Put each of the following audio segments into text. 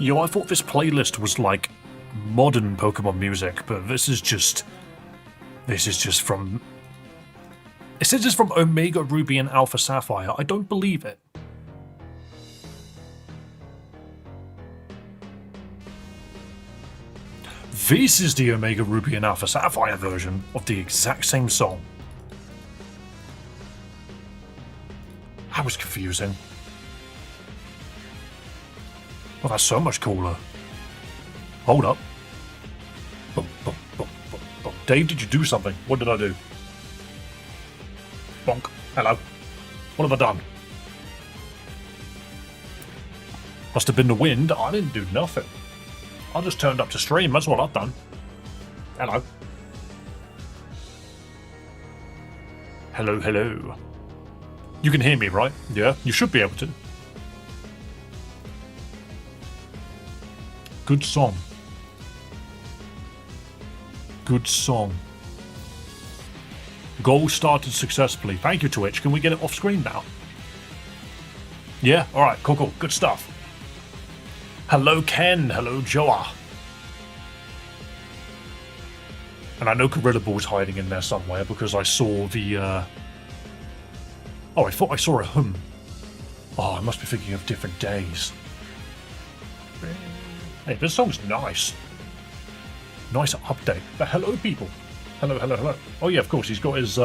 Yo, I thought this playlist was like modern Pokemon music, but this is just from Omega Ruby and Alpha Sapphire. I don't believe it. This is the Omega Ruby and Alpha Sapphire version of the exact same song. That was confusing. Oh, that's so much cooler. Hold up. Dave, did you do something? What did I do? Bonk. Hello. What have I done? Must have been the wind. I didn't do nothing. I just turned up to stream. That's what I've done. Hello. Hello, hello. You can hear me, right? Yeah, you should be able to. Good song. Good song. Goal started successfully. Thank you, Twitch. Can we get it off screen now? Yeah? Alright, cool. Good stuff. Hello, Ken. Hello, Joa. And I know Gorilla Ball's hiding in there somewhere because I saw the, Oh, I thought I saw a hum. Oh, I must be thinking of different days. Hey, this song's nice. Nice update. But hello, people. Hello. Oh yeah, of course. He's got his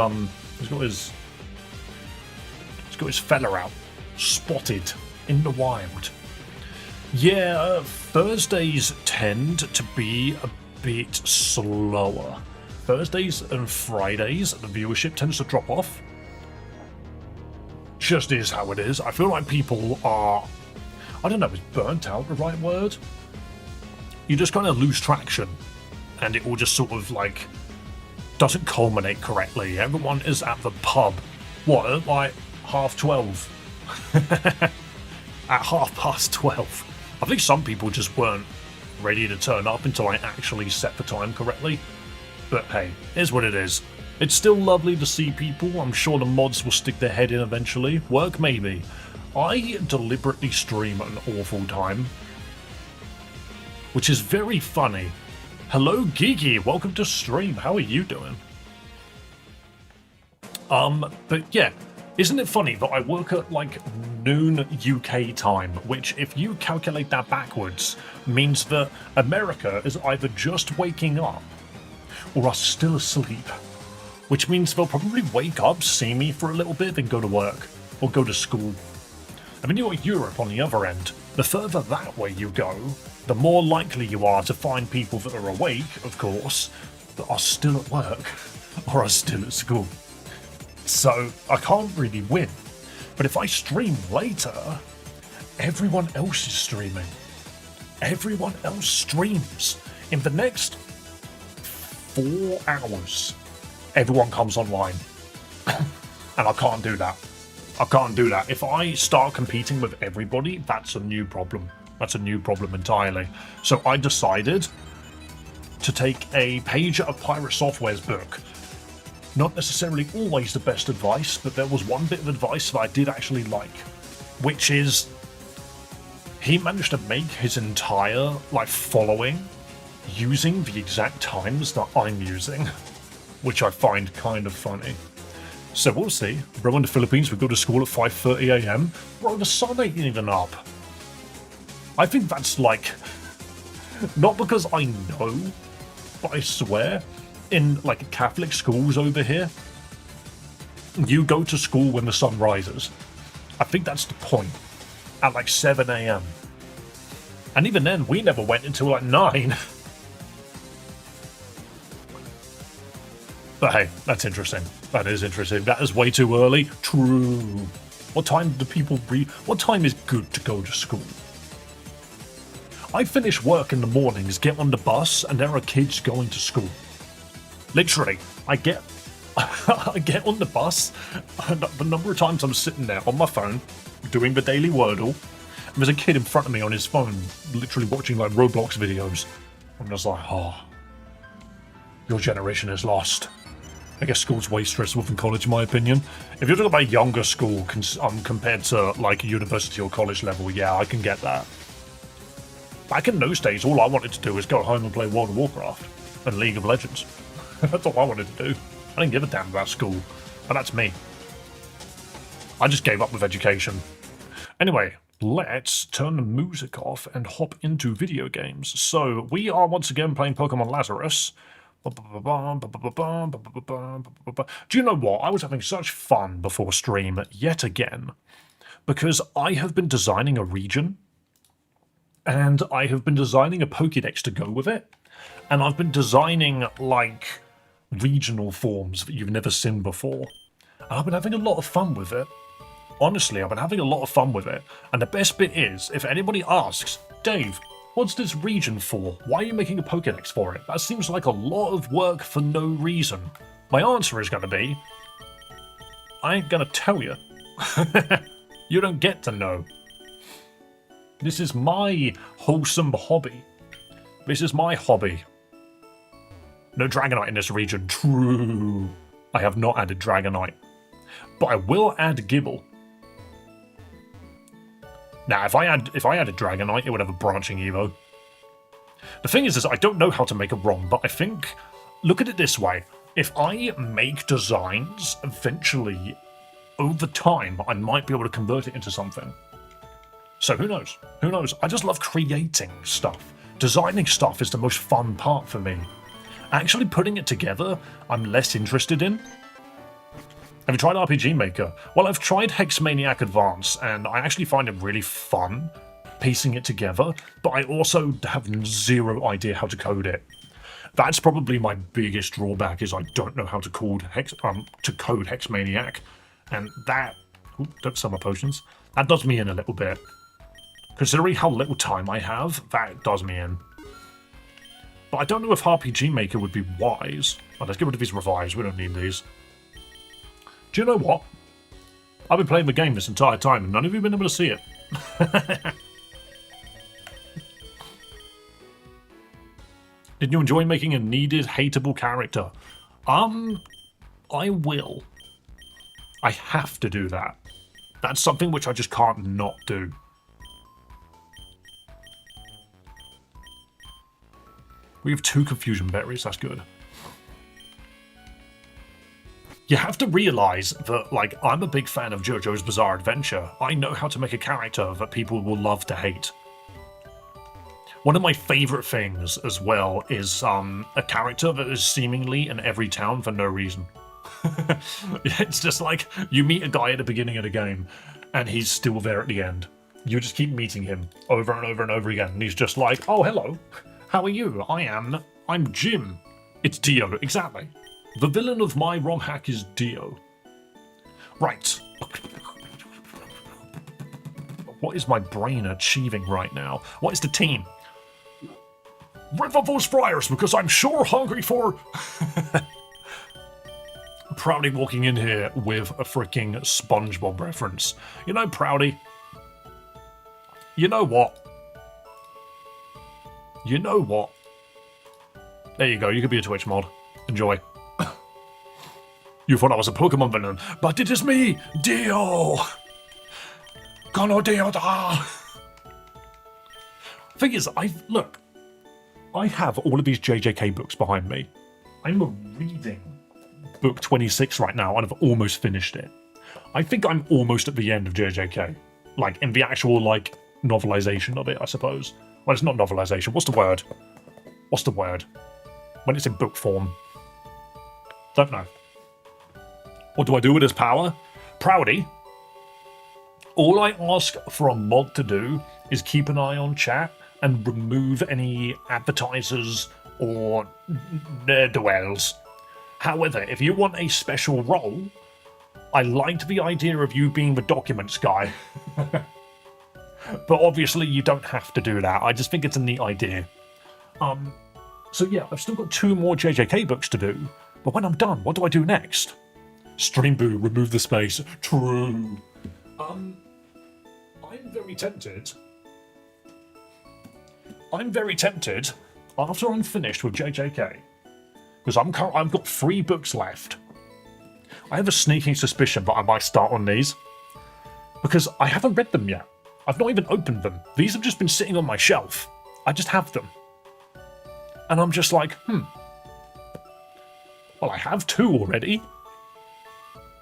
fella out, spotted in the wild. Yeah, Thursdays tend to be a bit slower. Thursdays and Fridays, the viewership tends to drop off. Just is how it is. I feel like people are, I don't know, is burnt out the right word? You just kind of lose traction, and it all just sort of like doesn't culminate correctly. Everyone is at the pub. What, at like 12:30? At 12:30. I think some people just weren't ready to turn up until I actually set the time correctly. But hey, here's what it is. It's still lovely to see people. I'm sure the mods will stick their head in eventually. Work maybe. I deliberately stream at an awful time, which is very funny. Hello, Geeky. Welcome to stream. How are you doing? But yeah, isn't it funny that I work at like noon UK time, which if you calculate that backwards, means that America is either just waking up or are still asleep, which means they'll probably wake up, see me for a little bit, then go to work or go to school. And then you've got Europe on the other end. The further that way you go, the more likely you are to find people that are awake, of course, that are still at work or are still at school. So I can't really win. But if I stream later, everyone else is streaming. Everyone else streams. In the next 4 hours, everyone comes online. And I can't do that. I can't do that. If I start competing with everybody, that's a new problem. That's a new problem entirely. So I decided to take a page out of Pirate Software's book. Not necessarily always the best advice, but there was one bit of advice that I did actually like, which is he managed to make his entire following using the exact times that I'm using, which I find kind of funny. So we'll see. Bro, in the Philippines, we go to school at 5:30 AM. Bro, the sun ain't even up. I think that's not because I know, but I swear, in Catholic schools over here, you go to school when the sun rises. I think that's the point. At 7 AM. And even then, we never went until 9. But hey, that's interesting. That is interesting. That is way too early. True. What time do people what time is good to go to school? I finish work in the mornings, get on the bus, and there are kids going to school. Literally, I get on the bus, and the number of times I'm sitting there on my phone, doing the daily Wordle, and there's a kid in front of me on his phone, literally watching Roblox videos. I'm just like, oh, your generation is lost. I guess school's way stressful than college, in my opinion. If you're talking about younger school compared to university or college level, yeah, I can get that. Back in those days, all I wanted to do was go home and play World of Warcraft and League of Legends. That's all I wanted to do. I didn't give a damn about school. And that's me. I just gave up with education. Anyway, let's turn the music off and hop into video games. So, we are once again playing Pokemon Lazarus. Do you know what? I was having such fun before stream yet again. Because I have been designing a region. And I have been designing a Pokédex to go with it. And I've been designing, like, regional forms that you've never seen before. And I've been having a lot of fun with it. Honestly, I've been having a lot of fun with it. And the best bit is, if anybody asks, Dave, what's this region for? Why are you making a Pokédex for it? That seems like a lot of work for no reason. My answer is going to be, I ain't going to tell you. You don't get to know. This is my wholesome hobby. This is my hobby. No Dragonite in this region. True. I have not added Dragonite. But I will add Gible. Now, if I added Dragonite, it would have a branching Evo. The thing is I don't know how to make a ROM, but I think... Look at it this way. If I make designs, eventually, over time, I might be able to convert it into something. So who knows? Who knows? I just love creating stuff. Designing stuff is the most fun part for me. Actually putting it together, I'm less interested in. Have you tried RPG Maker? Well, I've tried Hexmaniac Advance, and I actually find it really fun piecing it together, but I also have zero idea how to code it. That's probably my biggest drawback, is I don't know how to code Hexmaniac, and that... Ooh, don't sell my potions. That does me in a little bit. Considering how little time I have, that does me in. But I don't know if RPG Maker would be wise. Oh, let's get rid of these revives, we don't need these. Do you know what? I've been playing the game this entire time and none of you have been able to see it. Did you enjoy making a needed, hateable character? I will. I have to do that. That's something which I just can't not do. We have 2 confusion berries, that's good. You have to realise that, like, I'm a big fan of JoJo's Bizarre Adventure. I know how to make a character that people will love to hate. One of my favourite things, as well, is a character that is seemingly in every town for no reason. It's just like, you meet a guy at the beginning of the game, and he's still there at the end. You just keep meeting him over and over and over again, and he's just like, oh, hello, how are you? I'm Jim. It's Dio, exactly. The villain of my romhack is Dio. Right. What is my brain achieving right now? What is the team? Rev up those fryers, because I'm sure hungry for... Proudy walking in here with a freaking SpongeBob reference. You know, Proudy. You know what? You know what? There you go, you could be a Twitch mod. Enjoy. You thought I was a Pokemon villain, but it is me, Dio! Kono Dio da! Thing is, I have all of these JJK books behind me. I'm reading book 26 right now, and I've almost finished it. I think I'm almost at the end of JJK. Like, in the actual, like, novelization of it, I suppose. Well, it's not novelization. What's the word? What's the word? When it's in book form. Don't know. What do I do with this power? Proudy. All I ask for a mod to do is keep an eye on chat and remove any advertisers or ne'er-do-wells. However, if you want a special role, I liked the idea of you being the documents guy. But obviously you don't have to do that. I just think it's a neat idea. So yeah, I've still got 2 more JJK books to do. But when I'm done, what do I do next? Stream boo, remove the space. True. I'm very tempted. After I'm finished with JJK, because I've got 3 books left. I have a sneaking suspicion that I might start on these, because I haven't read them yet. I've not even opened them. These have just been sitting on my shelf. I just have them. And I'm just like, well, I have 2 already.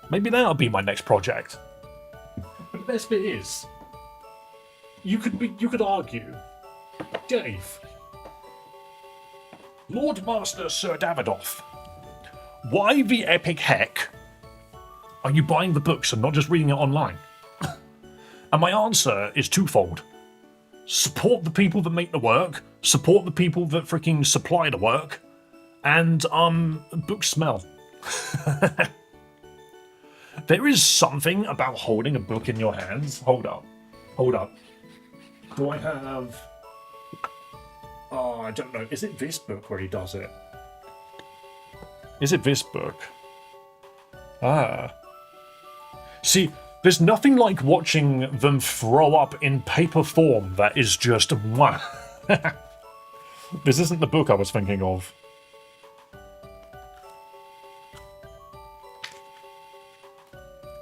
Maybe that'll be my next project. But the best bit is, you could argue, Dave, Lord Master Sir Davidoff, why the epic heck are you buying the books and not just reading it online? And my answer is twofold. Support the people that make the work, support the people that freaking supply the work, and books smell. There is something about holding a book in your hands. Hold up. Do I have... Oh, I don't know. Is it this book where he does it? Is it this book? Ah. See, there's nothing like watching them throw up in paper form that is just mwah. This isn't the book I was thinking of.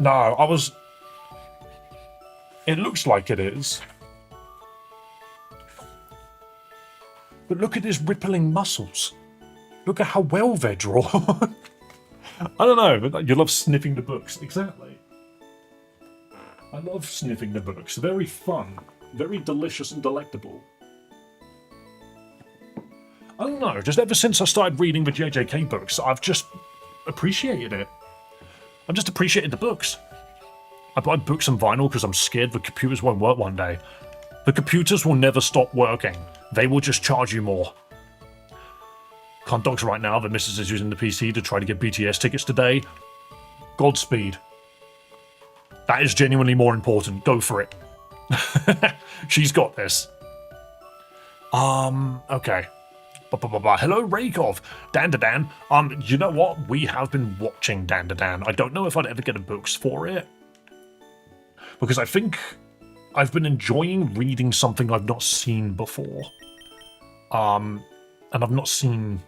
No, I was... It looks like it is. But look at his rippling muscles. Look at how well they're drawn. I don't know, but you love sniffing the books. Exactly. I love sniffing the books. Very fun. Very delicious and delectable. I don't know, just ever since I started reading the JJK books, I've just appreciated it. I've just appreciated the books. I buy books and vinyl because I'm scared the computers won't work one day. The computers will never stop working. They will just charge you more. Can't dogs right now, the missus is using the PC to try to get BTS tickets today. Godspeed. That is genuinely more important. Go for it. She's got this. Okay. Hello, Rakov. Dan. You know what? We have been watching Dan. I don't know if I'd ever get the books for it. Because I think I've been enjoying reading something I've not seen before. And I've not seen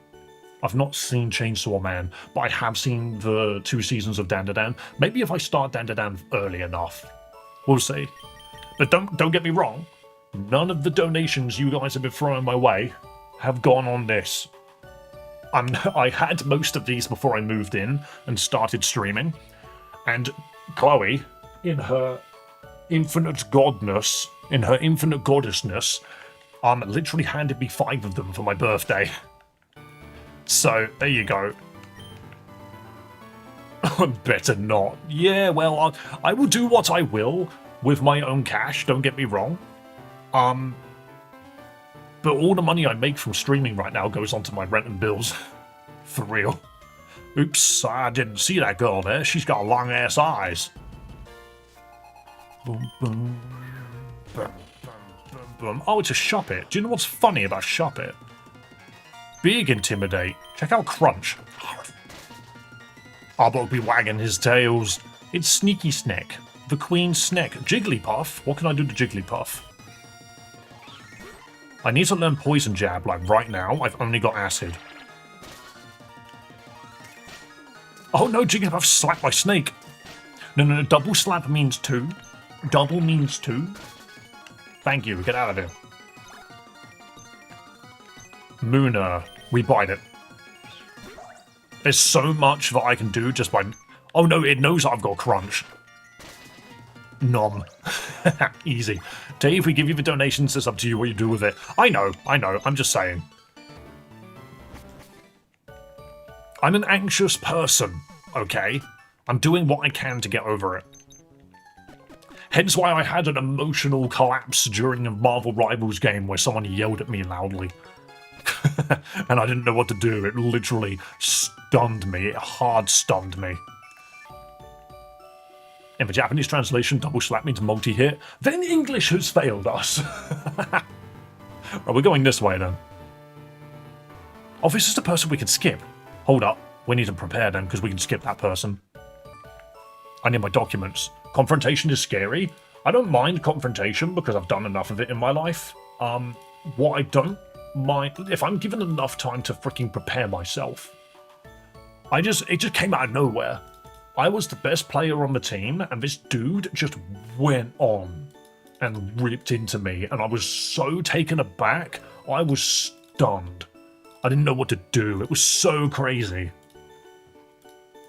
Chainsaw Man, but I have seen the 2 seasons of Dan. Maybe if I start Dan early enough. We'll see. But don't get me wrong. None of the donations you guys have been throwing my way have gone on this. I had most of these before I moved in and started streaming. And Chloe, in her infinite godness, in her infinite goddessness, literally handed me 5 of them for my birthday. So, there you go. Better not. Yeah, well, I will do what I will with my own cash, don't get me wrong. But all the money I make from streaming right now goes onto my rent and bills. For real. Oops, I didn't see that girl there. She's got long-ass eyes. Boom, boom. Boom, boom, boom. Oh, it's a Shop It. Do you know what's funny about Shop It? Big Intimidate. Check out Crunch. Arbok be wagging his tails. It's Sneaky Snack. The Queen Snack. Jigglypuff? What can I do to Jigglypuff? I need to learn Poison Jab, like right now. I've only got Acid. Oh no, Jigglypuff slapped my snake. No, double slap means 2. Double means 2. Thank you, get out of here. Moona, we bite it. There's so much that I can do just by... Oh no, it knows I've got Crunch. Nom. Easy. Dave, we give you the donations, it's up to you what you do with it. I know, I'm just saying. I'm an anxious person, okay? I'm doing what I can to get over it. Hence why I had an emotional collapse during a Marvel Rivals game where someone yelled at me loudly. And I didn't know what to do. It literally stunned me. It hard stunned me. In the Japanese translation, double slap means multi-hit. Then English has failed us. Right, we're going this way then. Oh, this is the person we can skip. Hold up. We need to prepare then, because we can skip that person. I need my documents. Confrontation is scary. I don't mind confrontation because I've done enough of it in my life. What I don't mind, if I'm given enough time to freaking prepare myself. It just came out of nowhere. I was the best player on the team, and this dude just went on and ripped into me, and I was so taken aback, I was stunned. I didn't know what to do. It was so crazy.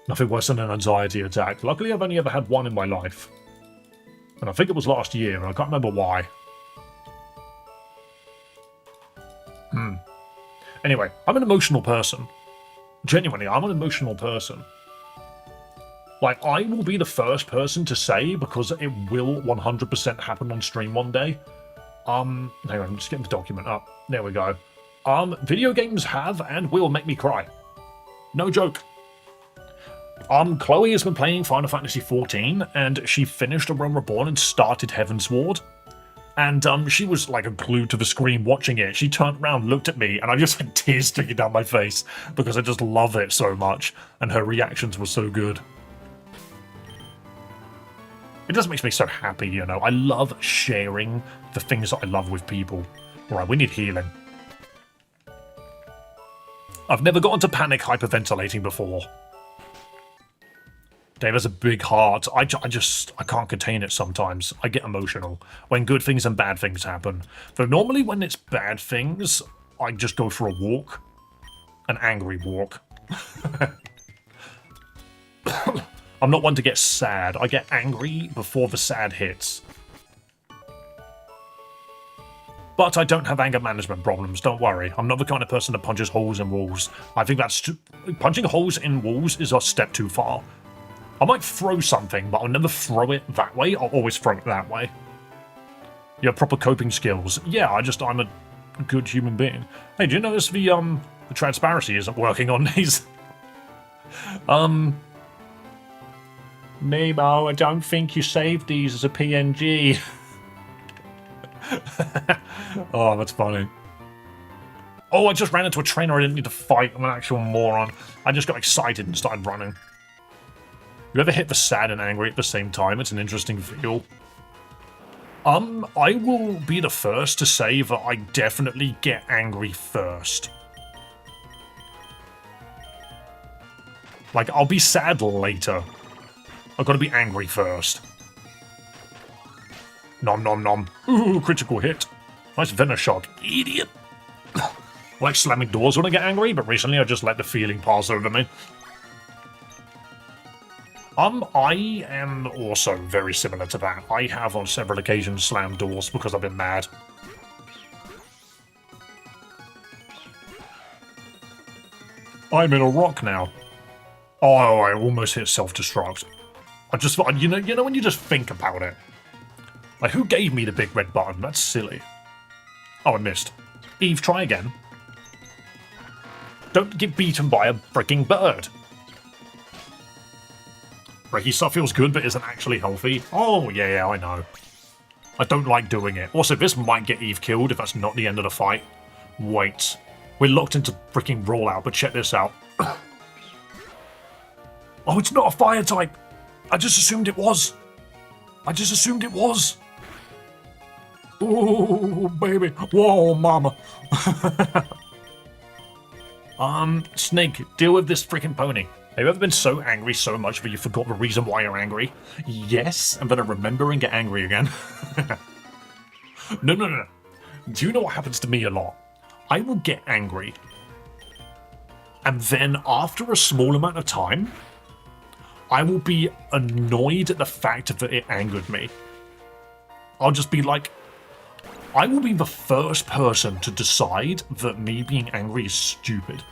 Nothing worse than an anxiety attack. Luckily, I've only ever had one in my life. And I think it was last year, and I can't remember why. Anyway, I'm an emotional person. Genuinely, I'm an emotional person. Like, I will be the first person to say, because it will 100% happen on stream one day. Hang on, I'm just getting the document up. There we go. Video games have and will make me cry. No joke. Chloe has been playing Final Fantasy XIV, and she finished A Realm Reborn and started Heavensward. And she was like glued to the screen watching it. She turned around, looked at me, and I just had tears streaking down my face because I just love it so much, and her reactions were so good. It just makes me so happy, you know. I love sharing the things that I love with people. Alright, we need healing. I've never gotten to panic hyperventilating before. Dave has a big heart. I can't contain it sometimes. I get emotional when good things and bad things happen. Though normally when it's bad things, I just go for a walk. An angry walk. I'm not one to get sad. I get angry before the sad hits. But I don't have anger management problems, don't worry. I'm not the kind of person that punches holes in walls. I think that's punching holes in walls is a step too far. I might throw something, but I'll never throw it that way. I'll always throw it that way. You have proper coping skills. Yeah, I'm a good human being. Hey, do you notice the transparency isn't working on these? Nemo, I don't think you saved these as a PNG. Oh, that's funny. Oh, I just ran into a trainer I didn't need to fight. I'm an actual moron. I just got excited and started running. You ever hit the sad and angry at the same time? It's an interesting feel. I will be the first to say that I definitely get angry first. Like, I'll be sad later. I've got to be angry first. Nom nom nom. Ooh, critical hit. Nice venom shot. Idiot. I like slamming doors when I get angry, but recently I just let the feeling pass over me. I am also very similar to that. I have on several occasions slammed doors because I've been mad. I'm in a rock now. Oh, I almost hit self-destruct. You know when you just think about it? Like, who gave me the big red button? That's silly. Oh, I missed. Eve, try again. Don't get beaten by a freaking bird. Breaky stuff feels good, but isn't actually healthy. Oh, yeah, I know. I don't like doing it. Also, this might get Eve killed if that's not the end of the fight. Wait. We're locked into freaking rollout, but check this out. Oh, it's not a fire type. I just assumed it was. Oh, baby. Whoa, mama. Snake, deal with this freaking pony. Have you ever been so angry so much that you forgot the reason why you're angry? Yes, and then I remember and get angry again. No. Do you know what happens to me a lot? I will get angry. And then after a small amount of time, I will be annoyed at the fact that it angered me. I'll just be like, I will be the first person to decide that me being angry is stupid.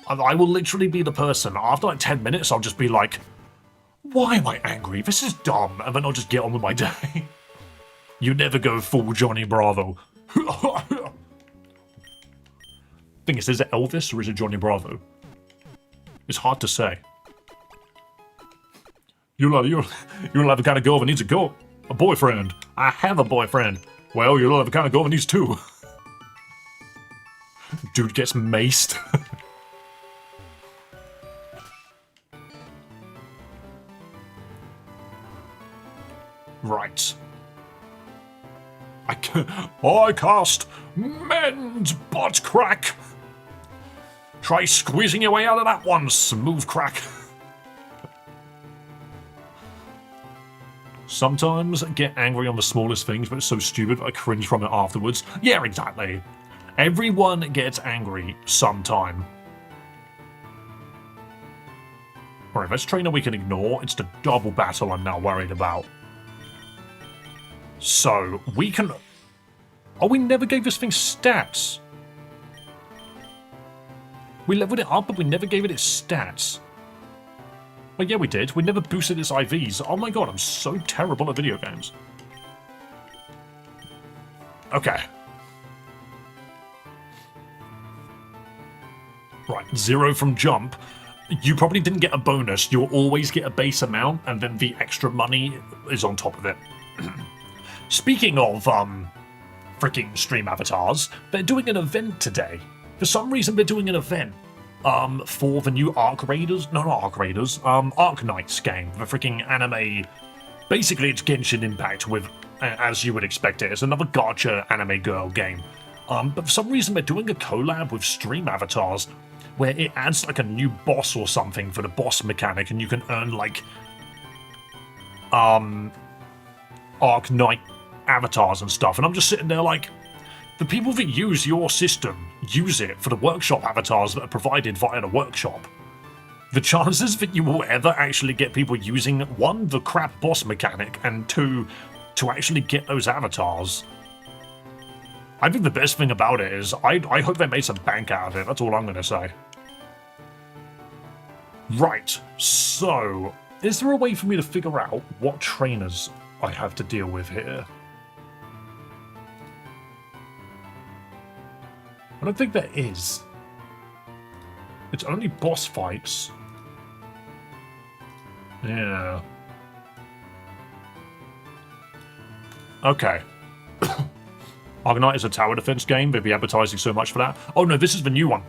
I will literally be the person, after like 10 minutes, I'll just be like, why am I angry? This is dumb. And then I'll just get on with my day. You never go full Johnny Bravo. Thing is it Elvis or is it Johnny Bravo? It's hard to say. You're not the kind of girl that needs a boyfriend. I have a boyfriend. Well, you're not the kind of girl that needs two. Dude gets maced. Right. I cast Mend Butt Crack. Try squeezing your way out of that one, smooth crack. Sometimes get angry on the smallest things, but it's so stupid that I cringe from it afterwards. Yeah, exactly. Everyone gets angry sometime. Alright, this trainer we can ignore. It's the double battle I'm now worried about. So, we can... Oh, we never gave this thing stats. We leveled it up, but we never gave it its stats. Well, yeah, we did. We never boosted its IVs. Oh my god, I'm so terrible at video games. Okay. Right, 0 from jump. You probably didn't get a bonus. You'll always get a base amount, and then the extra money is on top of it. Speaking of, freaking stream avatars, they're doing an event today. For some reason, they're doing an event, for the new Arc Raiders, no, not Arc Raiders, Arc Knights game, the freaking anime. Basically, it's Genshin Impact with, as you would expect it, it's another gacha anime girl game. But for some reason, they're doing a collab with stream avatars, where it adds like a new boss or something for the boss mechanic, and you can earn like, Arc Knight avatars and stuff. And I'm just sitting there like, the people that use your system use it for the workshop avatars that are provided via the workshop. The chances that you will ever actually get people using, 1, the crap boss mechanic, and 2, to actually get those avatars. I think the best thing about it is, I hope they made some bank out of it, that's all I'm going to say. Right, so, is there a way for me to figure out what trainers I have to deal with here? I don't think there is. It's only boss fights. Yeah. Okay. Arc Knight is a tower defense game. They'd be advertising so much for that. Oh no, this is the new one.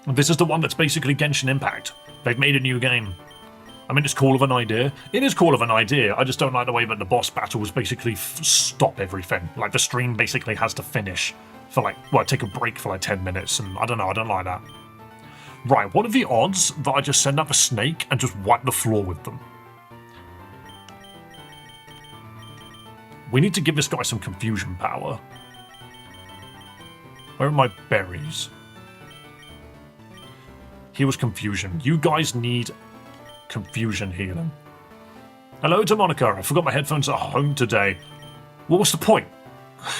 This is the one that's basically Genshin Impact. They've made a new game. I mean, it's cool of an idea. It is cool of an idea. I just don't like the way that the boss battles basically stop everything. Like, the stream basically has to finish for like, well, take a break for like 10 minutes, and I don't know, I don't like that. Right, what are the odds that I just send up a snake and just wipe the floor with them? We need to give this guy some confusion power. Where are my berries? Heals confusion. You guys need confusion healing. Hello to Monica. I forgot my headphones at home today. Well, what's the point?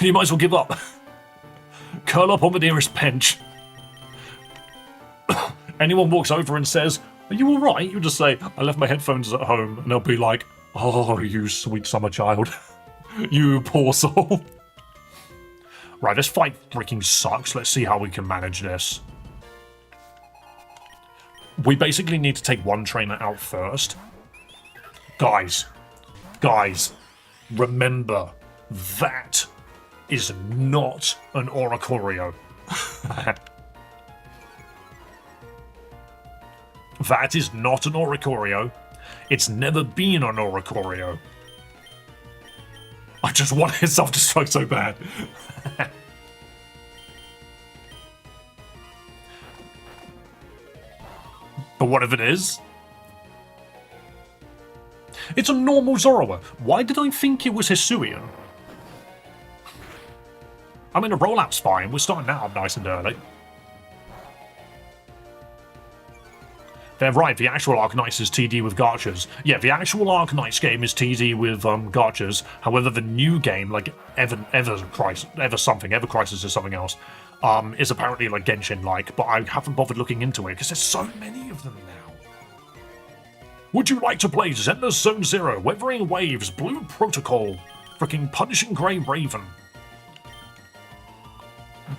You might as well give up. Curl up on the nearest bench. Anyone walks over and says, "Are you alright?" You just say, "I left my headphones at home," and they'll be like, "Oh, you sweet summer child." You poor soul. Right, this fight freaking sucks. Let's see how we can manage this. We basically need to take one trainer out first. Guys, remember, that is not an Oricorio. That is not an Oricorio. It's never been an Oricorio. I just want his self-destruct so bad. But what if it is? It's a normal Zoroark. Why did I think it was Hisuian? I mean, the rollout's fine. We're starting out nice and early. They're right, the actual Arc Knights is TD with gachas. Yeah, the actual Arc Knights game is TD with gachas. However, the new game, like Ever Crisis or something else, is apparently like Genshin-like, but I haven't bothered looking into it because there's so many of them now. Would you like to play Zenless Zone Zero, Weathering Waves, Blue Protocol, freaking Punishing Grey Raven?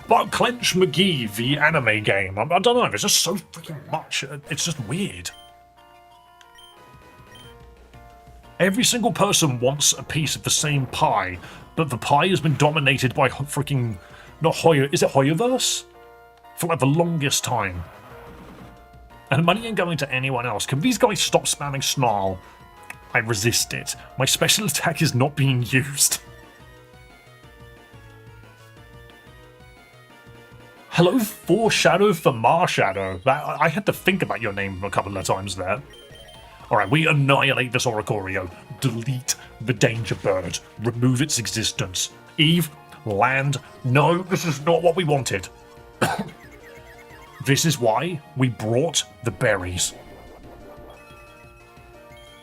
But Clench McGee, the anime game. I don't know, there's just so freaking much. It's just weird. Every single person wants a piece of the same pie, but the pie has been dominated by freaking... Not Hoyo... Is it Hoyoverse? For like the longest time. And money ain't going to anyone else. Can these guys stop spamming Snarl? I resist it. My special attack is not being used. Hello, Foreshadow for Marshadow. I had to think about your name a couple of times there. Alright, we annihilate this Oricorio. Delete the danger bird. Remove its existence. Eve, land. No, this is not what we wanted. This is why we brought the berries.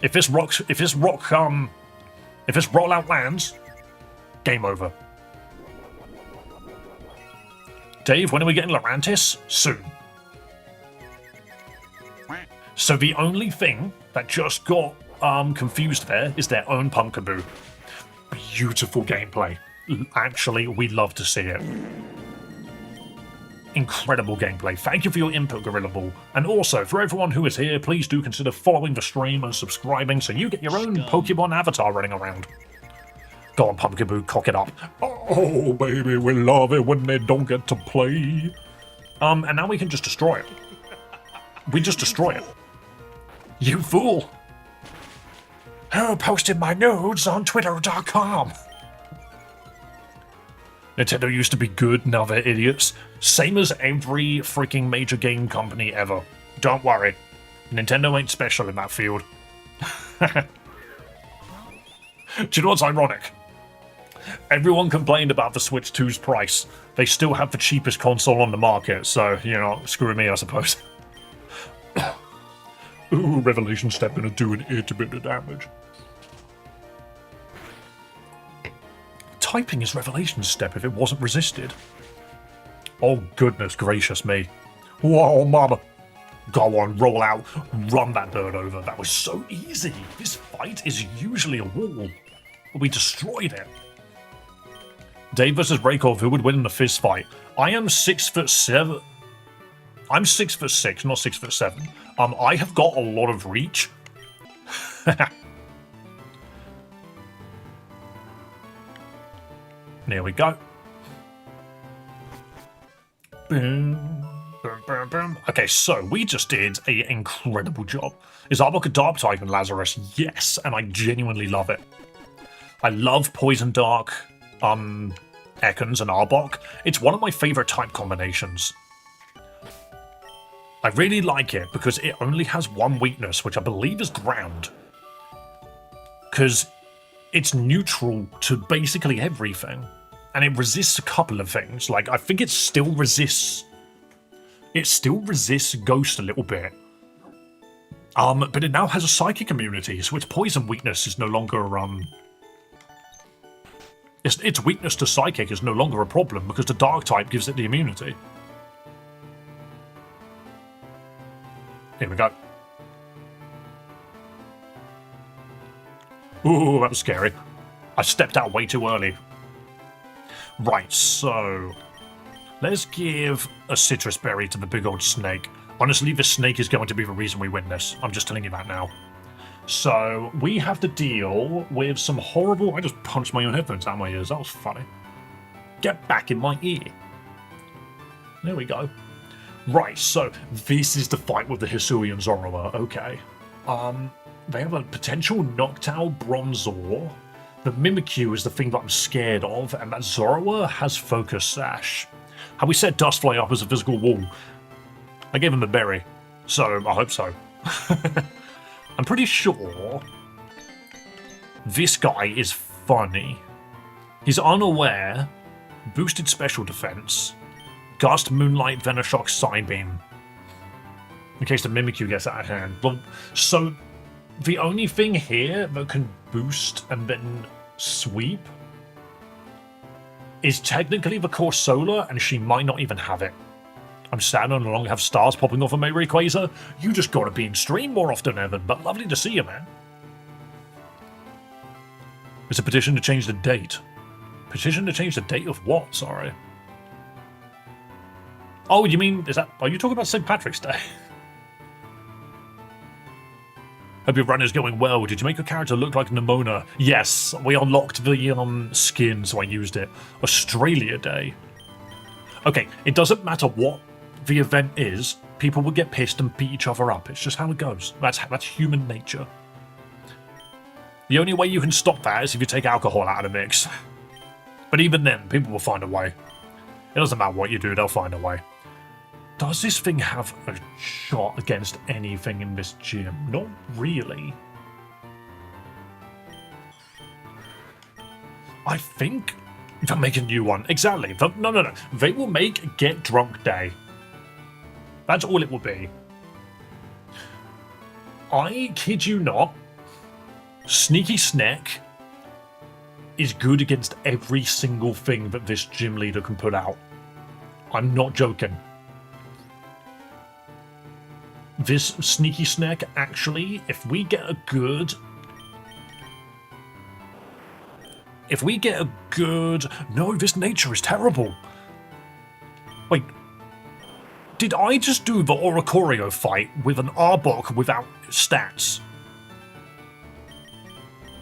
If this rollout lands, game over. Dave, when are we getting Larantis? Soon. So the only thing that just got confused there is their own Pumpkaboo. Beautiful gameplay. Actually, we love to see it. Incredible gameplay. Thank you for your input, Gorilla Ball. And also, for everyone who is here, please do consider following the stream and subscribing so you get your own Pokemon avatar running around. Go on, Pumpkaboo, cock it up. Oh, baby, we love it when they don't get to play. And now we can just destroy it. We just destroy it. You fool! Who posted my nudes on Twitter.com? Nintendo used to be good, now they're idiots. Same as every freaking major game company ever. Don't worry. Nintendo ain't special in that field. Do you know what's ironic? Everyone complained about the Switch 2's price. They still have the cheapest console on the market, so, you know, screw me, I suppose. Ooh, Revelation Step gonna do an itty bit of damage. Typing is Revelation Step if it wasn't resisted. Oh, goodness gracious me. Whoa, mama. Go on, roll out, run that bird over. That was so easy. This fight is usually a wall. We destroyed it. Dave versus Raykov, who would win in a fist fight? I am 6'7". I'm 6'6", not 6'7". I have got a lot of reach. There we go. Boom, boom, boom, boom. Okay, so we just did an incredible job. Is Arbok a dark type in Lazarus? Yes, and I genuinely love it. I love Poison Dark, Ekans and Arbok. It's one of my favourite type combinations. I really like it because it only has one weakness, which I believe is ground. Because it's neutral to basically everything. And it resists a couple of things. Like, I think it still resists... It still resists Ghost a little bit. But it now has a psychic immunity, so its poison weakness is no longer, Its weakness to psychic is no longer a problem because the dark type gives it the immunity. Here we go. Ooh, that was scary. I stepped out way too early. Right, so... let's give a citrus berry to the big old snake. Honestly, the snake is going to be the reason we win this. I'm just telling you that now. So, we have to deal with some horrible... I just punched my own headphones out of my ears. That was funny. Get back in my ear. There we go. Right, so this is the fight with the Hisuian Zorua. Okay. They have a potential Noctowl Bronzor. The Mimikyu is the thing that I'm scared of, and that Zorua has Focus Sash. How we set Dustfly up as a physical wall. I gave him a berry, so I hope so. I'm pretty sure this guy is funny. He's unaware, boosted special defense, Gust, Moonlight, Venoshock, Psybeam. In case the Mimikyu gets out of hand. Well, so the only thing here that can boost and then sweep is technically the core Solar, and she might not even have it. I'm sad I no longer have stars popping off of my Rayquaza. You just gotta be in stream more often, Evan, but lovely to see you, man. It's a petition to change the date. Petition to change the date of what? Sorry. Oh, you mean, are you talking about St. Patrick's Day? Hope your run is going well. Did you make your character look like Nimona? Yes, we unlocked the skin, so I used it. Australia Day. Okay, it doesn't matter what the event is, people will get pissed and beat each other up. It's just how it goes. That's human nature. The only way you can stop that is if you take alcohol out of the mix. But even then, people will find a way. It doesn't matter what you do, they'll find a way. Does this thing have a shot against anything in this gym? Not really. I think they'll make a new one. Exactly. No. They will make Get Drunk Day. That's all it will be. I kid you not. Sneaky Snack is good against every single thing that this gym leader can put out. I'm not joking. This Sneaky Snack, actually, if we get a good... No, this nature is terrible. Wait. Did I just do the Oricorio fight with an Arbok without stats?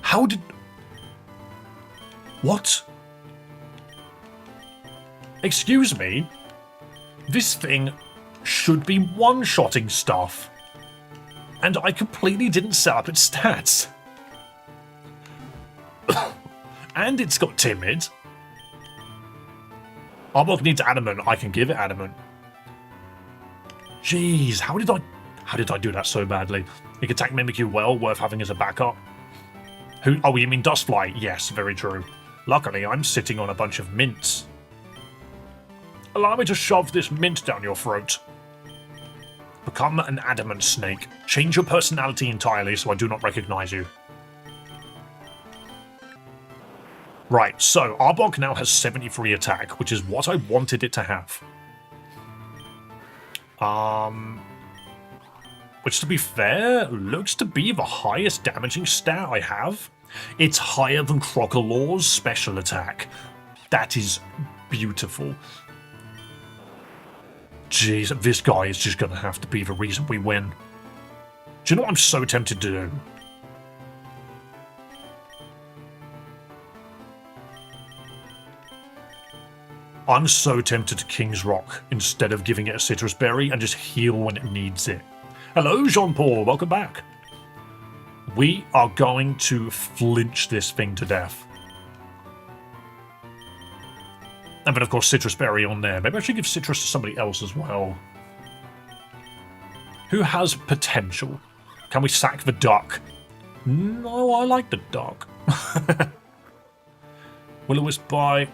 How did... What? Excuse me? This thing should be one-shotting stuff. And I completely didn't set up its stats. And it's got timid. Arbok needs adamant. I can give it adamant. Jeez, how did I do that so badly? It can attack Mimikyu well, worth having as a backup. Oh, you mean Dustfly? Yes, very true. Luckily, I'm sitting on a bunch of mints. Allow me to shove this mint down your throat. Become an adamant snake. Change your personality entirely so I do not recognize you. Right, so Arbok now has 73 attack, which is what I wanted it to have. Which, to be fair, looks to be the highest damaging stat I have. It's higher than Crocolore's special attack. That is beautiful. Jeez, this guy is just going to have to be the reason we win. Do you know what I'm so tempted to do? I'm so tempted to King's Rock instead of giving it a citrus berry and just heal when it needs it. Hello, Jean-Paul. Welcome back. We are going to flinch this thing to death. And then, of course, citrus berry on there. Maybe I should give citrus to somebody else as well. Who has potential? Can we sack the duck? No, I like the duck. Will-o-wisp bite.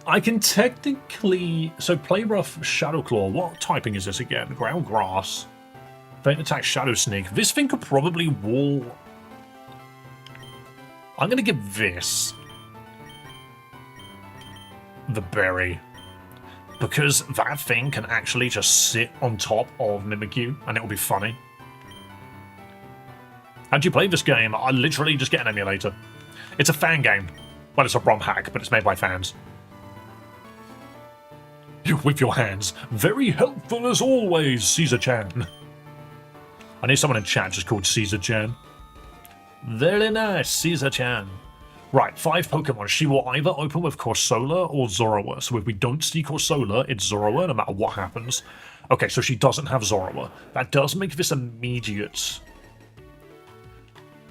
I can technically... So, Play Rough, Shadowclaw. What typing is this again? Ground Grass. Faint Attack, Shadow Sneak. This thing could probably wall... I'm going to give this the berry. Because that thing can actually just sit on top of Mimikyu, and it'll be funny. How do you play this game? I literally just get an emulator. It's a fan game. Well, it's a romhack, but it's made by fans. With your hands. Very helpful as always, Caesar-chan. I need someone in chat just called Caesar-chan. Very nice, Caesar-chan. Right, 5 Pokemon. She will either open with Corsola or Zorua. So if we don't see Corsola, it's Zorua no matter what happens. Okay, so she doesn't have Zorua. That does make this immediate.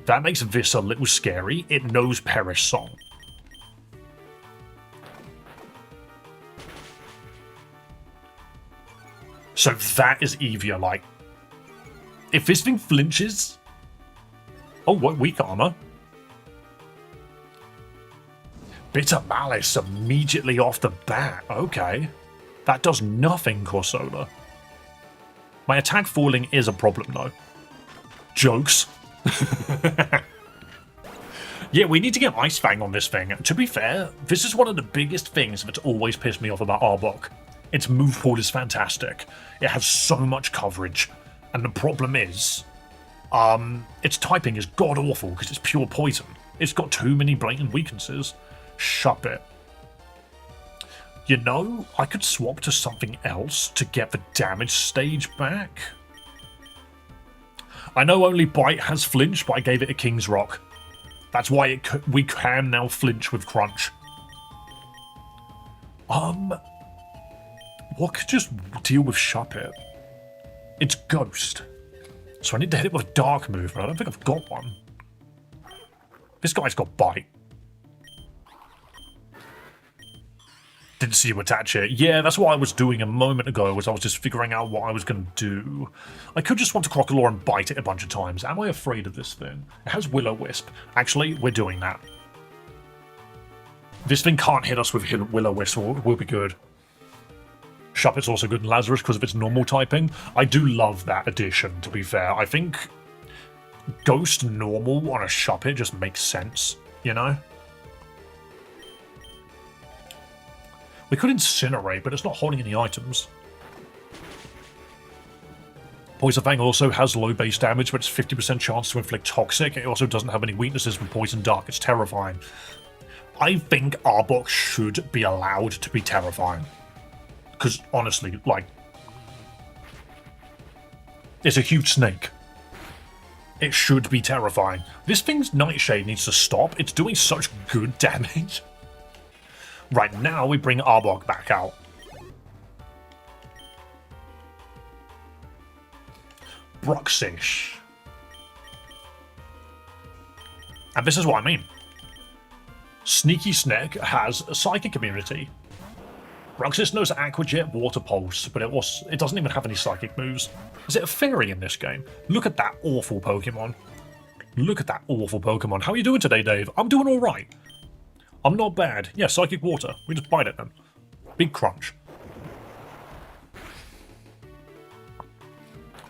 That makes this a little scary. It knows Perish Song. So that is Eevee-like. If this thing flinches... Oh, what weak armor? Bitter Malice immediately off the bat. Okay. That does nothing, Corsola. My attack falling is a problem, though. Jokes. Yeah, we need to get Ice Fang on this thing. To be fair, this is one of the biggest things that's always pissed me off about Arbok. Its move pool is fantastic. It has so much coverage. And the problem is, its typing is god-awful because it's pure poison. It's got too many blatant weaknesses. Shut it. You know, I could swap to something else to get the damage stage back. I know only Bite has flinch, but I gave it a King's Rock. That's why we can now flinch with Crunch. What could just deal with Shuppet? It's Ghost. So I need to hit it with a Dark move, but I don't think I've got one. This guy's got Bite. Didn't see you attach it. Yeah, that's what I was doing a moment ago, was I was just figuring out what I was going to do. I could just want to Crocodile and bite it a bunch of times. Am I afraid of this thing? It has Will-O-Wisp. Actually, we're doing that. This thing can't hit us with Will-O-Wisp, we'll be good. Shuppet's also good in Lazarus because of its normal typing. I do love that addition, to be fair. I think Ghost normal on a Shuppet just makes sense, you know? We could incinerate, but it's not holding any items. Poison Fang also has low base damage, but it's 50% chance to inflict toxic. It also doesn't have any weaknesses with Poison Dark. It's terrifying. I think Arbok should be allowed to be terrifying. Because, honestly, like... it's a huge snake. It should be terrifying. This thing's Nightshade needs to stop. It's doing such good damage. Right, now we bring Arbok back out. Bruxish. And this is what I mean. Sneaky Snake has a psychic immunity. Bruxish knows Aqua Jet, Water Pulse, but it doesn't even have any psychic moves. Is it a fairy in this game? Look at that awful Pokemon. Look at that awful Pokemon. How are you doing today, Dave? I'm doing alright. I'm not bad. Yeah, Psychic Water. We just bite it then. Big crunch.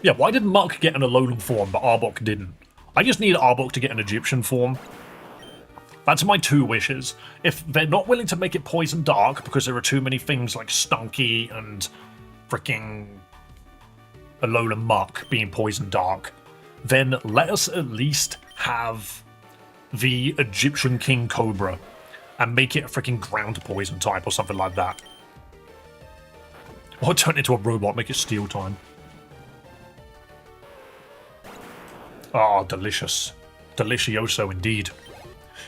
Yeah, why did Muck get an Alolan form, but Arbok didn't? I just need Arbok to get an Egyptian form. That's my two wishes. If they're not willing to make it Poison Dark, because there are too many things like Stunky and freaking Alolan Muck being Poison Dark, then let us at least have the Egyptian King Cobra and make it a freaking ground poison type or something like that. Or turn it into a robot, make it steel time. Ah, delicious. Delicioso indeed.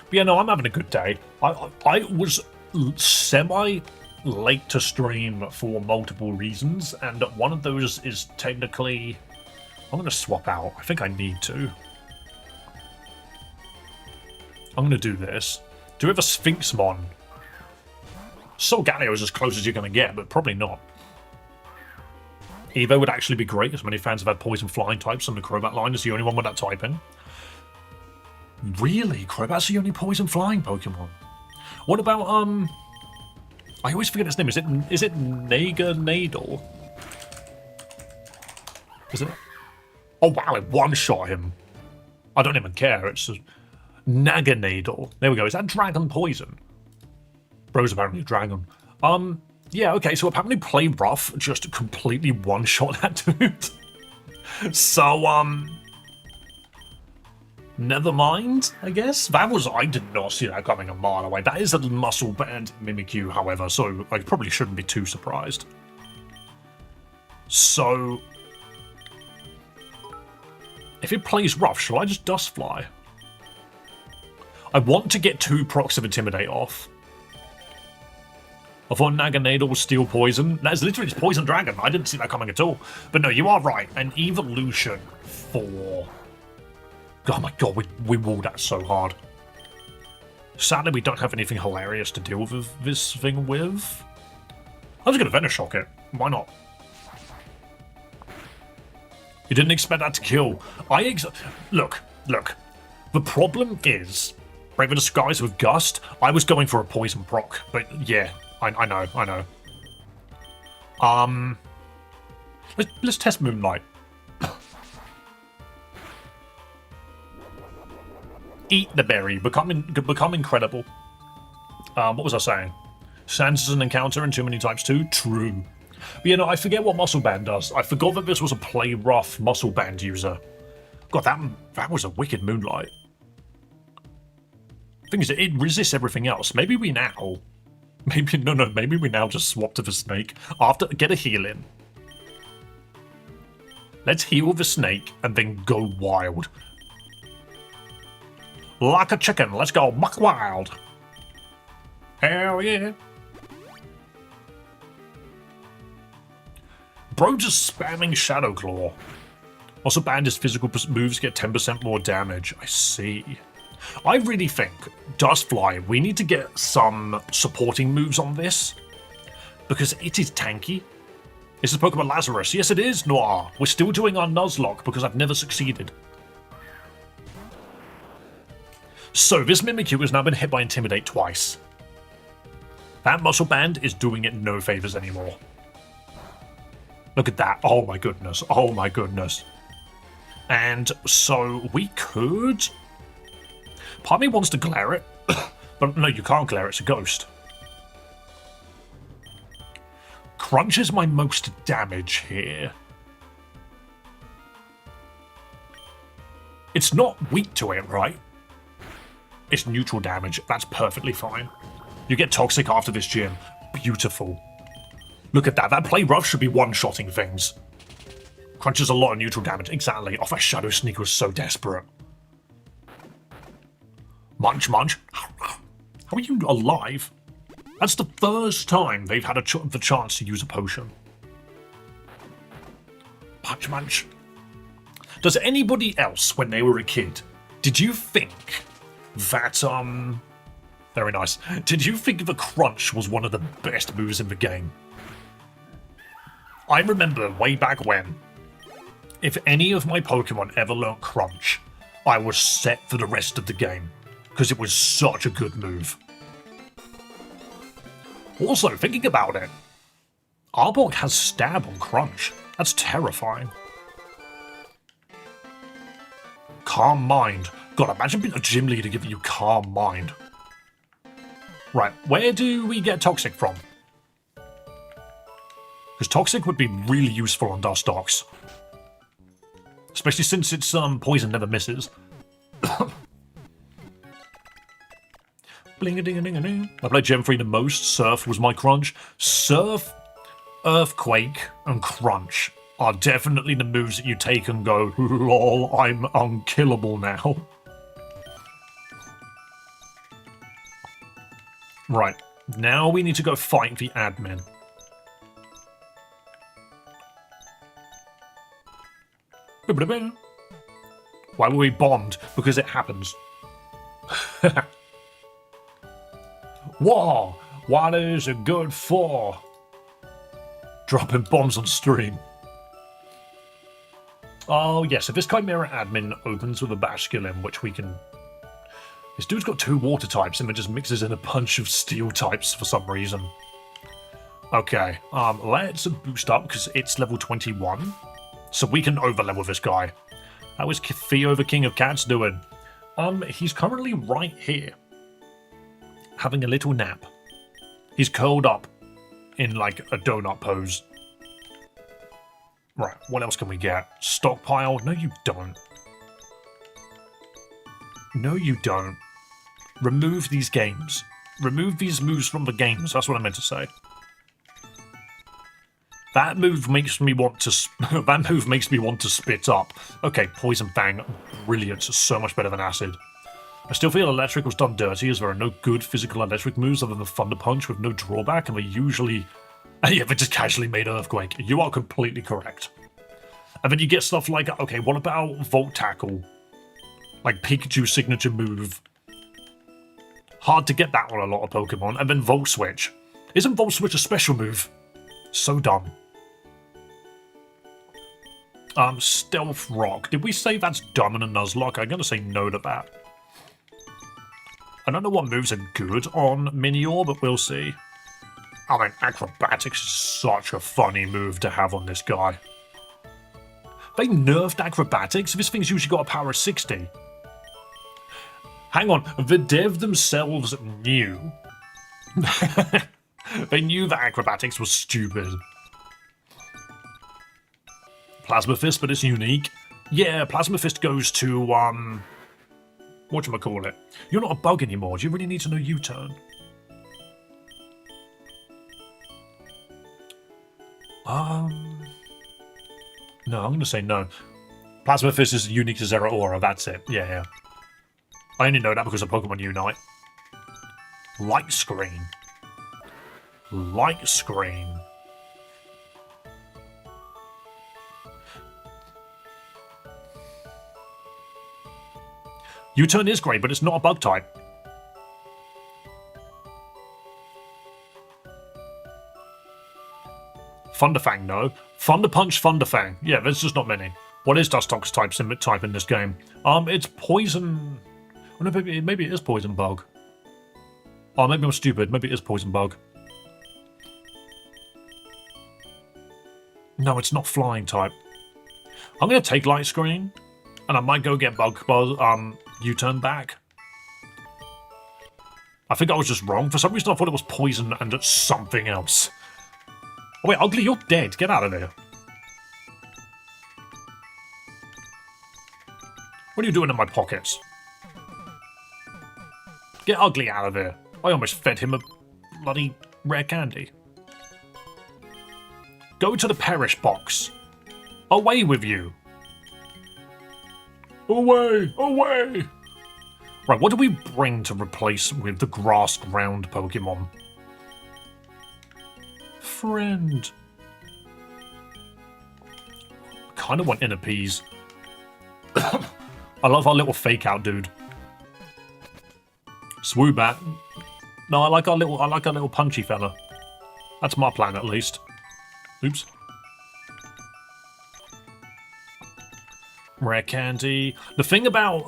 But yeah, no, I'm having a good day. I was semi-late to stream for multiple reasons, and one of those is technically... I'm going to swap out. I think I need to. I'm going to do this. Do we have a Sphinxmon? Solgaleo is as close as you're going to get, but probably not. Evo would actually be great, as many fans have had poison flying types on the Crobat line. Is the only one with that typing. Really? Crobat's the only poison flying Pokemon? What about, I always forget its name. Is it Naganadel? Is it? Oh wow, it one-shot him. I don't even care. It's just Naganadel. There we go. Is that dragon poison? Bro's apparently a dragon. Yeah, okay, so apparently Play Rough just completely one-shot that dude. So, never mind, I guess. I did not see that coming a mile away. That is a muscle band Mimikyu, however, so I probably shouldn't be too surprised. So, if it plays rough, shall I just Dust Fly? I want to get 2 procs of Intimidate off. I thought Naganadel was Steel Poison. That is literally just Poison Dragon. I didn't see that coming at all. But no, you are right. An Evolution for... Oh my god, we walled that so hard. Sadly, we don't have anything hilarious to deal with this thing with. I was going to Venoshock it. Why not? You didn't expect that to kill. Look. The problem is, Brave in Disguise with Gust, I was going for a Poison proc. But yeah, I know. Let's test Moonlight. Eat the berry. Become incredible. What was I saying? Sans is an encounter in too many types too? True. But you know, I forget what Muscle Band does. I forgot that this was a Play Rough Muscle Band user. God, that was a wicked Moonlight. Thing is, it resists everything else. Maybe we now just swap to the snake. Get a heal in. Let's heal the snake and then go wild. Like a chicken, let's go buck wild. Hell yeah. Bro just spamming Shadow Claw. Also banned his physical moves get 10% more damage. I see. I really think, Dustfly, we need to get some supporting moves on this. because it is tanky. This is Pokemon Lazarus. Yes, it is, Noir. We're still doing our Nuzlocke because I've never succeeded. So, this Mimikyu has now been hit by Intimidate twice. That Muscle Band is doing it no favors anymore. Look at that. Oh my goodness. Oh my goodness. And so we could... Part of me wants to glare it. But no, you can't glare it. It's a ghost. Crunch is my most damage here. It's not weak to it, right? It's neutral damage. That's perfectly fine. You get Toxic after this gym. Beautiful. Look at that. That Play Rough should be one-shotting things. Crunches a lot of neutral damage. Exactly. Off a Shadow Sneak was so desperate. Munch, munch. How are you alive? That's the first time they've had the chance to use a potion. Punch, munch. Does anybody else, when they were a kid, did you think that, very nice. Did you think the Crunch was one of the best moves in the game? I remember way back when, if any of my Pokemon ever learnt Crunch, I was set for the rest of the game, because it was such a good move. Also, thinking about it, Arbok has Stab on Crunch. That's terrifying. Calm Mind. God, imagine being a gym leader giving you Calm Mind. Right, where do we get Toxic from? Because Toxic would be really useful on Dustox. Especially since its poison never misses. Bling-a-ding-a-ding-a-ding. I played Gen 3 the most. Surf was my crunch. Surf, Earthquake, and Crunch are definitely the moves that you take and go, lol, I'm unkillable now. Right, now we need to go fight the admin. Why were we bombed? Because it happens. Whoa! What is it good for? Dropping bombs on stream. Oh yes, if this Chimera admin opens with a Basculin, which we can... This dude's got 2 water types and it just mixes in a bunch of steel types for some reason. Okay, let's boost up because it's level 21. So we can overlevel this guy. How is Theo the King of Cats doing? He's currently right here. Having a little nap. He's curled up in like a donut pose. Right, what else can we get? Stockpile? No, you don't. No, you don't. Remove these games. Remove these moves from the games. That's what I meant to say. That move makes me want to. That move makes me want to spit up. Okay, Poison Fang, brilliant. So much better than Acid. I still feel Electric was done dirty, as there are no good physical electric moves other than Thunder Punch with no drawback, and they usually. Yeah, they just casually made Earthquake. You are completely correct. And then you get stuff like, okay, what about Volt Tackle? Like Pikachu's signature move. Hard to get that on a lot of Pokemon. And then Volt Switch. Isn't Volt Switch a special move? So dumb. Stealth Rock. Did we say that's dumb in a Nuzlocke? I'm gonna say no to that. I don't know what moves are good on Minior, but we'll see. I mean, Acrobatics is such a funny move to have on this guy. They nerfed Acrobatics? This thing's usually got a power of 60. Hang on, the dev themselves knew. They knew that Acrobatics was stupid. Plasma Fist, but it's unique. Yeah, Plasma Fist goes to, whatchamacallit? You're not a bug anymore. Do you really need to know U-turn? No, I'm going to say no. Plasma Fist is unique to Zeraora, that's it. Yeah. I only know that because of Pokemon Unite. Light Screen. Light Screen. U-turn is great, but it's not a bug type. Thunderfang, no. Thunder Punch, Thunderfang. Yeah, there's just not many. What is Dustox's type in this game? It's Poison... Oh, no, maybe it is Poison Bug. Oh, maybe I'm stupid. Maybe it is Poison Bug. No, it's not Flying type. I'm going to take Light Screen, and I might go get Bug U-turn back. I think I was just wrong. For some reason, I thought it was Poison and something else. Oh, wait, Ugly, you're dead. Get out of there. What are you doing in my pockets? Get Ugly out of there. I almost fed him a bloody rare candy. Go to the Perish box. Away with you. Away! Away! Right, what do we bring to replace with the grass ground Pokemon? Friend. Kind of want Innerpeas. I love our little fake out dude. Swoobat. No, I like our little punchy fella. That's my plan at least. Oops. Rare candy. The thing about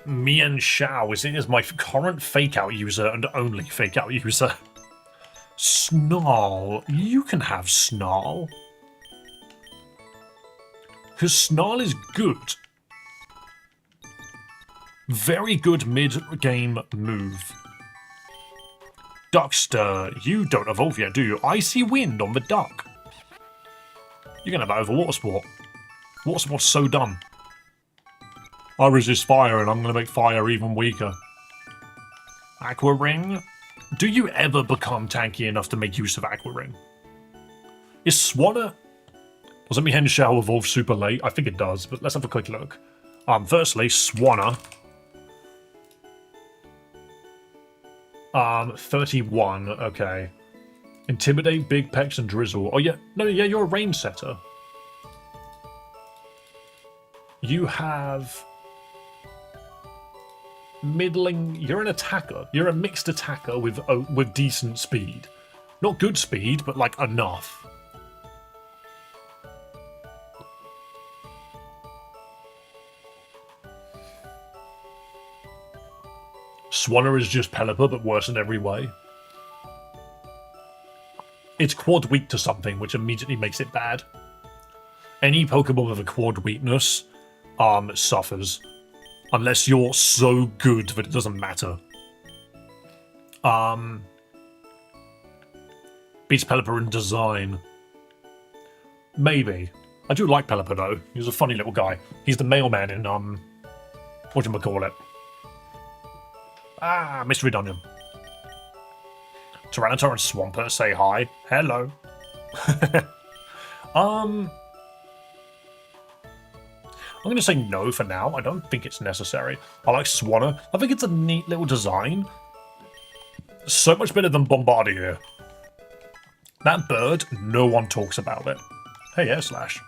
Mian Shao is it is my current fake out user and only fake out user. Snarl. You can have Snarl. Because Snarl is good. Very good mid-game move. Duckster, you don't evolve yet, do you? Icy Wind on the duck. You're going to have that over Water Sport. Water Sport's so dumb. I resist fire and I'm going to make fire even weaker. Aqua Ring. Do you ever become tanky enough to make use of Aqua Ring? Is Swanna... Does it mean Henshao evolve super late? I think it does, but let's have a quick look. Firstly, Swanna. 31, okay. Intimidate, Big Pecs, and Drizzle. Oh yeah, no, yeah, you're a range setter. You have... middling... You're an attacker. You're a mixed attacker with decent speed. Not good speed, but like enough. Swanna is just Pelipper, but worse in every way. It's quad weak to something, which immediately makes it bad. Any Pokemon with a quad weakness suffers. Unless you're so good that it doesn't matter. Beats Pelipper in design. Maybe. I do like Pelipper though. He's a funny little guy. He's the mailman in whatchamacallit. Mystery Dungeon. Tyranitar and Swampert say hi. Hello. I'm going to say no for now. I don't think it's necessary. I like Swanna. I think it's a neat little design. So much better than Bombardier. That bird, no one talks about it. Hey, Air Slash.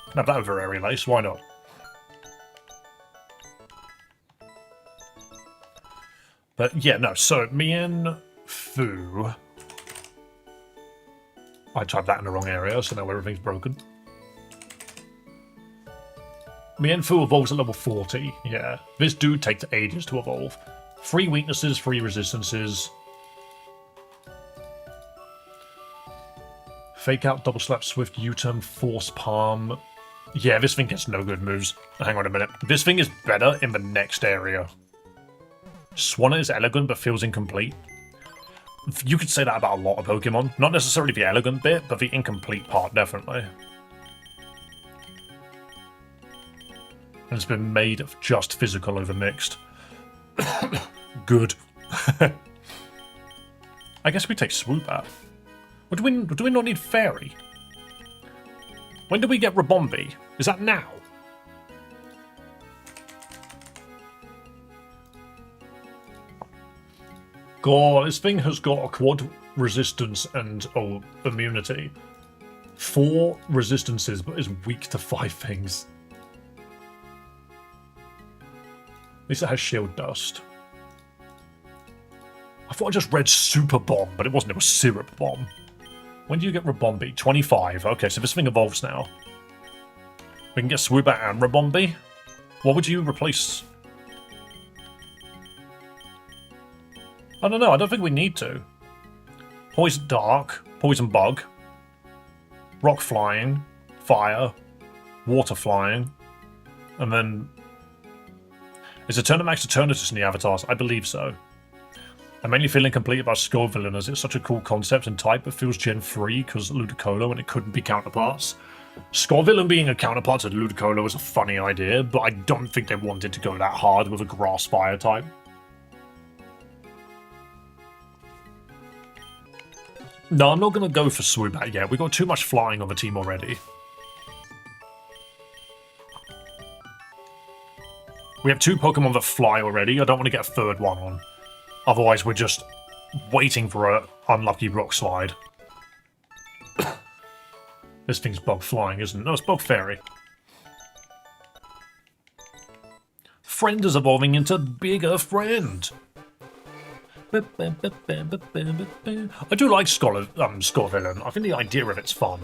Can have that over Airy Lace, why not? But yeah, no, so Mian Fu. I typed that in the wrong area, so now everything's broken. Mian Fu evolves at level 40, yeah. This dude takes ages to evolve. 3 weaknesses, 3 resistances. Fake Out, Double Slap, Swift, U-turn, Force Palm. Yeah, this thing gets no good moves. Hang on a minute. This thing is better in the next area. Swanna is elegant but feels incomplete. You could say that about a lot of Pokemon. Not necessarily the elegant bit, but the incomplete part, definitely. And it's been made of just physical over mixed. Good. I guess we take Swoopat. Or do we not need Fairy? When do we get Rabombi? Is that now? God, this thing has got a quad resistance and immunity. 4 resistances, but is weak to 5 things. At least it has Shield Dust. I thought I just read Super Bomb, but it wasn't. It was Syrup Bomb. When do you get Rabombi? 25. Okay, so this thing evolves now. We can get Swoobat and Rabombi. What would you replace? I don't know. I don't think we need to. Poison Dark, Poison Bug, Rock Flying, Fire, Water Flying, and then... Is Eternamax Eternatus in the avatars? I believe so. I'm mainly feeling complete about Scovillain as it's such a cool concept and type, but feels Gen 3 because Ludicolo and it couldn't be counterparts. Scovillain being a counterpart to Ludicolo was a funny idea, but I don't think they wanted to go that hard with a Grass Fire type. No, I'm not going to go for Swoobat yet. We've got too much flying on the team already. We have 2 Pokemon that fly already. I don't want to get a 3rd one on. Otherwise, we're just waiting for an unlucky Rock Slide. This thing's Bug Flying, isn't it? No, it's Bug Fairy. Friend is evolving into Bigger Friend. I do like Scovillain. I think the idea of it's fun.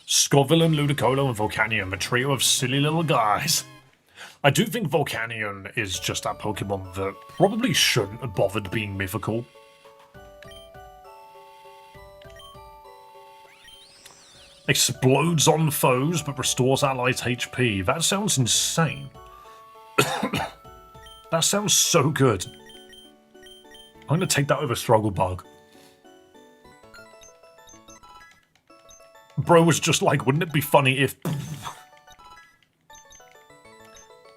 Scovillain, Ludicolo, and Volcanion, a trio of silly little guys. I do think Volcanion is just that Pokemon that probably shouldn't have bothered being mythical. Explodes on foes but restores allies' HP. That sounds insane. That sounds so good. I'm going to take that over Struggle Bug. Bro was just like, wouldn't it be funny if...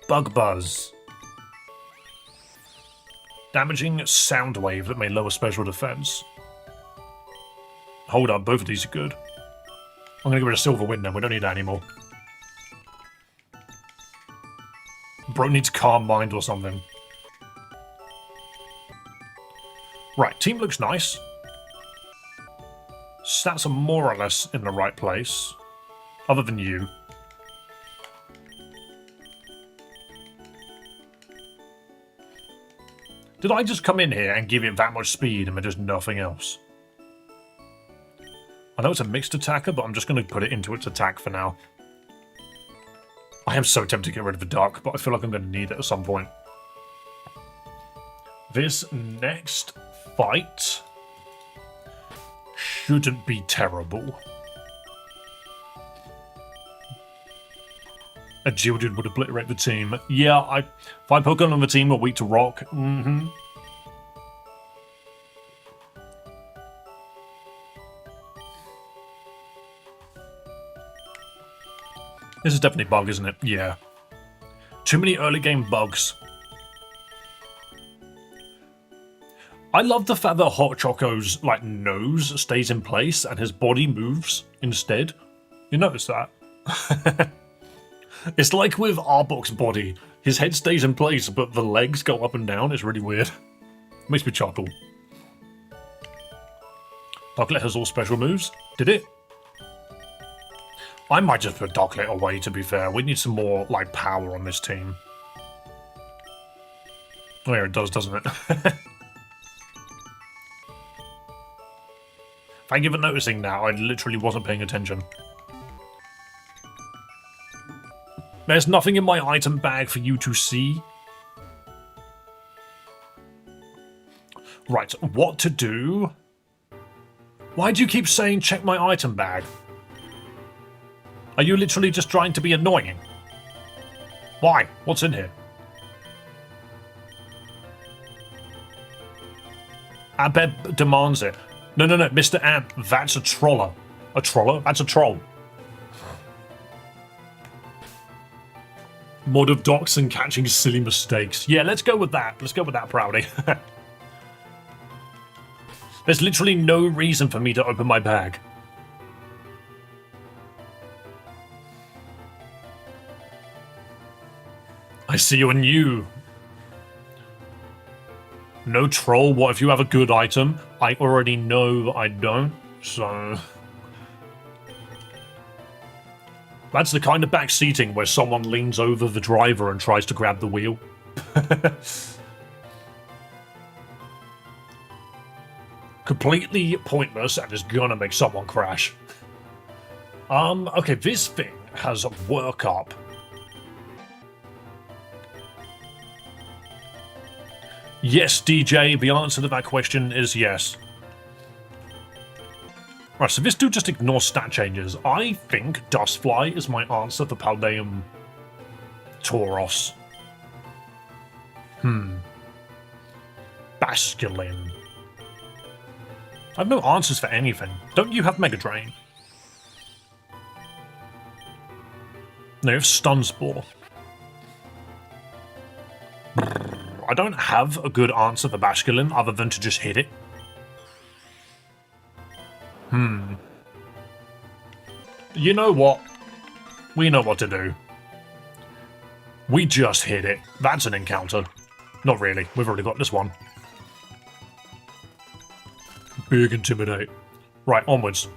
Bug Buzz. Damaging sound wave that may lower special defense. Hold up, both of these are good. I'm going to get rid of Silver Wind then, we don't need that anymore. Bro needs Calm Mind or something. Right, team looks nice. Stats are more or less in the right place. Other than you. Did I just come in here and give it that much speed and just nothing else? I know it's a mixed attacker, but I'm just going to put it into its attack for now. I am so tempted to get rid of the Dark, but I feel like I'm going to need it at some point. This next fight shouldn't be terrible. A Geodude would obliterate the team. Yeah, 5 Pokemon on the team are weak to rock. Mm-hmm. This is definitely bug, isn't it? Yeah. Too many early game bugs. I love the fact that Hot Choco's nose stays in place and his body moves instead. You notice that? It's like with Arbok's body. His head stays in place, but the legs go up and down. It's really weird. Makes me chuckle. Darklet has all special moves. Did it? I might just put Darklet away, to be fair. We need some more, power on this team. Oh yeah, it does, doesn't it? Thank you for noticing that. I literally wasn't paying attention. There's nothing in my item bag for you to see. Right, what to do? Why do you keep saying check my item bag? Are you literally just trying to be annoying? Why? What's in here? Abeb demands it. No, Mr. Ant, that's a troller. A troller? That's a troll. Mod of docs and catching silly mistakes. Yeah, let's go with that. Let's go with that, Proudy. There's literally no reason for me to open my bag. I see you and you. No troll, what if you have a good item? I already know that I don't, so... That's the kind of back seating where someone leans over the driver and tries to grab the wheel. Completely pointless and is gonna make someone crash. Okay, this thing has work up. Yes, DJ, the answer to that question is yes. Right, so this dude just ignores stat changes. I think Dustfly is my answer for Paldeum Tauros. Basculin. I have no answers for anything. Don't you have Mega Drain? No, you have Stun Spore. I don't have a good answer for Basculin other than to just hit it. You know what? We know what to do. We just hit it. That's an encounter. Not really. We've already got this one. Big Intimidate. Right, onwards.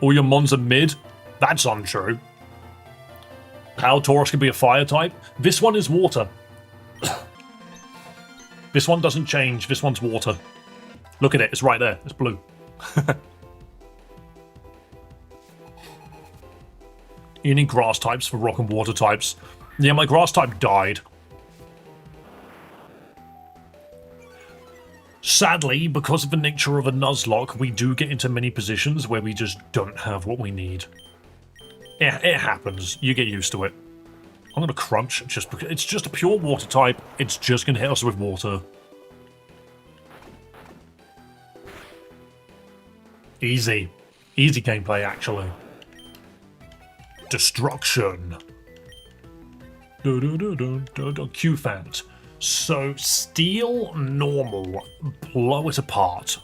All your mons are mid? That's untrue. Pal Taurus can be a fire type. This one is water. This one doesn't change. This one's water. Look at it. It's right there. It's blue. You need grass types for rock and water types. Yeah, my grass type died. Sadly, because of the nature of a nuzlocke, we do get into many positions where we just don't have what we need. It happens. You get used to it. I'm gonna crunch just because it's just a pure water type. It's just gonna hit us with water. Easy. Easy gameplay, actually. Destruction. Q-Fant. So, steel, normal, blow it apart.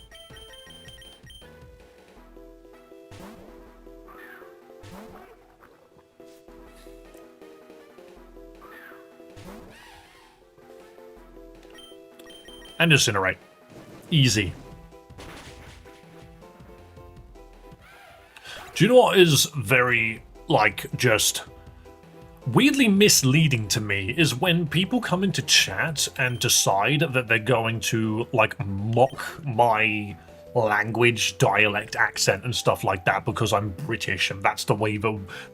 And incinerate. Easy. Do you know what is very, just weirdly misleading to me is when people come into chat and decide that they're going to, mock my language, dialect, accent, and stuff like that because I'm British and that's the way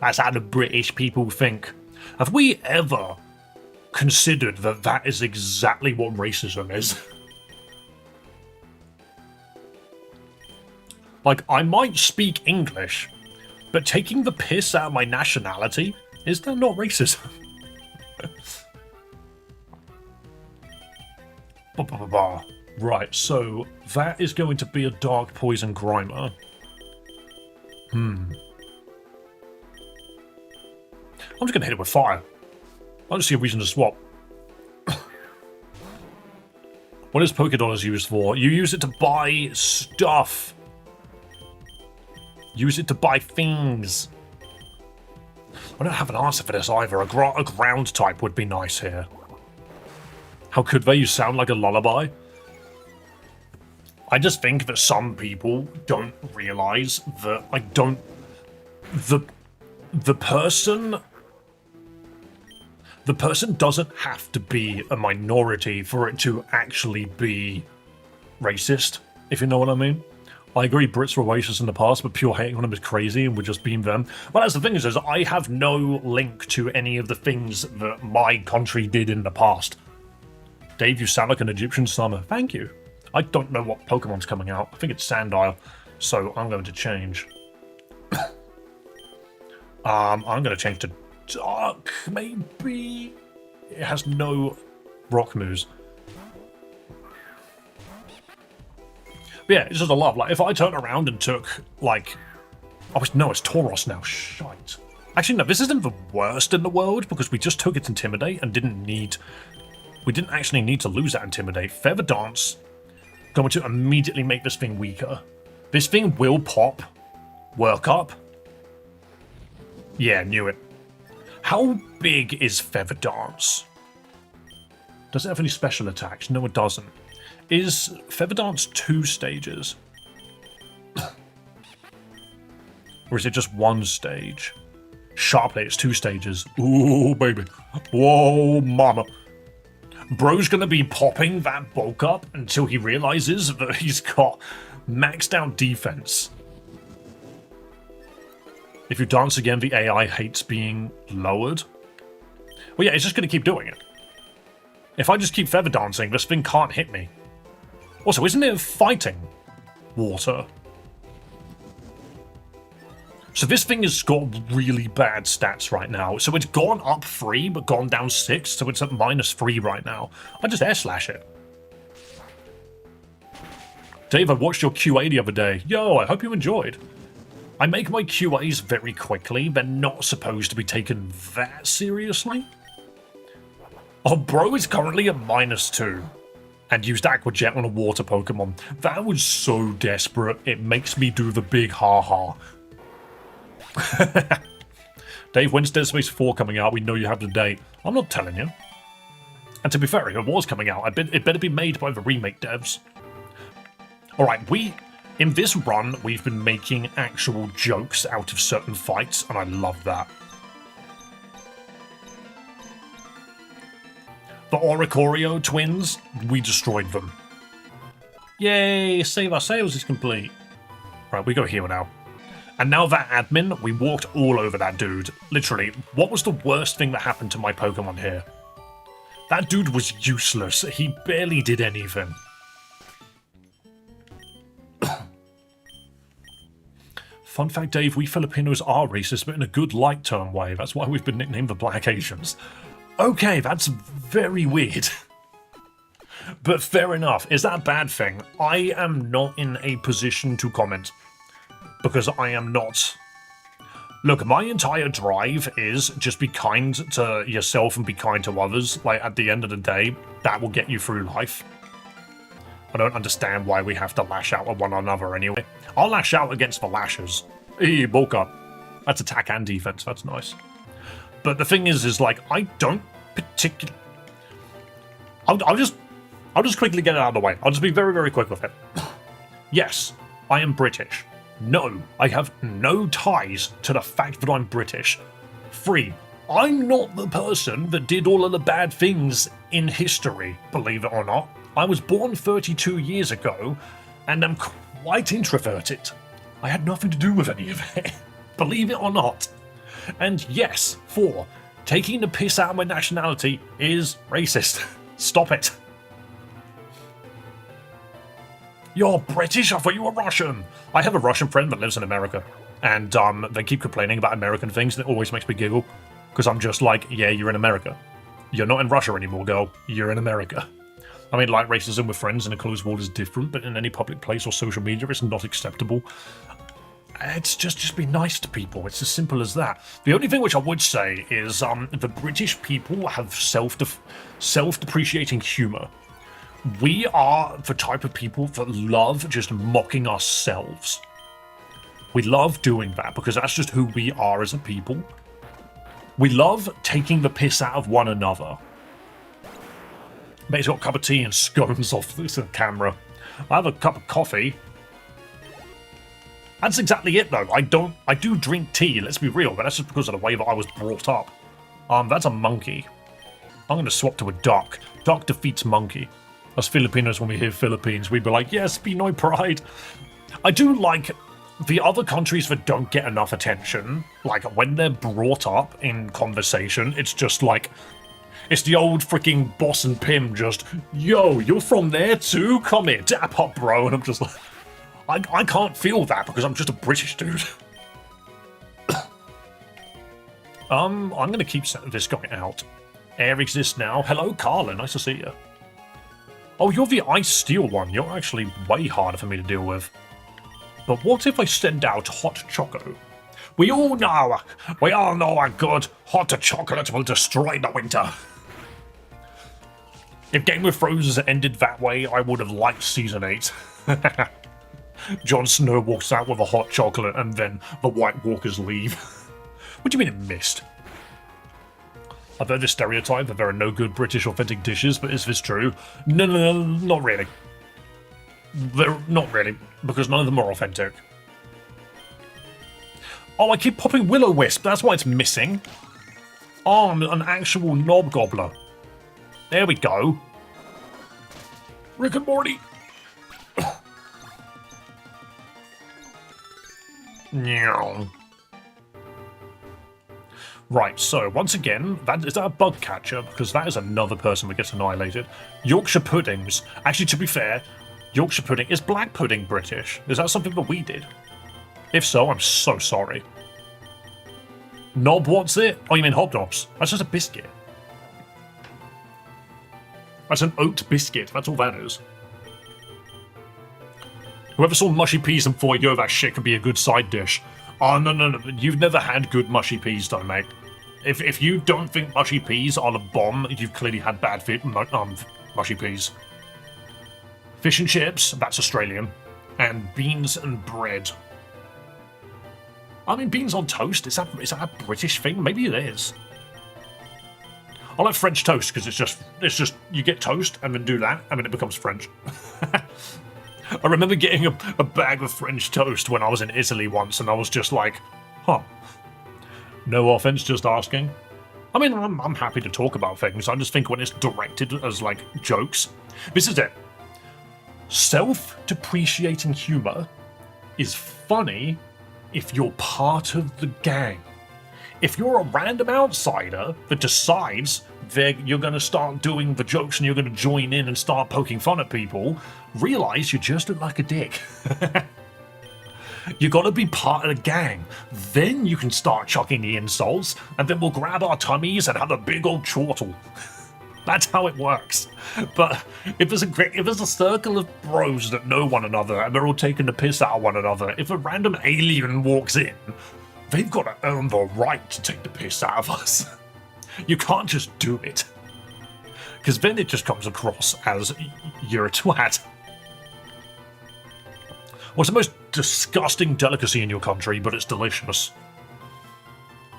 that's how the British people think. Have we ever considered that that is exactly what racism is? I might speak English, but taking the piss out of my nationality, is that not racism? Right, so that is going to be a Dark Poison Grimer. I'm just going to hit it with fire. I don't see a reason to swap. What is Pokédollars used for? You use it to buy stuff. Use it to buy things. I don't have an answer for this either. A ground type would be nice here. How could they? You sound like a lullaby. I just think that some people don't realize that, the person doesn't have to be a minority for it to actually be racist, if you know what I mean. I agree Brits were racist in the past, but pure hating on them is crazy and we're just being them. Well, that's the thing is I have no link to any of the things that my country did in the past. Dave, you sound like an Egyptian summer. Thank you. I don't know what Pokemon's coming out. I think it's Sandile, so I'm going to change. I'm going to change to Dark, maybe? It has no rock moves. But yeah, it's just a love. If I turn around and took, oh, no, it's Tauros now. Shite. Actually, no, this isn't the worst in the world because we just took its Intimidate and we didn't actually need to lose that Intimidate. Feather Dance going to immediately make this thing weaker. This thing will pop. Work up. Yeah, knew it. How big is Feather Dance? Does it have any special attacks? No, it doesn't. Is Feather Dance 2 stages? Or is it just 1 stage? Sharp Blade, it's 2 stages. Ooh, baby. Whoa, mama. Bro's gonna be popping that bulk up until he realizes that he's got maxed out defense. If you dance again, the AI hates being lowered. Well, yeah, it's just gonna keep doing it. If I just keep feather dancing, this thing can't hit me. Also, isn't it fighting water? So this thing has got really bad stats right now. So it's gone up 3, but gone down 6, so it's at -3 right now. I just air slash it. Dave, I watched your QA the other day. Yo, I hope you enjoyed. I make my QAs very quickly. They're not supposed to be taken that seriously. Oh, bro is currently at -2. And used Aqua Jet on a water Pokemon. That was so desperate, it makes me do the big ha-ha. Dave, when's Dead Space 4 coming out? We know you have the date. I'm not telling you. And to be fair, if it was coming out, it better be made by the remake devs. Alright, in this run, we've been making actual jokes out of certain fights, and I love that. The Oricorio twins, we destroyed them. Yay, save our sales is complete. Right, we go here now. And now that admin, we walked all over that dude. Literally, what was the worst thing that happened to my Pokemon here? That dude was useless. He barely did anything. Fun fact, Dave, we Filipinos are racist, but in a good light term way. That's why we've been nicknamed the Black Asians. Okay, that's very weird. But fair enough. Is that a bad thing? I am not in a position to comment. Because I am not. Look, my entire drive is just be kind to yourself and be kind to others. Like, at the end of the day, that will get you through life. I don't understand why we have to lash out at one another anyway. I'll lash out against the lashers. Eee, bulk up. That's attack and defense, that's nice. But the thing is like, I don't particularly... I'll just quickly get it out of the way. I'll just be very, very quick with it. Yes, I am British. No, I have no ties to the fact that I'm British. 3, I'm not the person that did all of the bad things in history, believe it or not. I was born 32 years ago, and I'm quite introverted. I had nothing to do with any of it, believe it or not. And yes, 4, taking the piss out of my nationality is racist. Stop it. You're British? I thought you were Russian. I have a Russian friend that lives in America, and they keep complaining about American things, and it always makes me giggle, because I'm just like, yeah, you're in America. You're not in Russia anymore, girl. You're in America. I mean, like, racism with friends in a closed world is different, but in any public place or social media, it's not acceptable. It's just be nice to people. It's as simple as that. The only thing which I would say is the British people have self-depreciating humour. We are the type of people that love just mocking ourselves. We love doing that because that's just who we are as a people. We love taking the piss out of one another. Mate's got a cup of tea and scones off the camera. I have a cup of coffee. That's exactly it though. I do drink tea, let's be real, but that's just because of the way that I was brought up. That's a monkey. I'm gonna swap to a duck. Duck defeats monkey. Us Filipinos, when we hear Philippines, we'd be like, yes, Pinoy pride. I do like the other countries that don't get enough attention, like when they're brought up in conversation, it's just like, it's the old freaking boss and Pim just, yo, you're from there too? Come here, dap up, bro. And I'm just like, I can't feel that because I'm just a British dude. I'm gonna keep this guy out. Air exists now. Hello, Carla, nice to see you. Oh, you're the Ice Steel one. You're actually way harder for me to deal with. But what if I send out Hot Choco? We all know a good hot chocolate will destroy the winter. If Game of Thrones ended that way, I would have liked Season 8. Jon Snow walks out with a hot chocolate and then the White Walkers leave. What do you mean it missed? I've heard this stereotype that there are no good British authentic dishes, but is this true? No, not really. Not really, because none of them are authentic. Oh, I keep popping Will-O-Wisp, that's why it's missing. Oh, I'm an actual knob gobbler. There we go. Rick and Morty. Right, so once again, is that a bug catcher? Because that is another person that gets annihilated. Yorkshire puddings. Actually, to be fair, Yorkshire pudding is black pudding British. Is that something that we did? If so, I'm so sorry. Knob, what's it? Oh, you mean hobnobs? That's just a biscuit. That's an oat biscuit. That's all that is. Whoever saw mushy peas and thought, yo, that shit could be a good side dish. Oh, no. You've never had good mushy peas, though, mate. If you don't think mushy peas are the bomb, you've clearly had bad mushy peas. Fish and chips, that's Australian. And beans and bread. I mean, beans on toast, is that a British thing? Maybe it is. I like French toast, because it's just, you get toast, and then do that, and then it becomes French. I remember getting a bag of French toast when I was in Italy once, and I was just like, huh. No offense, just asking. I mean, I'm happy to talk about things. I just think when it's directed as, like, jokes. This is it. Self-depreciating humor is funny if you're part of the gang. If you're a random outsider that decides that you're going to start doing the jokes and you're going to join in and start poking fun at people, realize you just look like a dick. You gotta be part of the gang. Then you can start chucking the insults, and then we'll grab our tummies and have a big old chortle. That's how it works. But if there's a circle of bros that know one another and they're all taking the piss out of one another, if a random alien walks in, they've got to earn the right to take the piss out of us. You can't just do it. Because then it just comes across as you're a twat. What's the most disgusting delicacy in your country, but it's delicious?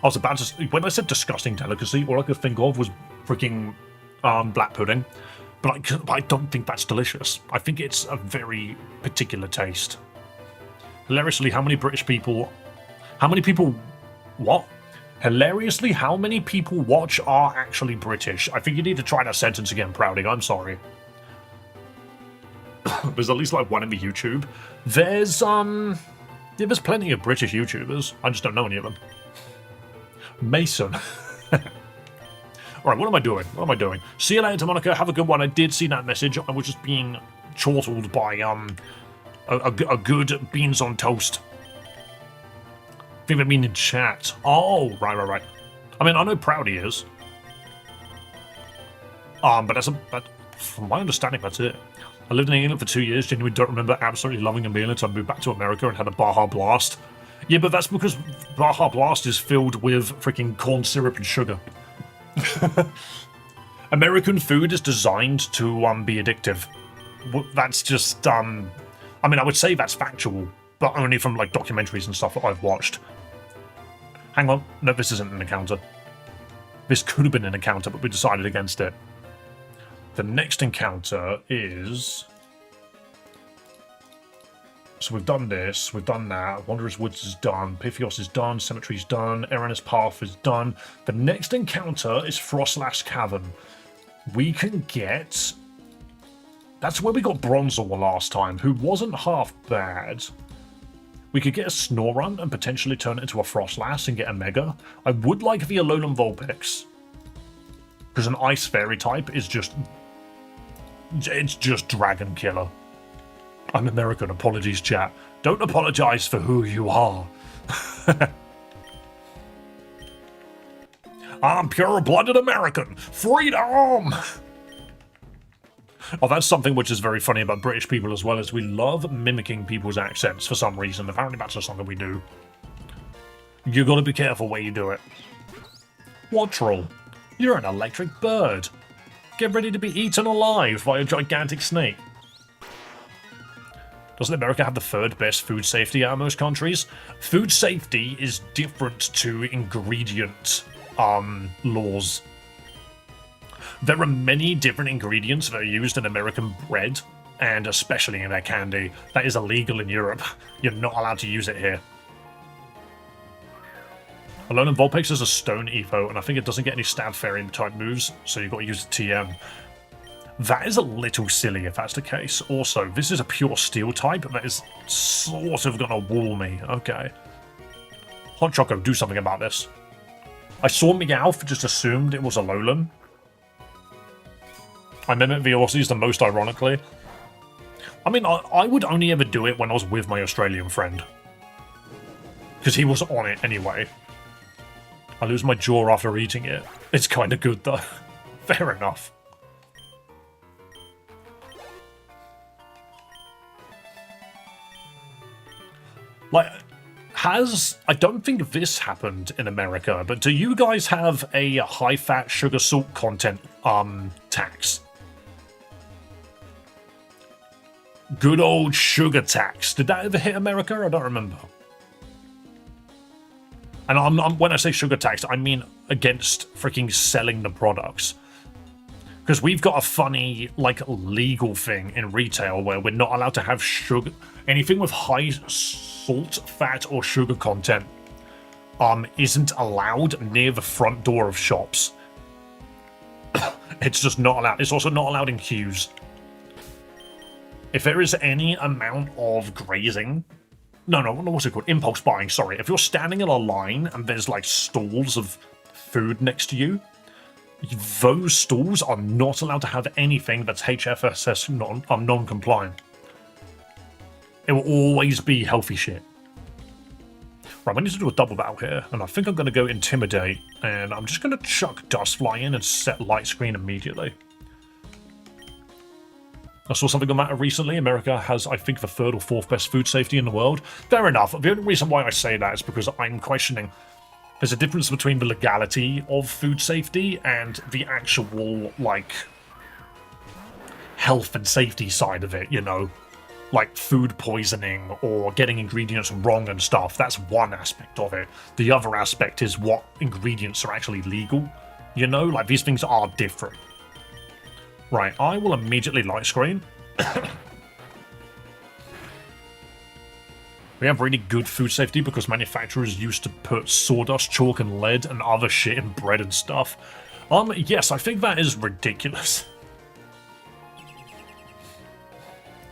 I was about to... When I said disgusting delicacy, all I could think of was freaking black pudding. But I don't think that's delicious. I think it's a very particular taste. Hilariously, how many people... What? Hilariously, how many people watch are actually British? I think you need to try that sentence again, Proudy. I'm sorry. There's at least like one in the YouTube. There's plenty of British YouTubers. I just don't know any of them. Mason. Alright, what am I doing? See you later, Monica. Have a good one. I did see that message. I was just being chortled by a good beans on toast. I think they mean in chat. Oh, right. I mean, I know Proudy is. But from my understanding, that's it. I lived in England for 2 years, genuinely don't remember absolutely loving a meal until I moved back to America and had a Baja Blast. Yeah, but that's because Baja Blast is filled with freaking corn syrup and sugar. American food is designed to be addictive. That's just, I mean, I would say that's factual, but only from like documentaries and stuff that I've watched. Hang on, no, this isn't an encounter. This could have been an encounter, but we decided against it. The next encounter is... So we've done this, we've done that, Wanderer's Woods is done, Pythios is done, Cemetery's done, Eranis Path is done. The next encounter is Frostlass Cavern. We can get... That's where we got Bronzor last time, who wasn't half bad. We could get a Snorunt and potentially turn it into a Frostlass and get a Mega. I would like the Alolan Vulpix. Because an Ice Fairy type is just... It's just Dragon Killer. I'm American, apologies chat. Don't apologize for who you are. I'm pure-blooded American. Freedom! Oh, that's something which is very funny about British people as well, is we love mimicking people's accents for some reason. Apparently that's just something we do. You gotta be careful where you do it. Wattrel, you're an electric bird. Get ready to be eaten alive by a gigantic snake. Doesn't America have the third best food safety out of most countries? Food safety is different to ingredient laws. There are many different ingredients that are used in American bread, and especially in their candy. That is illegal in Europe. You're not allowed to use it here. Alone in Vulpix is a stone evo, and I think it doesn't get any stab fairy type moves, so you've got to use the TM. That is a little silly if that's the case. Also, this is a pure steel type that is sort of gonna wall me. Okay. Hot Choco, do something about this. I saw Meowth, just assumed it was a Alolan. I mimic Velocities the most ironically. I mean, I would only ever do it when I was with my Australian friend. Because he was on it anyway. I lose my jaw after eating it. It's kind of good though. Fair enough. Like, I don't think this happened in America, but do you guys have a high-fat sugar salt content tax? Good old sugar tax. Did that ever hit America? I don't remember. And when I say sugar tax, I mean against freaking selling the products. Because we've got a funny, like, legal thing in retail where we're not allowed to have sugar. Anything with high salt, fat, or sugar content isn't allowed near the front door of shops. It's just not allowed. It's also not allowed in queues. If there is any amount of grazing... No, what's it called? Impulse buying, sorry. If you're standing in a line and there's, like, stalls of food next to you, those stalls are not allowed to have anything that's HFSS non-compliant. It will always be healthy shit. Right, we need to do a double battle here, and I think I'm going to go Intimidate, and I'm just going to chuck Dustfly in and set Light Screen immediately. I saw something on that recently. America has, I think, the 3rd or 4th best food safety in the world. Fair enough. The only reason why I say that is because I'm questioning there's a difference between the legality of food safety and the actual, like, health and safety side of it, you know? Like food poisoning or getting ingredients wrong and stuff. That's one aspect of it. The other aspect is what ingredients are actually legal. You know, like these things are different. Right, I will immediately light screen. We have really good food safety because manufacturers used to put sawdust, chalk, and lead and other shit in bread and stuff. Yes, I think that is ridiculous.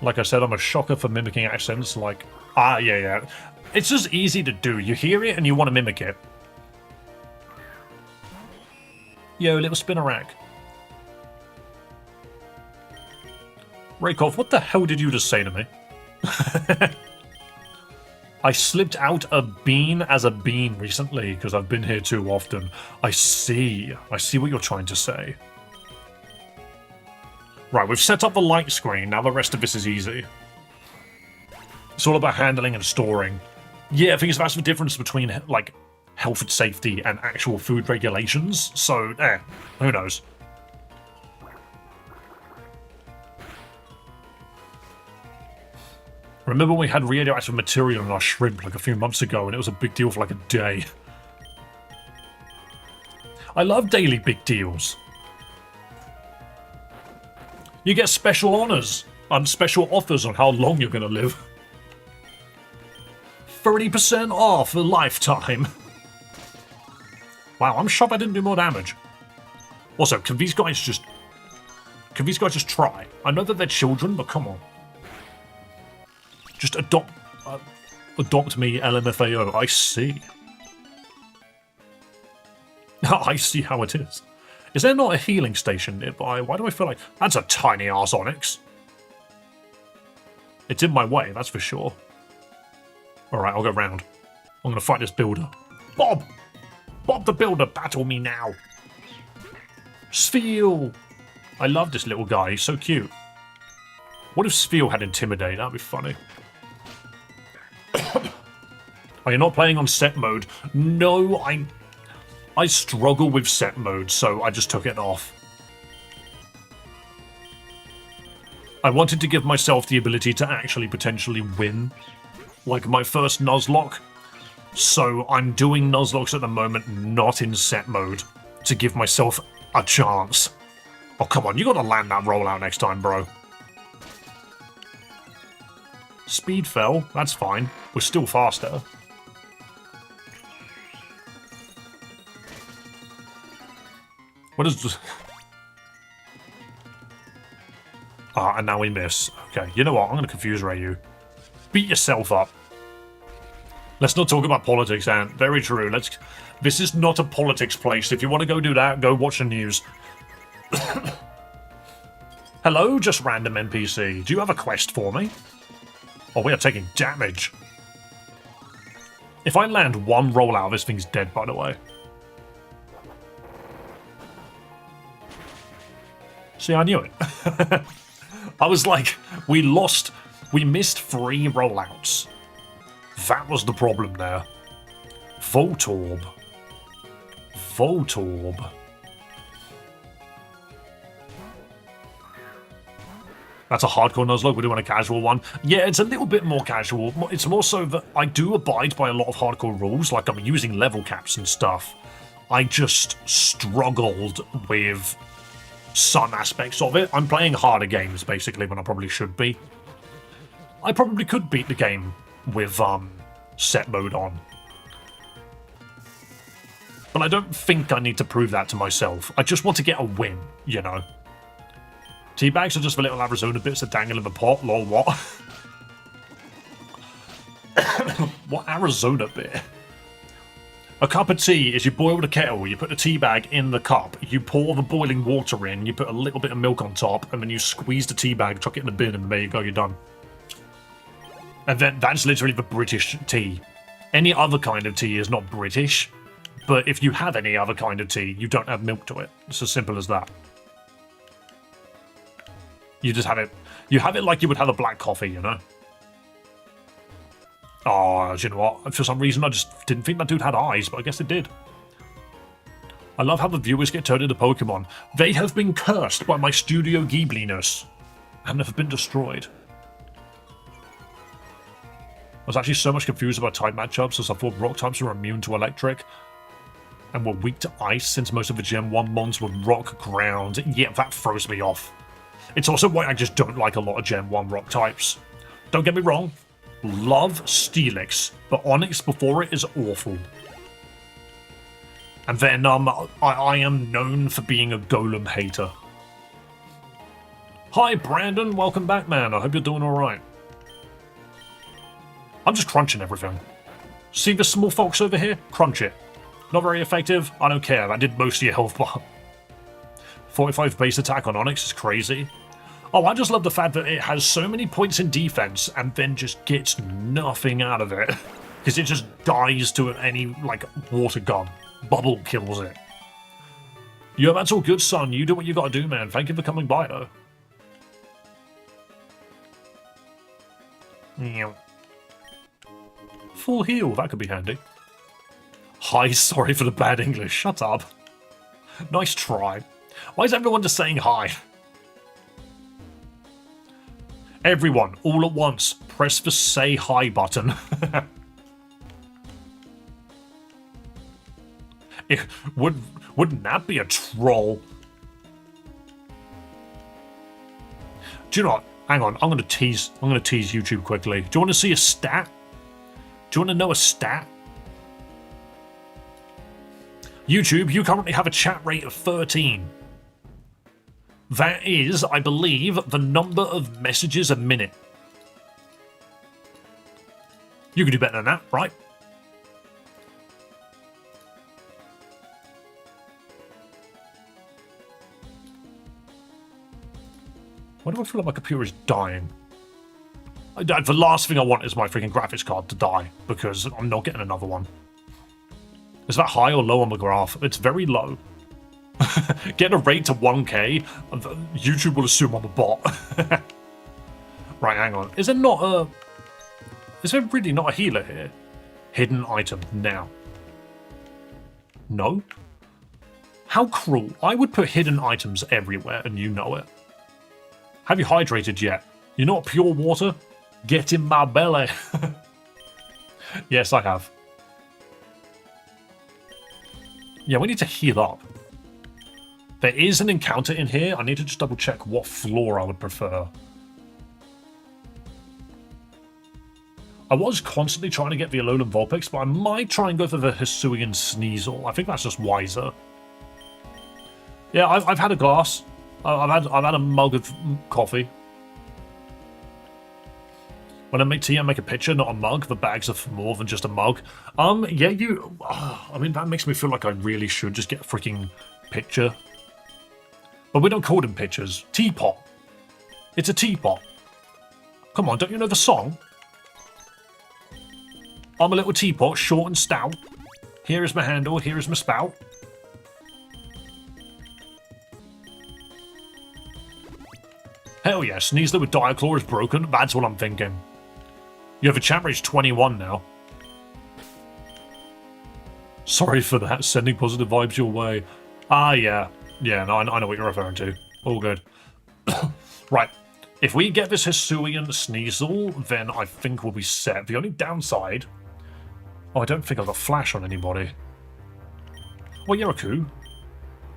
Like I said, I'm a shocker for mimicking accents, like... yeah. It's just easy to do. You hear it and you want to mimic it. Yo, little Spinnerack. Raykov, what the hell did you just say to me? I slipped out a bean as a bean recently because I've been here too often. I see what you're trying to say. Right, we've set up the light screen, now the rest of this is easy. It's all about handling and storing. Yeah, I think that's the difference between, like, health and safety and actual food regulations, so, who knows. Remember we had radioactive material in our shrimp like a few months ago and it was a big deal for like a day. I love daily big deals. You get special honours and special offers on how long you're going to live. 30% off a lifetime. Wow, I'm shocked I didn't do more damage. Also, can these guys just try? I know that they're children, but come on. Just adopt me, LMFAO. I see. I see how it is. Is there not a healing station nearby? Why do I feel like... That's a tiny-ass Onyx. It's in my way, that's for sure. Alright, I'll go round. I'm going to fight this builder. Bob! Bob the builder, battle me now! Spheal! I love this little guy, he's so cute. What if Spheal had Intimidate? That'd be funny. Are you not playing on set mode? No, I struggle with set mode, so I just took it off. I wanted to give myself the ability to actually potentially win, like my first Nuzlocke. So I'm doing Nuzlocks at the moment, not in set mode, to give myself a chance. Oh, come on, you gotta land that rollout next time, bro. Speed fell, that's fine. We're still faster. What is this? Ah, and now we miss. Okay, you know what? I'm going to confuse Ray you. Beat yourself up. Let's not talk about politics, Ant. Very true. This is not a politics place. If you want to go do that, go watch the news. Hello, just random NPC. Do you have a quest for me? Oh, we are taking damage. If I land one rollout, this thing's dead, by the way. See, I knew it. I was like, we missed 3 rollouts. That was the problem there. Voltorb. Voltorb. That's a hardcore nuzlocke. We're doing a casual one. Yeah, it's a little bit more casual. It's more so that I do abide by a lot of hardcore rules, like I'm using level caps and stuff. I just struggled with some aspects of it. I'm playing harder games, basically, when I probably should be. I probably could beat the game with set mode on. But I don't think I need to prove that to myself. I just want to get a win, you know. Teabags are just for little Arizona bits that dangle in the pot. Lol, what? What Arizona bit? A cup of tea is you boil the kettle, you put the tea bag in the cup, you pour the boiling water in, you put a little bit of milk on top, and then you squeeze the tea bag, chuck it in the bin, and there you go, you're done. And then that's literally the British tea. Any other kind of tea is not British, but if you have any other kind of tea, you don't add milk to it. It's as simple as that. You just have it. You have it like you would have a black coffee, you know? Oh, you know what? For some reason, I just didn't think that dude had eyes, but I guess it did. I love how the viewers get turned into Pokemon. They have been cursed by my Studio Ghibli-ness and have been destroyed. I was actually so much confused about type matchups as I thought rock types were immune to electric and were weak to ice since most of the Gen 1 mons were rock ground. Yeah, that throws me off. It's also why I just don't like a lot of Gen 1 rock types. Don't get me wrong. Love Steelix, but Onyx before it is awful. And then I am known for being a Golem hater. Hi Brandon, welcome back man, I hope you're doing alright. I'm just crunching everything. See the small fox over here? Crunch it. Not very effective? I don't care, that did most of your health bar. 45 base attack on Onyx is crazy. Oh, I just love the fact that it has so many points in defense and then just gets nothing out of it. Because it just dies to any, like, water gun. Bubble kills it. Yo, that's all good, son. You do what you gotta do, man. Thank you for coming by, though. Yeah. Full heal, that could be handy. Hi, sorry for the bad English. Shut up. Nice try. Why is everyone just saying hi? Everyone, all at once, press the say hi button. Wouldn't that be a troll? Do you know what? Hang on, I'm gonna tease YouTube quickly. Do you want to see a stat? Do you want to know a stat? YouTube, you currently have a chat rate of 13. That is, I believe, the number of messages a minute. You can do better than that, right? Why do I feel like my computer is dying? The last thing I want is my freaking graphics card to die, because I'm not getting another one. Is that high or low on the graph? It's very low. Getting a rate to 1k, YouTube will assume I'm a bot. Right, hang on. Is there really not a healer here? Hidden item, now. No? How cruel. I would put hidden items everywhere, and you know it. Have you hydrated yet? You're not pure water? Get in my belly. Yes, I have. Yeah, we need to heal up. There is an encounter in here. I need to just double check what floor I would prefer. I was constantly trying to get the Alolan Vulpix, but I might try and go for the Hisuian Sneasel. I think that's just wiser. Yeah, I've had a glass. I've had a mug of coffee. When I make tea, I make a pitcher, not a mug. The bags are for more than just a mug. Yeah, you... I mean, that makes me feel like I really should just get a freaking pitcher. But we don't call them pitchers. Teapot. It's a teapot. Come on, don't you know the song? I'm a little teapot, short and stout. Here is my handle, here is my spout. Hell yeah, Sneasler with Diaclaw is broken. That's what I'm thinking. You have a chat reach 21 now. Sorry for that, sending positive vibes your way. Ah, yeah. Yeah, no, I know what you're referring to. All good. Right. If we get this Hisuian Sneasel, then I think we'll be set. The only downside... Oh, I don't think I've got flash on anybody. Well, Yeraku.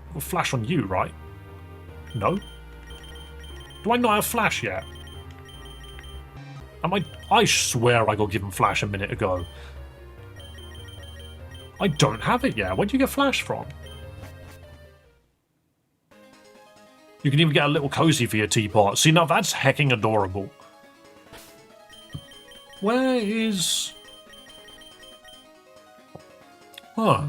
I've got flash on you, right? No? Do I not have flash yet? I swear I got given flash a minute ago. I don't have it yet. Where do you get flash from? You can even get a little cozy for your teapot. See, now that's hecking adorable. Where is... Huh.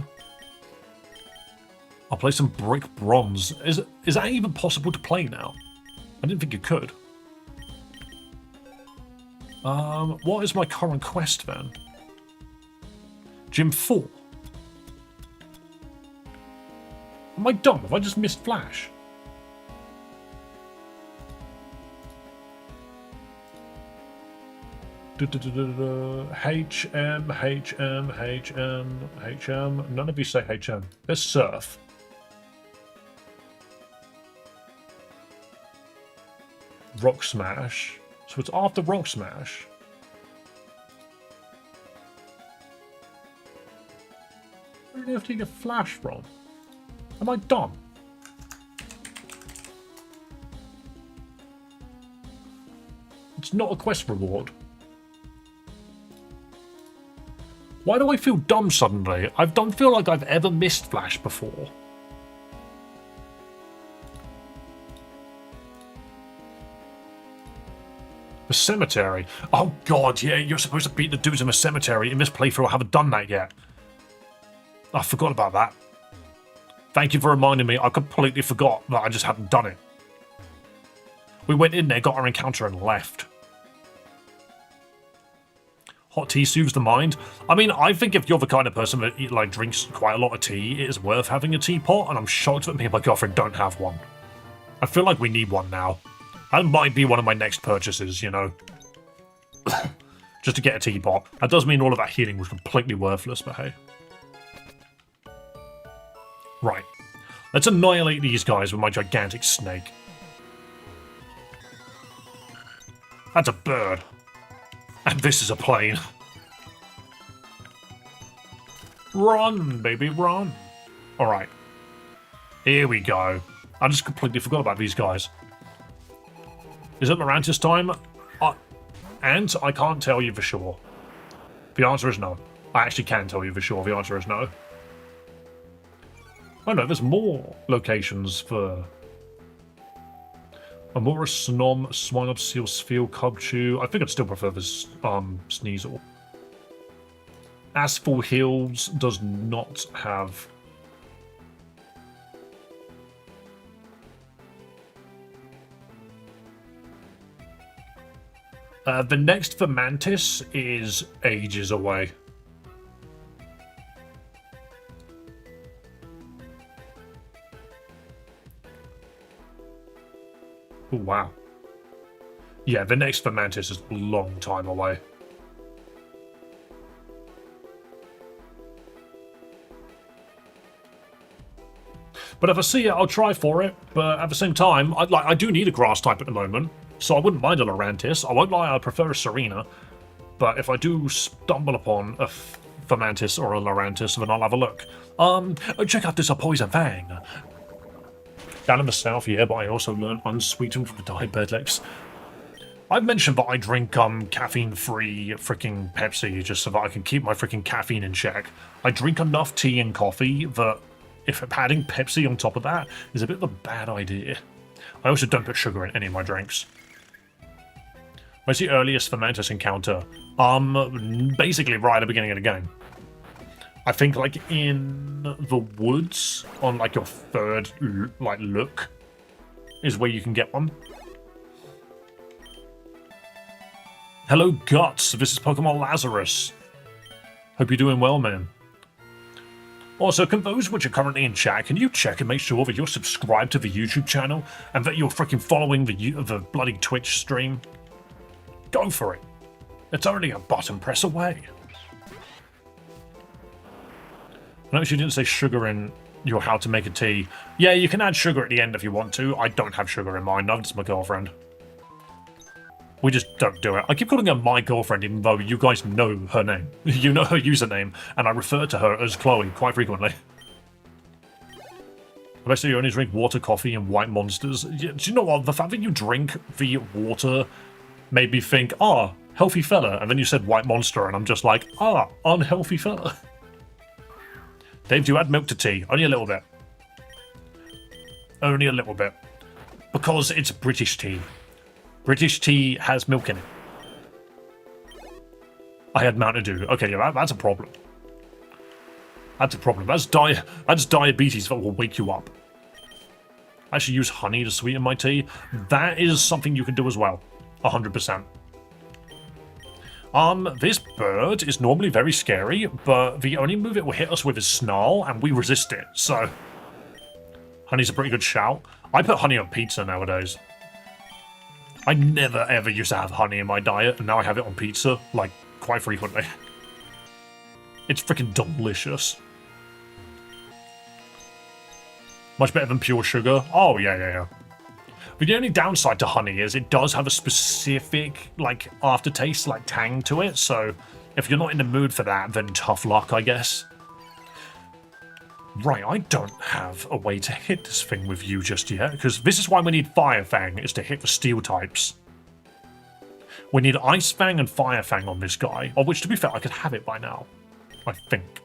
I'll play some brick bronze. Is that even possible to play now? I didn't think it could. What is my current quest then? Gym 4. Am I dumb? Have I just missed Flash? HM. None of you say HM. There's Surf. Rock Smash. So it's after Rock Smash. Where do you have to get Flash from? Am I dumb? It's not a quest reward. Why do I feel dumb suddenly? I don't feel like I've ever missed Flash before. The cemetery. Oh god, yeah, you're supposed to beat the dudes in the cemetery. In this playthrough, I haven't done that yet. I forgot about that. Thank you for reminding me. I completely forgot that I just hadn't done it. We went in there, got our encounter, and left. Hot tea soothes the mind. I mean, I think if you're the kind of person that like drinks quite a lot of tea, it is worth having a teapot, and I'm shocked that me and my girlfriend don't have one. I feel like we need one now. That might be one of my next purchases, you know. Just to get a teapot. That does mean all of that healing was completely worthless, but hey. Right. Let's annihilate these guys with my gigantic snake. That's a bird. And this is a plane. Run, baby, run. Alright. Here we go. I just completely forgot about these guys. Is it Marantis time? And I can't tell you for sure. The answer is no. I actually can tell you for sure. The answer is no. Oh no, there's more locations for... Amora, Snom, Swineup, Seal, Sphere, Cubchew. I think I'd still prefer this Sneasel. Asphalt Hills does not have... the next for Mantis is ages away. Oh, wow. Yeah, the next for Mantis is a long time away. But if I see it, I'll try for it. But at the same time, I do need a grass type at the moment. So I wouldn't mind a Lurantis. I won't lie, I prefer a Serena. But if I do stumble upon a Fomantis or a Lurantis, then I'll have a look. Check out this Poison Fang. Down in the south, yeah, but I also learned unsweetened from the diabetics. I've mentioned that I drink caffeine-free freaking Pepsi just so that I can keep my freaking caffeine in check. I drink enough tea and coffee that if adding Pepsi on top of that is a bit of a bad idea. I also don't put sugar in any of my drinks. Where's the earliest fermenters encounter? Basically right at the beginning of the game. I think like in the woods on like your third like look is where you can get one. Hello Guts, this is Pokemon Lazarus. Hope you're doing well, man. Also, can those which are currently in chat, can you check and make sure that you're subscribed to the YouTube channel and that you're freaking following the bloody Twitch stream? Go for it. It's only a button press away. I noticed you didn't say sugar in your how to make a tea. Yeah, you can add sugar at the end if you want to. I don't have sugar in mine, neither does my girlfriend. We just don't do it. I keep calling her my girlfriend even though you guys know her name. You know her username, and I refer to her as Chloe quite frequently. I bet you only drink water, coffee, and white monsters. Yeah, do you know what? The fact that you drink the water made me think, ah, healthy fella, and then you said white monster, and I'm just like, ah, unhealthy fella. Dave, do you add milk to tea? Only a little bit. Only a little bit. Because it's British tea. British tea has milk in it. I had Mountain Dew. Okay, yeah, that's a problem. That's a problem. That's diabetes that will wake you up. I should use honey to sweeten my tea. That is something you can do as well. 100%. This bird is normally very scary, but the only move it will hit us with is Snarl, and we resist it, so... Honey's a pretty good shout. I put honey on pizza nowadays. I never ever used to have honey in my diet, and now I have it on pizza, like, quite frequently. It's freaking delicious. Much better than pure sugar. Oh, yeah. But the only downside to honey is it does have a specific, like, aftertaste, like, tang to it, so if you're not in the mood for that, then tough luck, I guess. Right, I don't have a way to hit this thing with you just yet, because this is why we need Fire Fang, is to hit the steel types. We need Ice Fang and Fire Fang on this guy, of which, to be fair, I could have it by now. I think.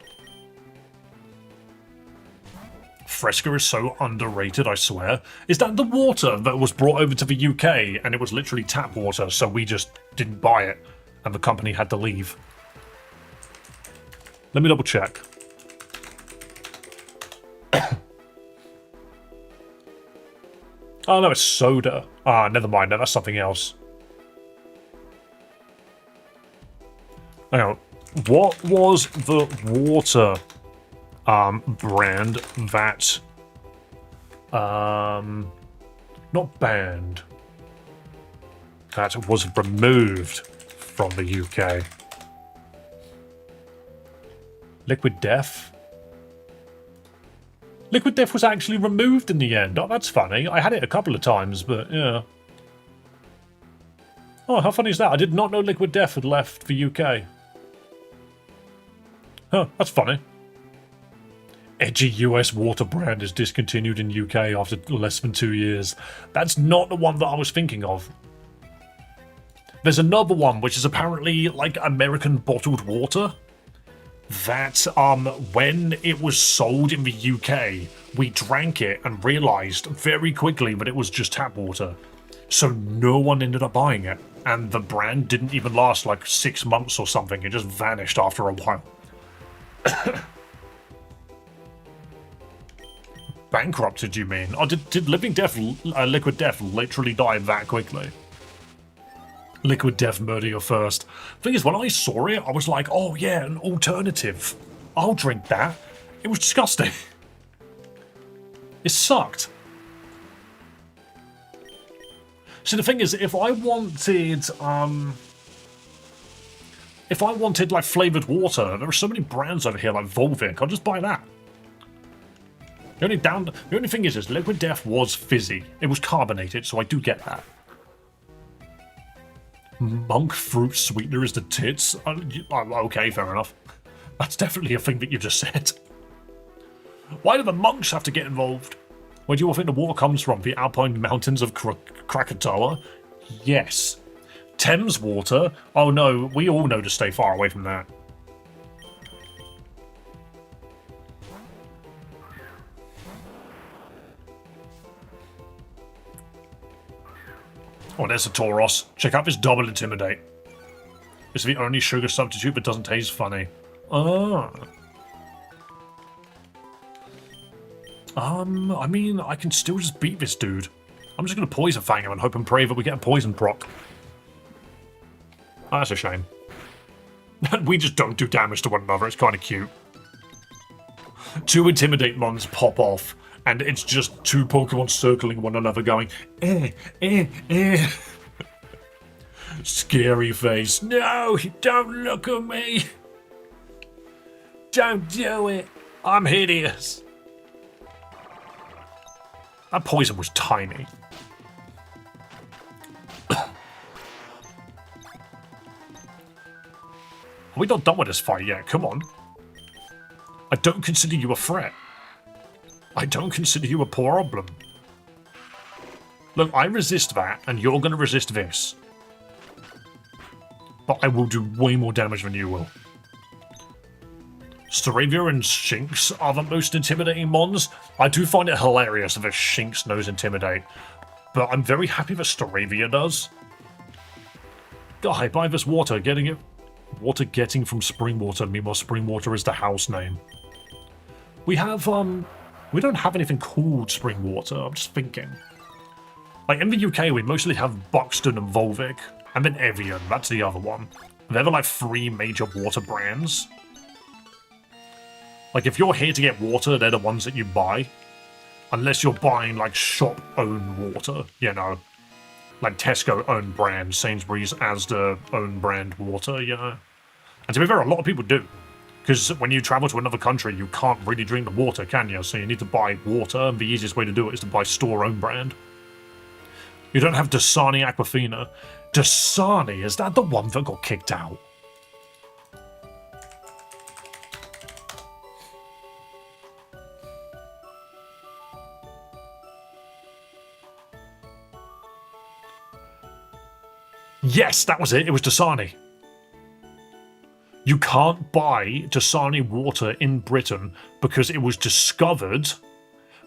Fresca is so underrated, I swear. Is that the water that was brought over to the UK, and it was literally tap water, so we just didn't buy it, and the company had to leave? Let me double check. Oh no, it's soda. Ah, never mind. No, that's something else. Hang on. What was the water brand that not banned, that was removed from the UK? Liquid Death? Liquid Death was actually removed in the end. Oh, that's funny. I had it a couple of times, but yeah. Oh, how funny is that? I did not know Liquid Death had left the UK. Huh, that's funny. Edgy US water brand is discontinued in UK after less than 2 years. That's not the one that I was thinking of. There's another one, which is apparently like American bottled water. That, when it was sold in the UK, we drank it and realised very quickly that it was just tap water. So no one ended up buying it. And the brand didn't even last like 6 months or something. It just vanished after a while. Bankrupted, you mean? Oh, did Living Death, Liquid Death literally die that quickly? Liquid Death murder your first. Thing is, when I saw it, I was like, oh yeah, an alternative. I'll drink that. It was disgusting. It sucked. See, the thing is, if I wanted like flavoured water, there are so many brands over here like Volvic, I'll just buy that. The only thing is Liquid Death was fizzy. It was carbonated, so I do get that. Monk fruit sweetener is the tits? Okay, fair enough. That's definitely a thing that you just said. Why do the monks have to get involved? Where do you all think the water comes from? The Alpine mountains of Krakatoa? Yes. Thames water? Oh no, we all know to stay far away from that. Oh, there's a Tauros. Check out this double intimidate. It's the only sugar substitute that doesn't taste funny. Ah. I mean, I can still just beat this dude. I'm just going to poison fang him and hope and pray that we get a poison proc. Oh, that's a shame. We just don't do damage to one another. It's kind of cute. 2 intimidate mons pop off, and it's just 2 Pokemon circling one another going, Scary face. No, don't look at me. Don't do it. I'm hideous. That poison was tiny. Are we not done with this fight yet? Come on. I don't consider you a threat. I don't consider you a problem. Look, I resist that, and you're going to resist this. But I will do way more damage than you will. Staravia and Shinx are the most intimidating mons. I do find it hilarious that Shinx knows Intimidate, but I'm very happy that Staravia does. Guy, buy this water, getting it. Water getting from spring water, meanwhile spring water is the house name. We have, we don't have anything called spring water, I'm just thinking. Like, in the UK, we mostly have Buxton and Volvic, and then Evian, that's the other one. They're the, like, 3 major water brands. Like, if you're here to get water, they're the ones that you buy. Unless you're buying, like, shop-owned water, you know. Like Tesco-owned brand, Sainsbury's, Asda-owned brand water, you know. And to be fair, a lot of people do. Because when you travel to another country, you can't really drink the water, can you? So you need to buy water, and the easiest way to do it is to buy store-owned brand. You don't have Dasani Aquafina. Dasani, is that the one that got kicked out? Yes, that was it. It was Dasani. You can't buy Dasani water in Britain because it was discovered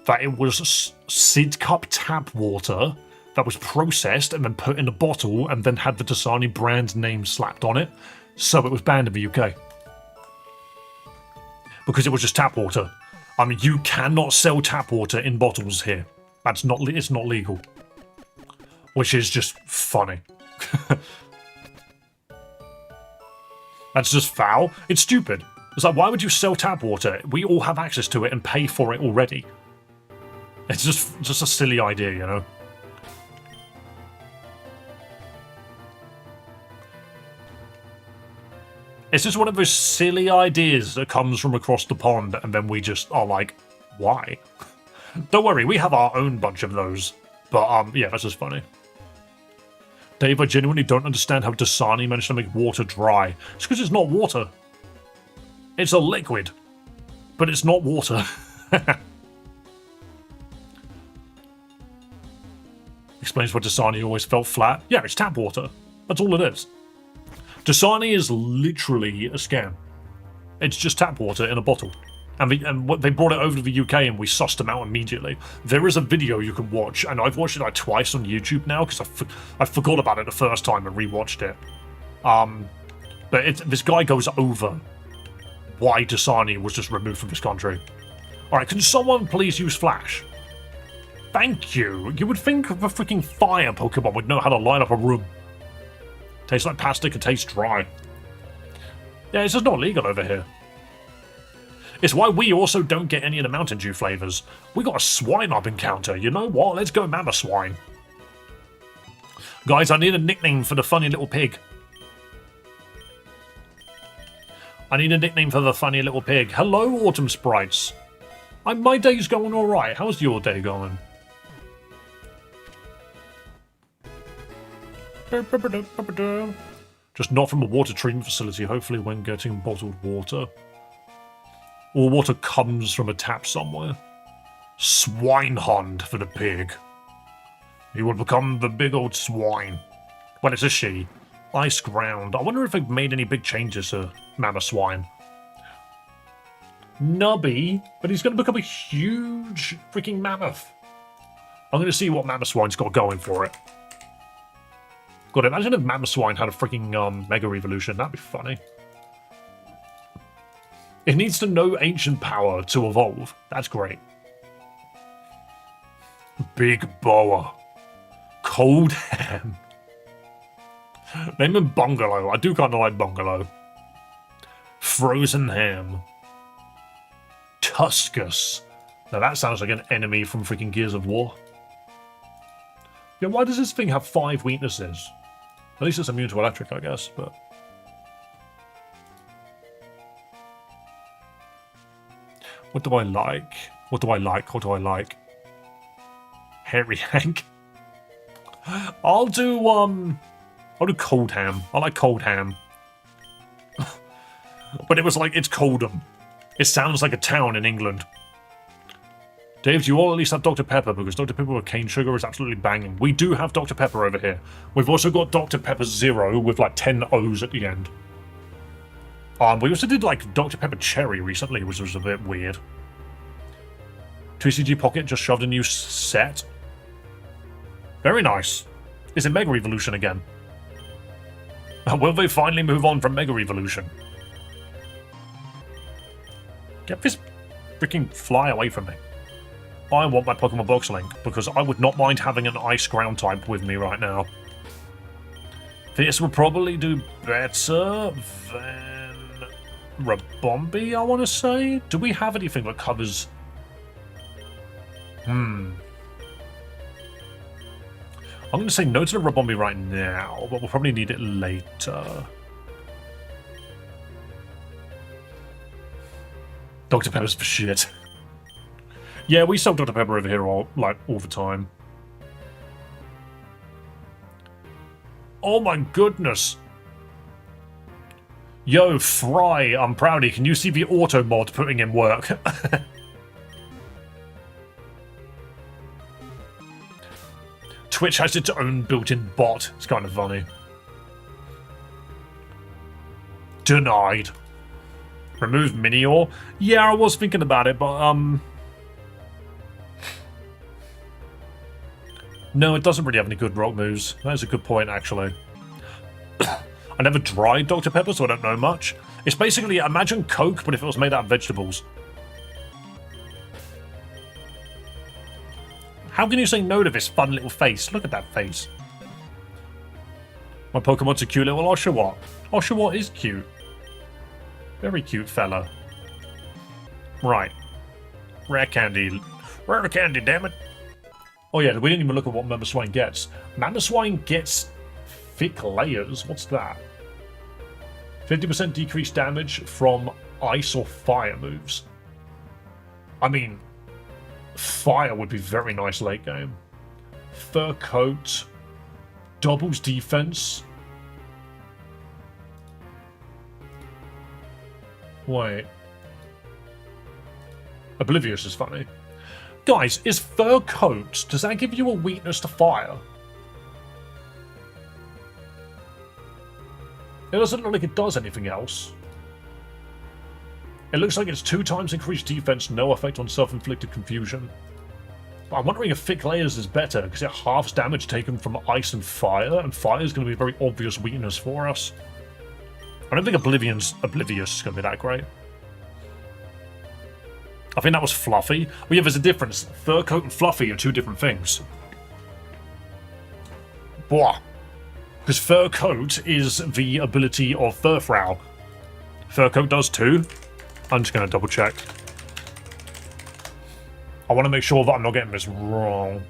that it was Sid Cup tap water that was processed and then put in a bottle and then had the Dasani brand name slapped on it. So it was banned in the UK. Because it was just tap water. I mean, you cannot sell tap water in bottles here. It's not legal. Which is just funny. That's just foul. It's stupid. It's like, why would you sell tap water? We all have access to it and pay for it already. It's just a silly idea, you know? It's just one of those silly ideas that comes from across the pond, and then we just are like, why? Don't worry, we have our own bunch of those. But, yeah, that's just funny. Dave, I genuinely don't understand how Dasani managed to make water dry. It's because it's not water. It's a liquid. But it's not water. Explains why Dasani always felt flat. Yeah, it's tap water. That's all it is. Dasani is literally a scam. It's just tap water in a bottle. And they brought it over to the UK and we sussed them out immediately. There is a video you can watch, and I've watched it like twice on YouTube now because I forgot about it the first time and rewatched it. But this guy goes over why Dasani was just removed from this country. Alright, can someone please use Flash? Thank you. You would think a freaking fire Pokemon would know how to light up a room. Tastes like pasta, can taste dry. Yeah, it's just not legal over here. It's why we also don't get any of the Mountain Dew flavors. We got a swine up encounter. You know what? Let's go Mama Swine. Guys, I need a nickname for the funny little pig. I need a nickname for the funny little pig. Hello, Autumn Sprites. My day's going alright. How's your day going? Just not from a water treatment facility, hopefully when getting bottled water. Or water comes from a tap somewhere. Swinehund for the pig. He will become the big old swine. Well, it's a she. Ice ground. I wonder if they've made any big changes to Mama Swine. Nubby, but he's going to become a huge freaking mammoth. I'm going to see what Mama Swine's got going for it. God, imagine if Mamoswine had a freaking Mega Evolution. That'd be funny. It needs to know ancient power to evolve. That's great. Big Boa. Cold Ham. Name him Bungalow. I do kind of like Bungalow. Frozen Ham. Tuskus. Now that sounds like an enemy from freaking Gears of War. Yeah, why does this thing have 5 weaknesses? At least it's immune to electric, I guess, but... What do I like? What do I like? What do I like? Hairy Hank. I'll do Cold Ham. I like Cold Ham. But it was like, it's Coldham. It sounds like a town in England. Dave, do you all at least have Dr. Pepper? Because Dr. Pepper with cane sugar is absolutely banging. We do have Dr. Pepper over here. We've also got Dr. Pepper Zero with like 10 O's at the end. We also did like Dr. Pepper Cherry recently, which was a bit weird. 2CG Pocket just shoved a new set. Very nice. Is it Mega Evolution again? Will they finally move on from Mega Evolution? Get this freaking fly away from me. I want my Pokemon Box Link, because I would not mind having an Ice Ground type with me right now. This will probably do better than Rabombi, I want to say? Do we have anything that covers... I'm going to say no to the Rabombi right now, but we'll probably need it later. Dr. Pepper's for shit. Yeah, we sell Dr. Pepper over here all the time. Oh my goodness. Yo, Fry, I'm proudy. Can you see the auto mod putting in work? Twitch has its own built-in bot. It's kind of funny. Denied. Remove Minior? Yeah, I was thinking about it, but no, it doesn't really have any good rock moves. That is a good point, actually. I never tried Dr. Pepper, so I don't know much. It's basically, imagine Coke, but if it was made out of vegetables. How can you say no to this fun little face? Look at that face. My Pokemon's a cute little Oshawott. Oshawott is cute. Very cute fella. Right. Rare candy. Rare candy, damn it. Oh yeah, we didn't even look at what Mamoswine gets. Mamoswine gets thick layers. What's that? 50% decreased damage from ice or fire moves. I mean, fire would be very nice late game. Fur coat. Doubles defense. Wait. Oblivious is funny. Guys, is fur coat, does that give you a weakness to fire? It doesn't look like it does anything else. It looks like it's 2 times increased defense, no effect on self-inflicted confusion. But I'm wondering if thick layers is better, because it halves damage taken from ice and fire is going to be a very obvious weakness for us. I don't think Oblivious is going to be that great. I think that was Fluffy. Well, yeah, there's a difference. Fur coat and Fluffy are 2 different things. Blah. Because Fur coat is the ability of Furfrou. Fur coat does too. I'm just going to double check. I want to make sure that I'm not getting this wrong.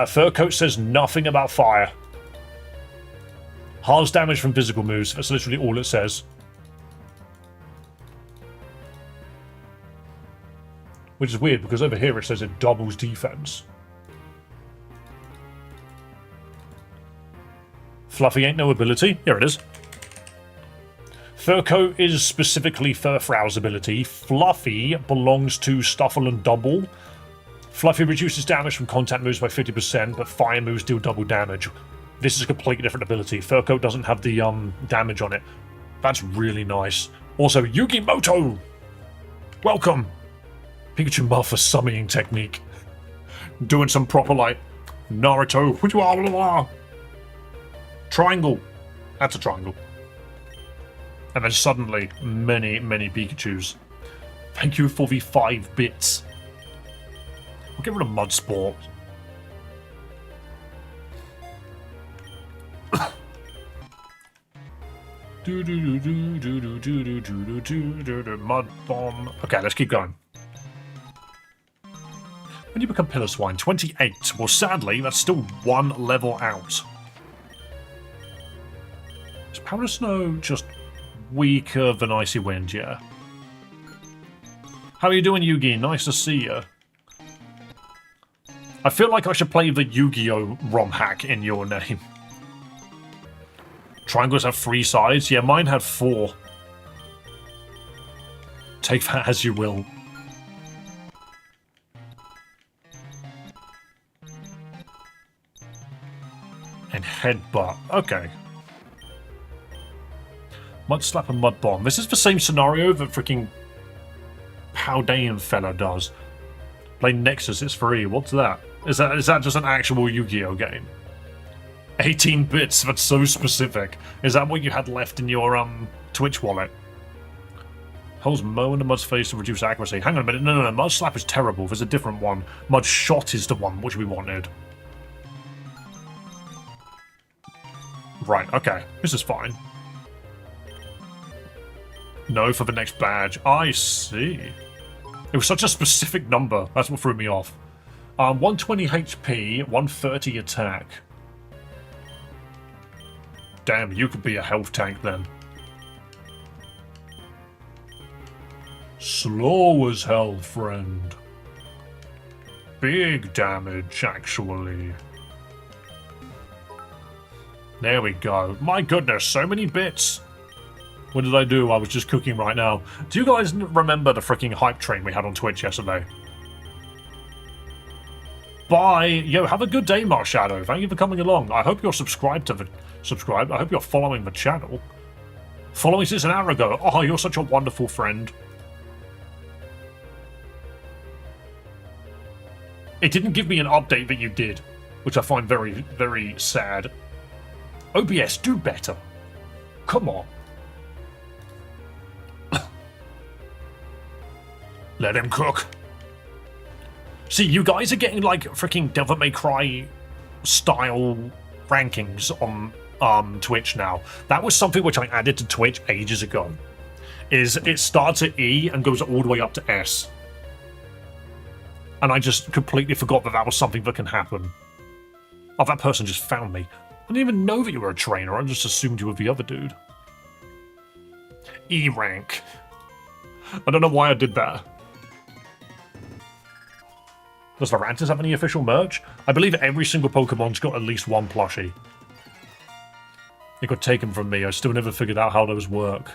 Fur coat says nothing about fire. Halves damage from physical moves. That's literally all it says. Which is weird, because over here it says it doubles defense. Fluffy ain't no ability. Here it is. Fur coat is specifically Furfrou's ability. Fluffy belongs to Stuffle and Double. Fluffy reduces damage from contact moves by 50%, but fire moves deal double damage. This is a completely different ability. Fur coat doesn't have the damage on it. That's really nice. Also, Yugimoto! Welcome! Pikachu Muff for summoning technique. Doing some proper, like, Naruto. Triangle. That's a triangle. And then suddenly, many, many Pikachus. Thank you for the 5 bits. We'll get rid of Mud Sport. Mud Bomb. Okay, let's keep going. When you become Pillar Swine? 28. Well, sadly, that's still 1 level out. Is Powder Snow just weaker than Icy Wind? Yeah. How are you doing, Yugi? Nice to see you. I feel like I should play the Yu-Gi-Oh! Romhack in your name. Triangles have 3 sides? Yeah, mine had 4. Take that as you will. And headbutt. Okay. Mud Slap and Mud Bomb. This is the same scenario that freaking Paldean fella does. Play Nexus, it's free. What's that? Is that just an actual Yu-Gi-Oh game? 18 bits, that's so specific. Is that what you had left in your Twitch wallet? Holds Mo in the Mud's face to reduce accuracy. Hang on a minute, no, Mud Slap is terrible, there's a different one. Mud Shot is the one which we wanted. Right, okay, this is fine. No for the next badge, I see. It was such a specific number, that's what threw me off. 120 HP, 130 attack. Damn, you could be a health tank then. Slow as hell, friend. Big damage, actually. There we go. My goodness, so many bits. What did I do? I was just cooking right now. Do you guys remember the freaking hype train we had on Twitch yesterday? Bye. Yo, have a good day, Mark Shadow. Thank you for coming along. I hope you're subscribed to the... Subscribed? I hope you're following the channel. Following since an hour ago. Oh, you're such a wonderful friend. It didn't give me an update that you did, which I find very, very sad. OBS, do better. Come on. Let him cook. See, you guys are getting like freaking Devil May Cry style rankings on Twitch now. That was something which I added to Twitch ages ago. Is it starts at E and goes all the way up to S. And I just completely forgot that that was something that can happen. Oh, that person just found me. I didn't even know that you were a trainer. I just assumed you were the other dude. E rank. I don't know why I did that. Does Varantis have any official merch? I believe every single Pokemon's got at least 1 plushie. It got taken from me. I still never figured out how those work.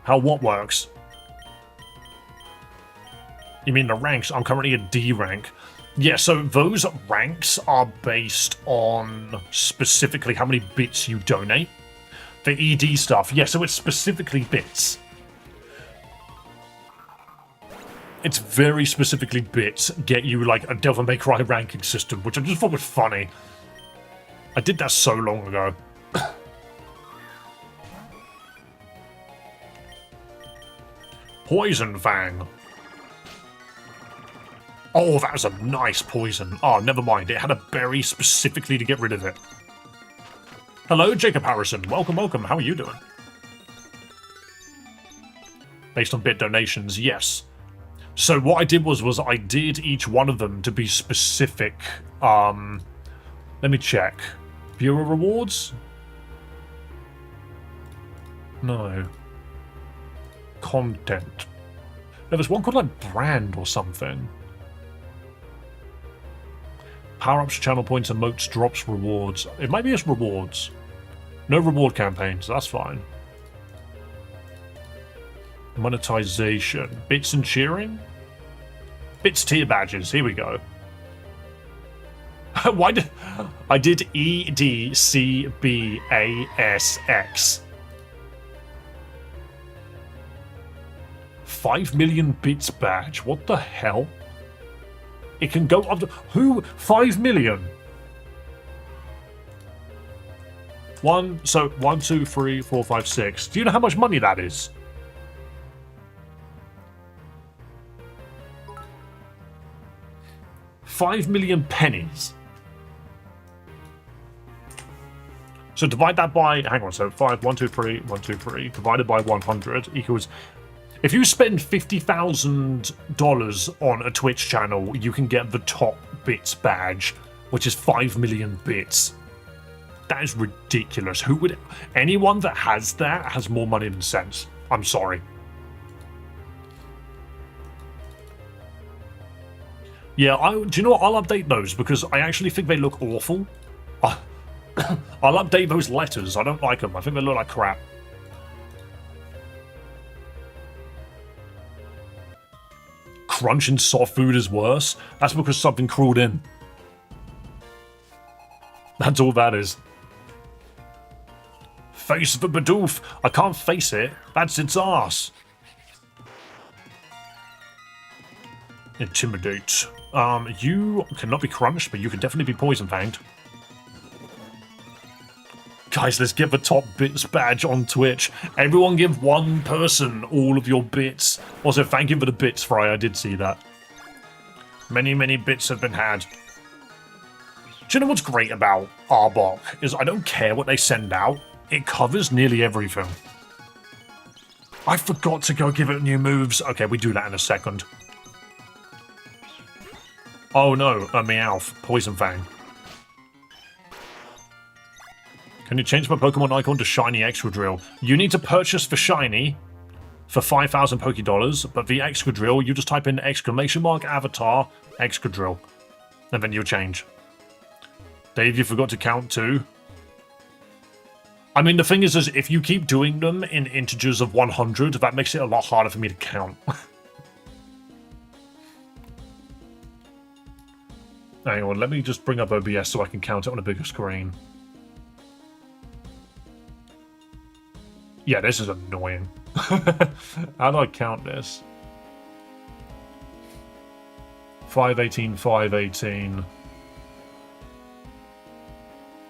How what works? You mean the ranks? I'm currently a D rank. Yeah, so those ranks are based on specifically how many bits you donate. The ED stuff, yeah, so it's specifically bits. It's very specifically bits get you like a Devil May Cry ranking system, which I just thought was funny. I did that so long ago. Poison Fang. Oh, that was a nice poison. Oh, never mind. It had a berry specifically to get rid of it. Hello, Jacob Harrison. Welcome, welcome. How are you doing? Based on bit donations, yes. So what I did was I did each one of them to be specific. Let me check. Viewer rewards? No. Content. No, there's one called like brand or something. Power-ups, channel points, emotes, drops, rewards. It might be just rewards. No reward campaigns, that's fine. Monetization. Bits and cheering? Bits tier badges, here we go. Why did... I did EDCBASX. 5 million bits badge, what the hell? It can go up to... Who? 5 million? So 1, 2, 3, 4, 5, 6. Do you know how much money that is? $5 million pennies. So divide that by, hang on, so 5, 1, 2, 3, 1, 2, 3, divided by 100 equals, if you spend $50,000 on a Twitch channel, you can get the top bits badge, which is 5 million bits. That is ridiculous. Who would, anyone that has that has more money than sense. I'm sorry. Yeah, do you know what? I'll update those because I actually think they look awful. I'll update those letters. I don't like them. I think they look like crap. Crunching soft food is worse. That's because something crawled in. That's all that is. Face the Bidoof. I can't face it. That's its ass. Intimidate. You cannot be crunched, but you can definitely be poison fanged. Guys, let's get the top bits badge on Twitch. Everyone give one person all of your bits. Also, thank you for the bits, Fry. I did see that. Many, many bits have been had. Do you know what's great about Arbok? Is I don't care what they send out. It covers nearly everything. I forgot to go give it new moves. Okay, we do that in a second. Oh no, a Meowth. Poison Fang. Can you change my Pokemon icon to Shiny Excadrill? You need to purchase the Shiny for 5,000 Pokédollars, but the Excadrill, you just type in !avatar Excadrill, and then you'll change. Dave, you forgot to count too. I mean, the thing is if you keep doing them in integers of 100, that makes it a lot harder for me to count. Hang on, let me just bring up OBS so I can count it on a bigger screen. Yeah, this is annoying. How do I count this? 518, 518.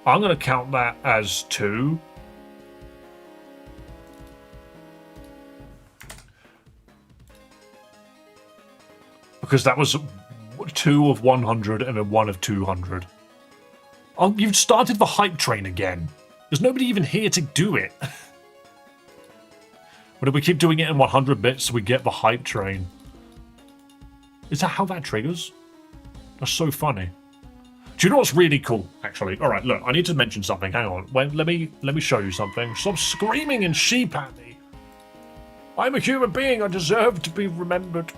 I'm going to count that as 2. Because that was 2 of 100 and then 1 of 200. Oh, you've started the hype train again. There's nobody even here to do it. But if we keep doing it in 100 bits, we get the hype train. Is that how that triggers? That's so funny. Do you know what's really cool, actually? All right, look, I need to mention something. Hang on. Wait, let me show you something. Stop screaming and sheep at me. I'm a human being. I deserve to be remembered.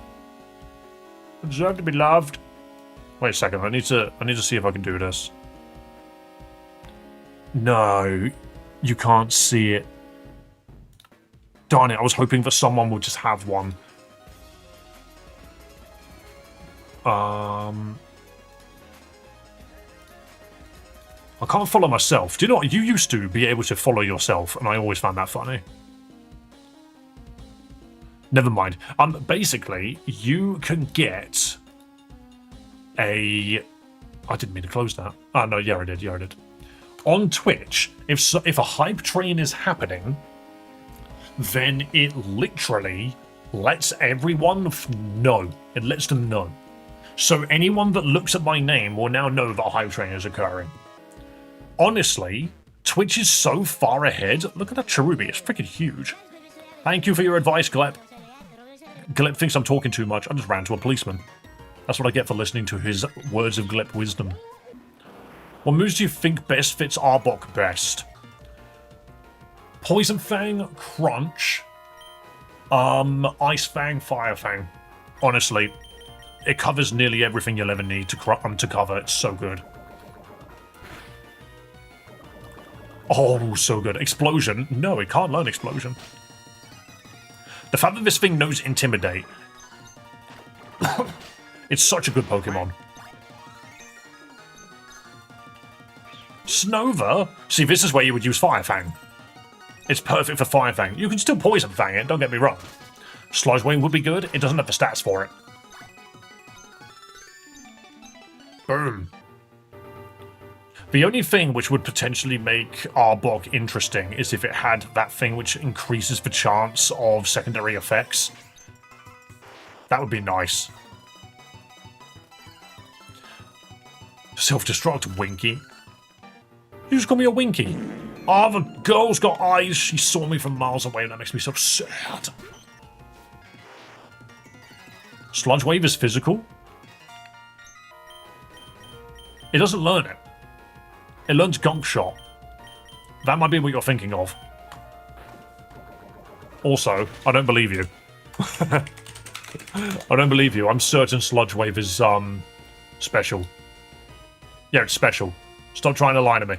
I deserve to be loved. Wait a second. I need to see if I can do this. No, you can't see it. Darn it, I was hoping that someone would just have one. I can't follow myself. Do you know what? You used to be able to follow yourself, and I always found that funny. Never mind. Basically, you can get a... I didn't mean to close that. Oh, no, yeah, I did. Yeah, I did. On Twitch, if a hype train is happening, then it literally lets everyone know. It lets them know. So anyone that looks at my name will now know that a hype train is occurring. Honestly, Twitch is so far ahead. Look at that Cherubi, it's freaking huge. Thank you for your advice, Glep. Glep thinks I'm talking too much. I just ran to a policeman. That's what I get for listening to his words of Glep wisdom. What moves do you think best fits Arbok best? Poison Fang, Crunch, Ice Fang, Fire Fang. Honestly, it covers nearly everything you'll ever need to cover. It's so good. Oh, so good. Explosion. No, it can't learn Explosion. The fact that this thing knows Intimidate. It's such a good Pokemon. Snova? See, this is where you would use Fire Fang. It's perfect for Fire Fang. You can still Poison Fang it, don't get me wrong. Sludge Wing would be good. It doesn't have the stats for it. Boom. The only thing which would potentially make Arbok interesting is if it had that thing which increases the chance of secondary effects. That would be nice. Self-destruct, Winky. You just call me a Winky. Oh, the girl's got eyes. She saw me from miles away and that makes me so sad. Sludge Wave is physical. It doesn't learn it. It learns Gunk Shot. That might be what you're thinking of. Also, I don't believe you. I don't believe you. I'm certain Sludge Wave is, special. Yeah, it's special. Stop trying to lie to me.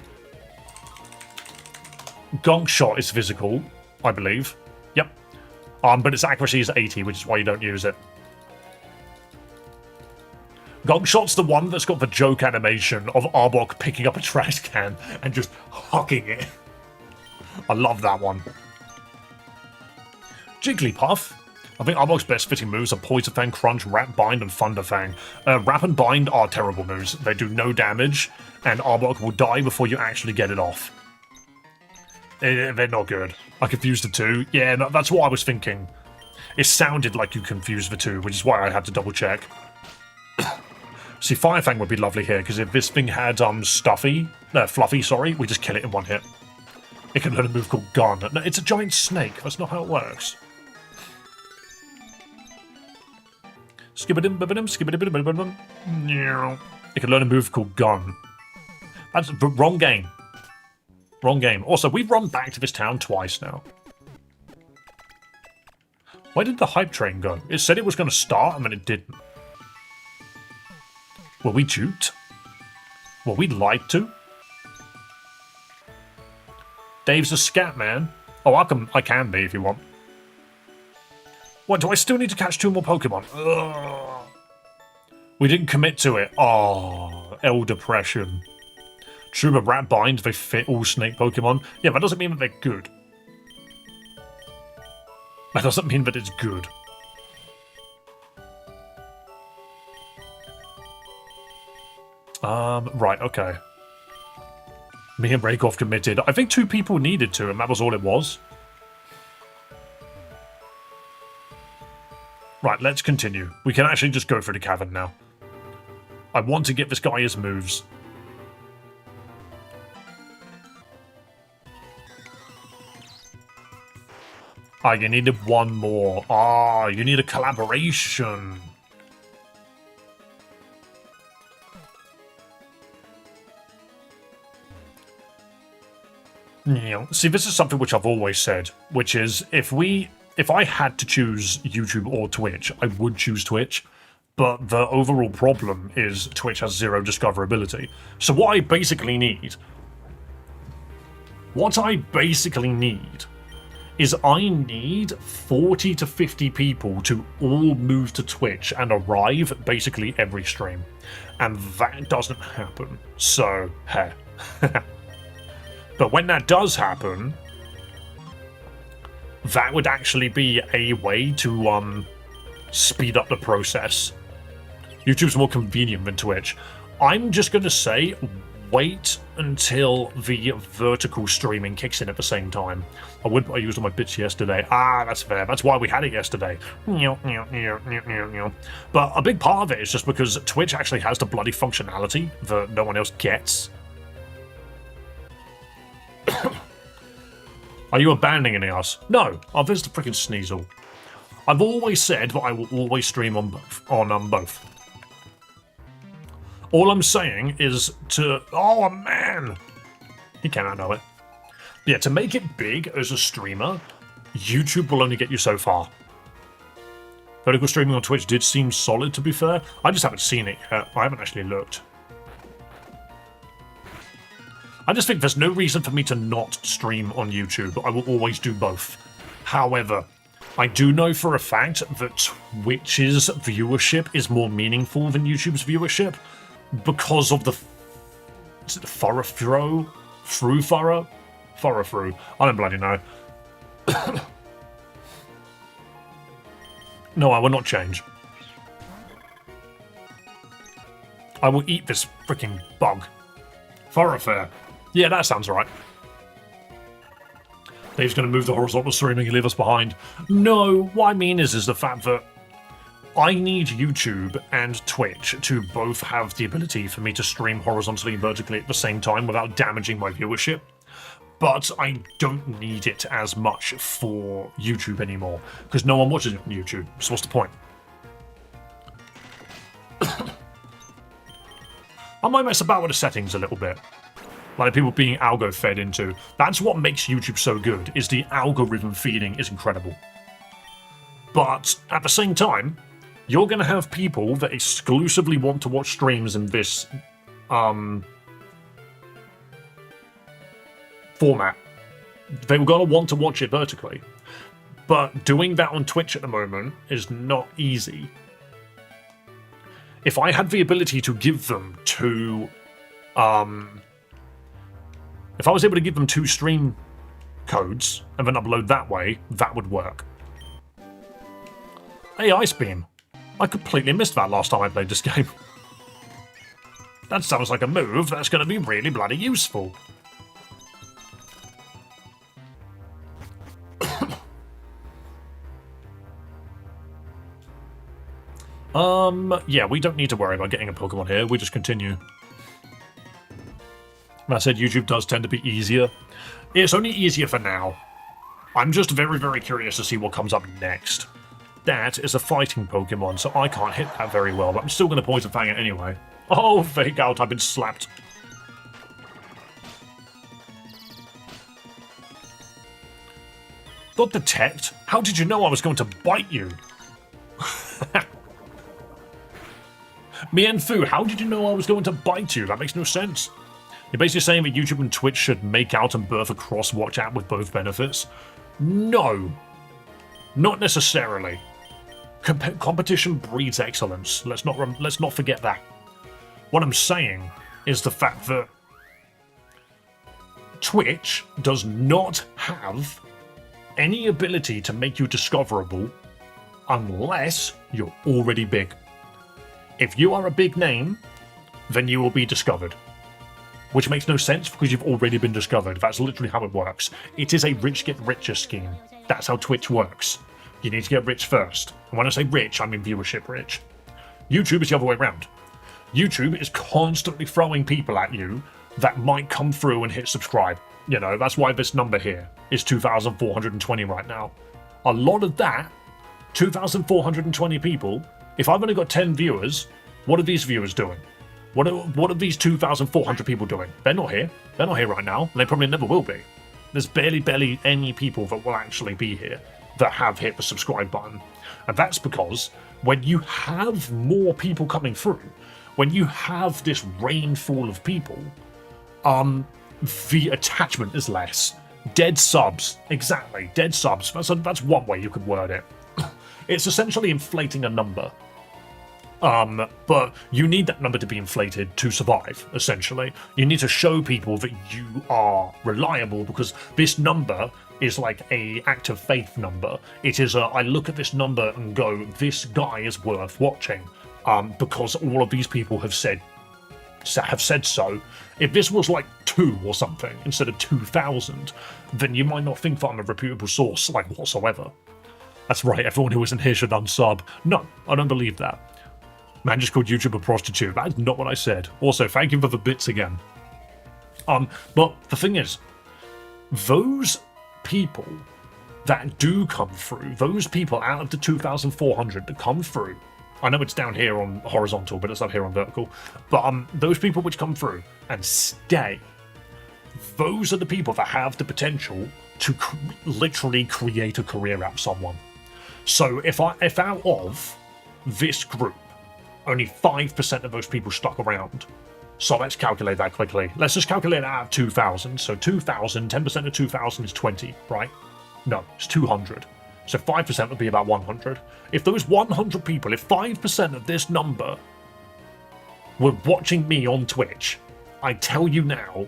Gunk Shot is physical, I believe. Yep. But its accuracy is 80, which is why you don't use it. Gunk Shot's the one that's got the joke animation of Arbok picking up a trash can and just hucking it. I love that one. Jigglypuff. I think Arbok's best fitting moves are Poison Fang, Crunch, Wrap, Bind, and Thunder Fang. Wrap and Bind are terrible moves. They do no damage, and Arbok will die before you actually get it off. They're not good. I confused the two. Yeah, no, that's what I was thinking. It sounded like you confused the two, which is why I had to double check. See, Fire Fang would be lovely here, because if this thing had Fluffy, sorry, we just kill it in one hit. It can learn a move called Gun. No, it's a giant snake. That's not how it works. Skibbidim-bibbidim, skibbidim-bibbidim. It can learn a move called Gun. That's the wrong game. Wrong game. Also, we've run back to this town twice now. Where did the hype train go? It said it was going to start, and then it didn't. Were we duped? Were we lied to? Dave's a scat man. Oh, I can be if you want. What, do I still need to catch 2 more Pokemon? Ugh. We didn't commit to it. Oh, L Depression. True, but Rat Bind, they fit all snake Pokemon. Yeah, that doesn't mean that they're good. That doesn't mean that it's good. Right, okay. Me and Rakoff committed. I think 2 people needed to, and that was all it was. Right, let's continue. We can actually just go through the cavern now. I want to get this guy his moves. Ah, you needed 1 more. Ah, you need a collaboration. Yeah. See, this is something which I've always said, which is if I had to choose YouTube or Twitch, I would choose Twitch, but the overall problem is Twitch has 0 discoverability. So what I basically need is I need 40 to 50 people to all move to Twitch and arrive basically every stream. And that doesn't happen. So, heh. But when that does happen, that would actually be a way to speed up the process. YouTube's more convenient than Twitch. I'm just going to say, wait until the vertical streaming kicks in at the same time. I used all my bits yesterday. Ah, that's fair. That's why we had it yesterday. But a big part of it is just because Twitch actually has the bloody functionality that no one else gets. Are you abandoning us? No. Oh, there's the freaking Sneasel. I've always said that I will always stream on both. All I'm saying is to... Oh, man! He cannot know it. Yeah, to make it big as a streamer, YouTube will only get you so far. Vertical streaming on Twitch did seem solid, to be fair. I just haven't seen it yet. I haven't actually looked. I just think there's no reason for me to not stream on YouTube. I will always do both. However, I do know for a fact that Twitch's viewership is more meaningful than YouTube's viewership because of the... Is it the thorough? Thorough? I don't bloody know. No, I will not change. I will eat this freaking bug. Thoroughfare. Yeah, that sounds right. Dave's going to move the horizontal streaming and leave us behind. No, what I mean is the fact that I need YouTube and Twitch to both have the ability for me to stream horizontally and vertically at the same time without damaging my viewership. But I don't need it as much for YouTube anymore, because no one watches it on YouTube. So what's the point? I might mess about with the settings a little bit. Like people being algo fed into. That's what makes YouTube so good, is the algorithm feeding is incredible. But at the same time, you're going to have people that exclusively want to watch streams in this format. They're going to want to watch it vertically. But doing that on Twitch at the moment is not easy. If I had the ability to give them two... if I was able to give them 2 stream codes and then upload that way, that would work. Hey, Ice Beam. I completely missed that last time I played this game. That sounds like a move that's going to be really bloody useful. Yeah, we don't need to worry about getting a Pokemon here. We just continue. That said, YouTube does tend to be easier. It's only easier for now. I'm just very, very curious to see what comes up next. That is a fighting Pokemon, so I can't hit that very well, but I'm still going to Poison Fang it anyway. Oh, fake out, I've been slapped. Not detect? How did you know I was going to bite you? Mienfu, how did you know I was going to bite you? That makes no sense. You're basically saying that YouTube and Twitch should make out and birth a cross-watch app with both benefits? No. Not necessarily. Competition breeds excellence. Let's not forget that. What I'm saying is the fact that Twitch does not have any ability to make you discoverable unless you're already big. If you are a big name, then you will be discovered. Which makes no sense because you've already been discovered. That's literally how it works. It is a rich get richer scheme. That's how Twitch works. You need to get rich first. And when I say rich, I mean viewership rich. YouTube is the other way around. YouTube is constantly throwing people at you that might come through and hit subscribe. You know, that's why this number here is 2,420 right now. A lot of that, 2,420 people, if I've only got 10 viewers, what are these viewers doing? What are these 2,400 people doing? They're not here. They're not here right now. And they probably never will be. There's barely any people that will actually be here that have hit the subscribe button. And that's because when you have more people coming through, when you have this rainfall of people, the attachment is less. Dead subs. Exactly. Dead subs. That's one way you could word it. It's essentially inflating a number. But you need that number to be inflated to survive, essentially. You need to show people that you are reliable because this number is like a act of faith number. It is I look at this number and go, this guy is worth watching, because all of these people have said so. If this was like 2 or something instead of 2,000, then you might not think that I'm a reputable source, like whatsoever. That's right, everyone who isn't here should unsub. No, I don't believe that. Man just called YouTube a prostitute. That is not what I said. Also, thank you for the bits again. But the thing is, those people that do come through, those people out of the 2,400 that come through, I know it's down here on horizontal, but it's up here on vertical, but those people which come through and stay, those are the people that have the potential to literally create a career out of someone. So if out of this group, only 5% of those people stuck around. So let's calculate that quickly. Let's just calculate it out of 2,000. So 2,000, 10% of 2,000 is 20, right? No, it's 200. So 5% would be about 100. If those 100 people, if 5% of this number were watching me on Twitch, I tell you now,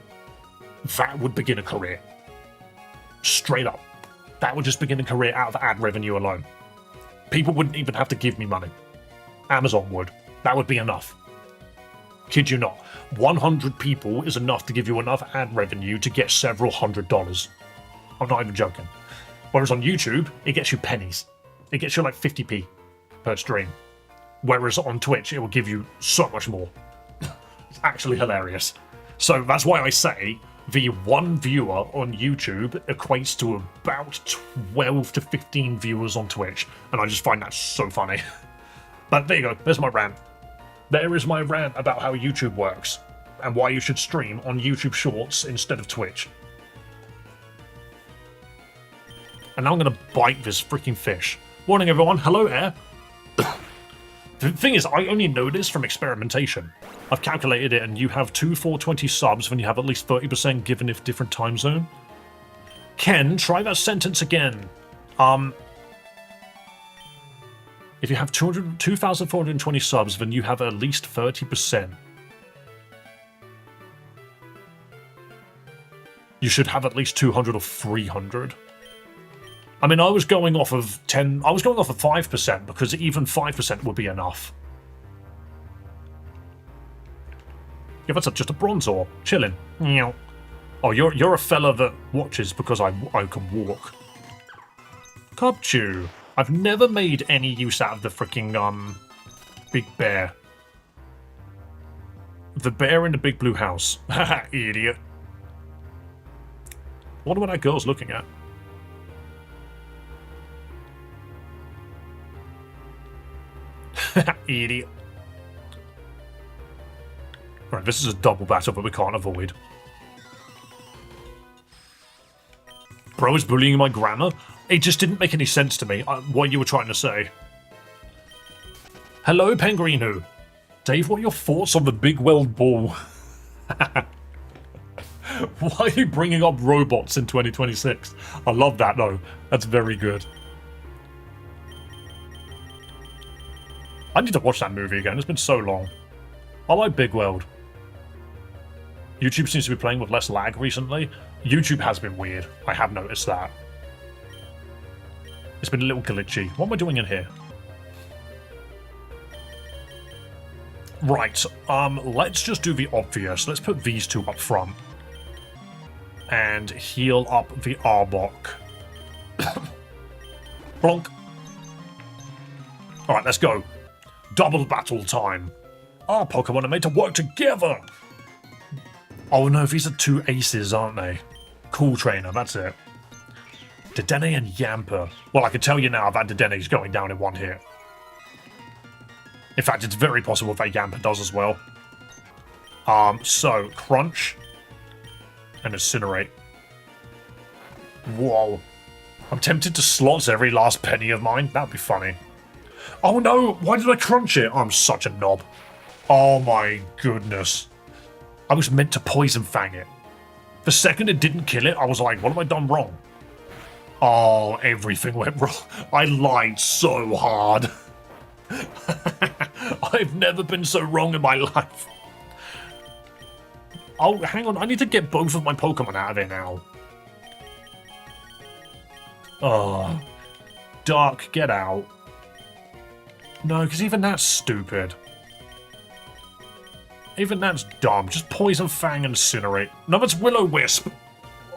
that would begin a career. Straight up. That would just begin a career out of ad revenue alone. People wouldn't even have to give me money. Amazon would. That would be enough. Kid you not. 100 people is enough to give you enough ad revenue to get several $100s. I'm not even joking. Whereas on YouTube, it gets you pennies. It gets you like 50p per stream. Whereas on Twitch, it will give you so much more. It's actually hilarious. So that's why I say the one viewer on YouTube equates to about 12 to 15 viewers on Twitch. And I just find that so funny. But there you go. There's my rant. There is my rant about how YouTube works and why you should stream on YouTube Shorts instead of Twitch. And now I'm going to bite this freaking fish. Morning, everyone. Hello, Air. The thing is, I only know this from experimentation. I've calculated it, and you have 2 420 subs when you have at least 30% given if different time zone. Ken, try that sentence again. If you have 2,420 subs, then you have at least 30%. You should have at least 200 or 300. I mean, I was going off of 10. I was going off of 5% because even 5% would be enough. Yeah, that's just a bronze ore. Chilling. Oh, you're a fella that watches because I can walk. Cubchew. I've never made any use out of the freaking big bear. The bear in the big blue house. Haha, idiot. I wonder what that girl's looking at. Idiot. Right, this is a double battle that we can't avoid. Bro is bullying my grammar? It just didn't make any sense to me, what you were trying to say. Hello, Penguinu. Dave, what are your thoughts on the big weld ball? Why are you bringing up robots in 2026? I love that, though. That's very good. I need to watch that movie again. It's been so long. I like Big World. YouTube seems to be playing with less lag recently. YouTube has been weird. I have noticed that. It's been a little glitchy. What am I doing in here? Right, let's just do the obvious. Let's put these two up front. And heal up the Arbok. Plonk. Alright, let's go. Double battle time. Our Pokemon are made to work together. Oh no, these are two aces, aren't they? Cool Trainer, that's it. Dedenne and Yamper. Well, I can tell you now that Dedenne's going down in one hit. In fact, it's very possible that Yamper does as well. So, Crunch and Incinerate. Whoa. I'm tempted to slot every last penny of mine. That'd be funny. Oh no, why did I crunch it? I'm such a knob. Oh my goodness. I was meant to Poison Fang it. The second it didn't kill it, I was like, what have I done wrong? Oh, everything went wrong. I lied so hard. I've never been so wrong in my life. Oh, hang on. I need to get both of my Pokemon out of there now. Oh. Dark, get out. No, because even that's stupid. Even that's dumb. Just Poison Fang and Incinerate. No, it's Will-O-Wisp.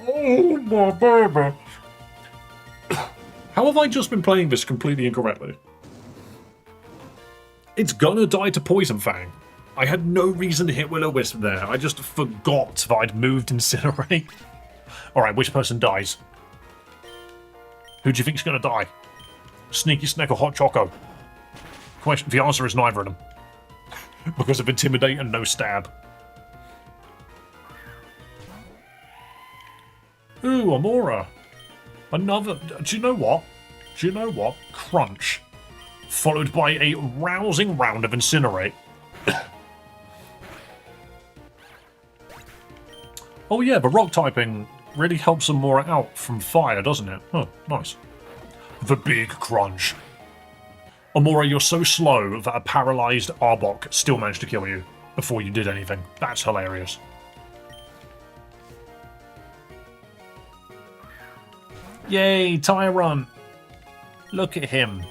Oh, my baby. How have I just been playing this completely incorrectly? It's gonna die to Poison Fang. I had no reason to hit Will-O-Wisp there. I just forgot that I'd moved Incinerate. Alright, which person dies? Who do you think's gonna die? Sneaky Snack or Hot Choco? Question. The answer is neither of them. Because of Intimidate and no stab. Ooh, Amora. Another. Do you know what? Do you know what? Crunch. Followed by a rousing round of Incinerate. Oh yeah, the rock typing really helps Amora out from fire, doesn't it? Oh, nice. The big crunch. Amora, you're so slow that a paralyzed Arbok still managed to kill you before you did anything. That's hilarious. Yay, Tyrant! Look at him.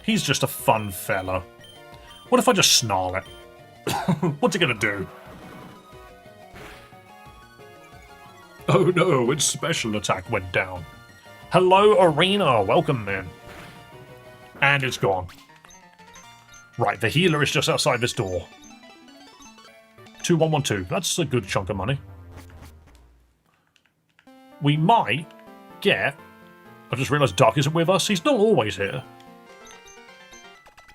He's just a fun fella. What if I just snarl it? What's it gonna do? Oh no, its special attack went down. Hello, Arena. Welcome in. And it's gone. Right, the healer is just outside this door. 2112. That's a good chunk of money. We might get... I just realised Duck isn't with us. He's not always here.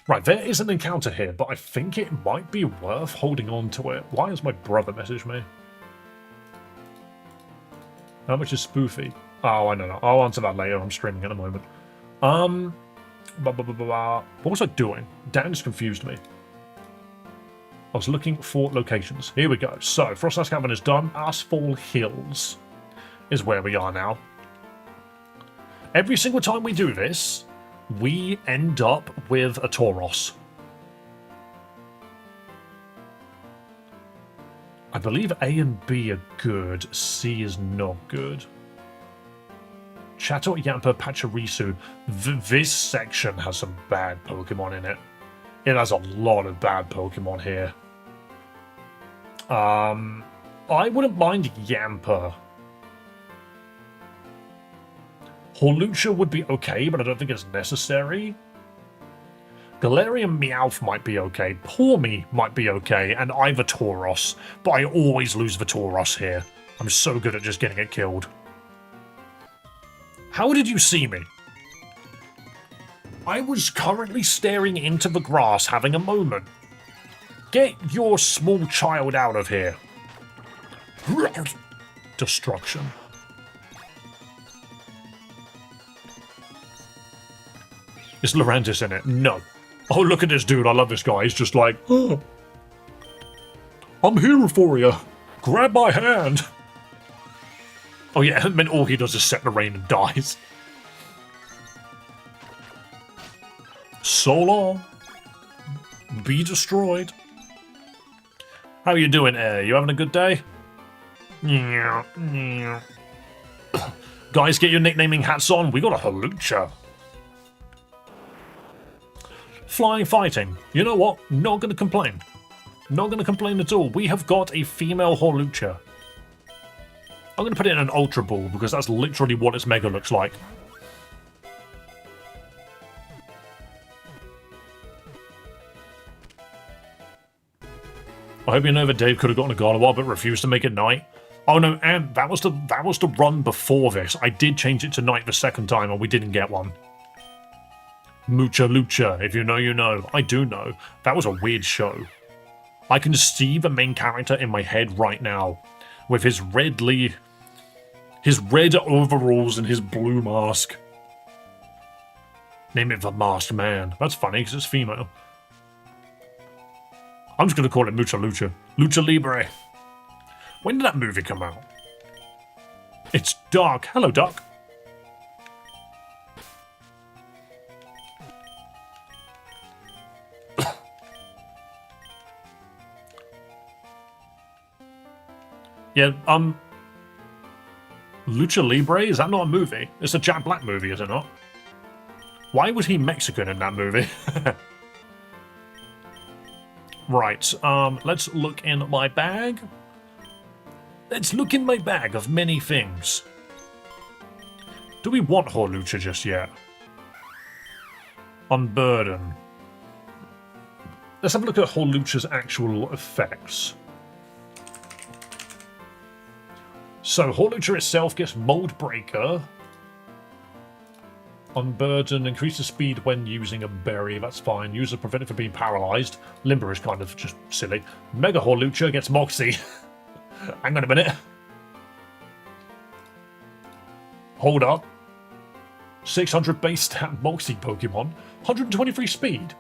Right, there is an encounter here, but I think it might be worth holding on to it. Why has my brother messaged me? How much is Spoofy? Oh, I don't know. I'll answer that later. I'm streaming at the moment. What was I doing? Dan just confused me. I was looking for locations. Here we go. So, Frosthouse Cavern is done. Asphalt Hills is where we are now. Every single time we do this, we end up with a Tauros. I believe A and B are good. C is not good. Chatot, Yamper, Pachirisu. This section has some bad Pokemon in it. It has a lot of bad Pokemon here. I wouldn't mind Yamper. Hawlucha would be okay, but I don't think it's necessary. Galarian Meowth might be okay. Pawmi might be okay, and either Tauros. But I always lose the Tauros here. I'm so good at just getting it killed. How did you see me? I was currently staring into the grass, having a moment. Get your small child out of here. Destruction. Is Lurantis in it? No. Oh, look at this dude. I love this guy. He's just like, oh, I'm here for you. Grab my hand. Oh yeah, and then all he does is set the rain and dies. So long. Be destroyed. How you doing, Air? You having a good day? Guys, get your nicknaming hats on. We got a Hawlucha. Flying fighting. You know what? Not going to complain. Not going to complain at all. We have got a female Hawlucha. I'm going to put it in an Ultra Ball because that's literally what its Mega looks like. I hope you know that Dave could have gotten a Gardevoir but refused to make it night. Oh no, and that was the run before this. I did change it to night the second time and we didn't get one. Mucha Lucha, if you know, you know. I do know. That was a weird show. I can see the main character in my head right now. With his red overalls and his blue mask. Name it the Masked Man. That's funny because it's female. I'm just going to call it Mucha Lucha. Lucha Libre. When did that movie come out? It's Dark. Hello, Duck. Yeah, Lucha Libre? Is that not a movie? It's a Jack Black movie, is it not? Why was he Mexican in that movie? Right, let's look in my bag. Let's look in my bag of many things. Do we want Hawlucha just yet? Unburden. Let's have a look at Hawlucha's actual effects. So, Hawlucha itself gets Mold Breaker. Unburden, increases speed when using a berry, that's fine. User prevented from being paralysed. Limber is kind of just silly. Mega Hawlucha gets Moxie. Hang on a minute. Hold up. 600 base stat Moxie Pokemon. 123 speed.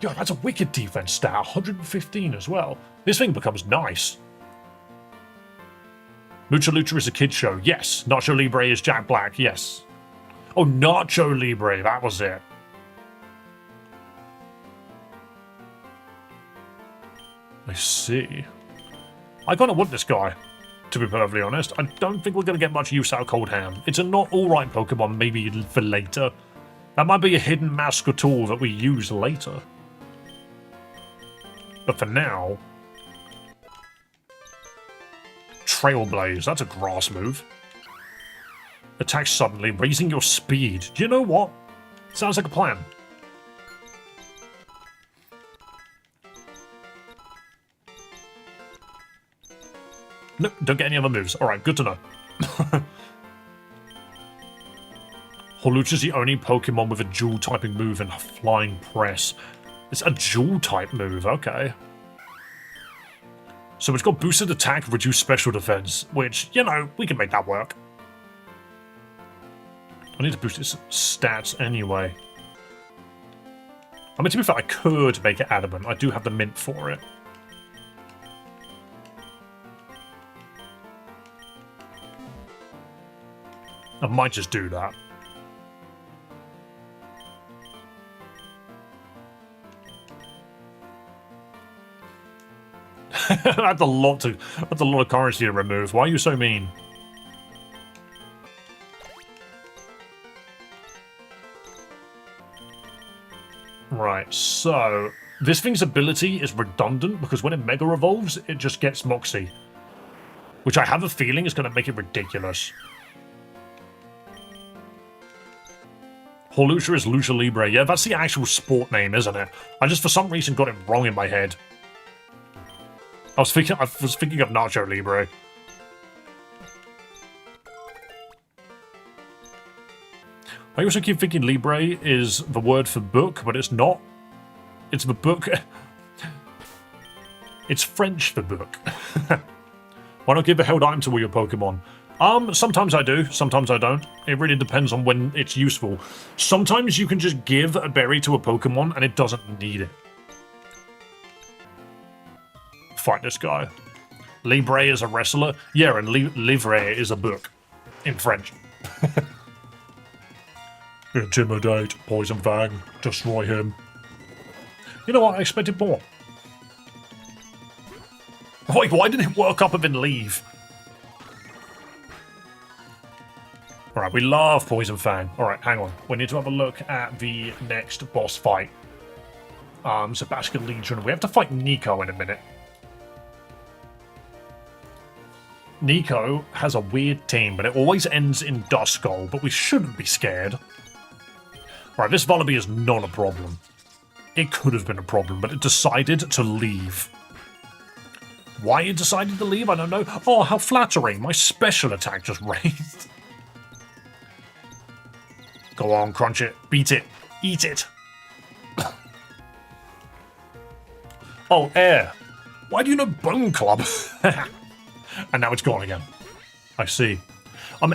Yo, that's a wicked defense stat. 115 as well. This thing becomes nice. Mucha Lucha is a kid show. Yes. Nacho Libre is Jack Black. Yes. Oh, Nacho Libre. That was it. I see. I kind of want this guy, to be perfectly honest. I don't think we're going to get much use out of Cold Hand. It's a not alright Pokemon, maybe for later. That might be a hidden mask or tool that we use later. But for now... Trailblaze, that's a grass move. Attack suddenly, raising your speed. Do you know what? Sounds like a plan. Nope, don't get any other moves. Alright, good to know. Hawlucha's the only Pokemon with a dual typing move in Flying Press. It's a dual type move, okay. So it's got boosted attack, reduced special defense, which, you know, we can make that work. I need to boost its stats anyway. I mean, to be fair, I could make it adamant. I do have the mint for it. I might just do that. That's a lot of currency to remove. Why are you so mean? Right, so this thing's ability is redundant because when it Mega Evolves, it just gets Moxie. Which I have a feeling is going to make it ridiculous. Hawlucha is Lucha Libre. Yeah, that's the actual sport name, isn't it? I just for some reason got it wrong in my head. I was thinking of Nacho Libre. I also keep thinking Libre is the word for book, but it's not. It's the book. It's French for book. Why not give a held item to all your Pokemon? Sometimes I do, sometimes I don't. It really depends on when it's useful. Sometimes you can just give a berry to a Pokemon and it doesn't need it. Fight this guy. Libre is a wrestler. Yeah, and livre is a book. In French. Intimidate, Poison Fang, destroy him. You know what, I expected more. Wait, why didn't it work up and then leave? Alright, we love Poison Fang. Alright, hang on. We need to have a look at the next boss fight. Sebastian Legion. We have to fight Nico in a minute. Nico has a weird team, but it always ends in Duskull, but we shouldn't be scared. Right, this Vullaby is not a problem. It could have been a problem, but it decided to leave. Why it decided to leave, I don't know. Oh, how flattering. My special attack just raised. Go on, crunch it. Beat it. Eat it. Oh, air. Why do you know Bone Club? And now it's gone again. I see.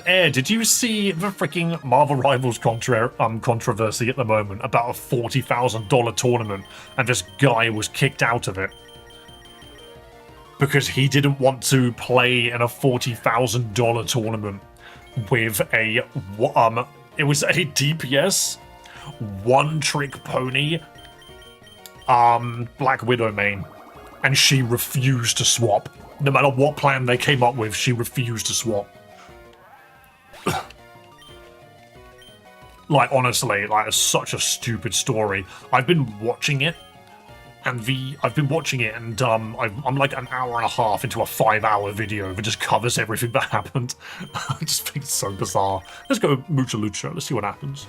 Air, did you see the freaking Marvel Rivals controversy at the moment about a $40,000 tournament and this guy was kicked out of it? Because he didn't want to play in a $40,000 tournament with a, it was a DPS, one-trick pony, Black Widow main. And she refused to swap. No matter what plan they came up with, she refused to swap. Like, honestly, like, it's such a stupid story. I've been watching it, and I'm like an hour and a half into a 5-hour video that just covers everything that happened. I just think it's so bizarre. Let's go Mucha Lucha. Let's see what happens.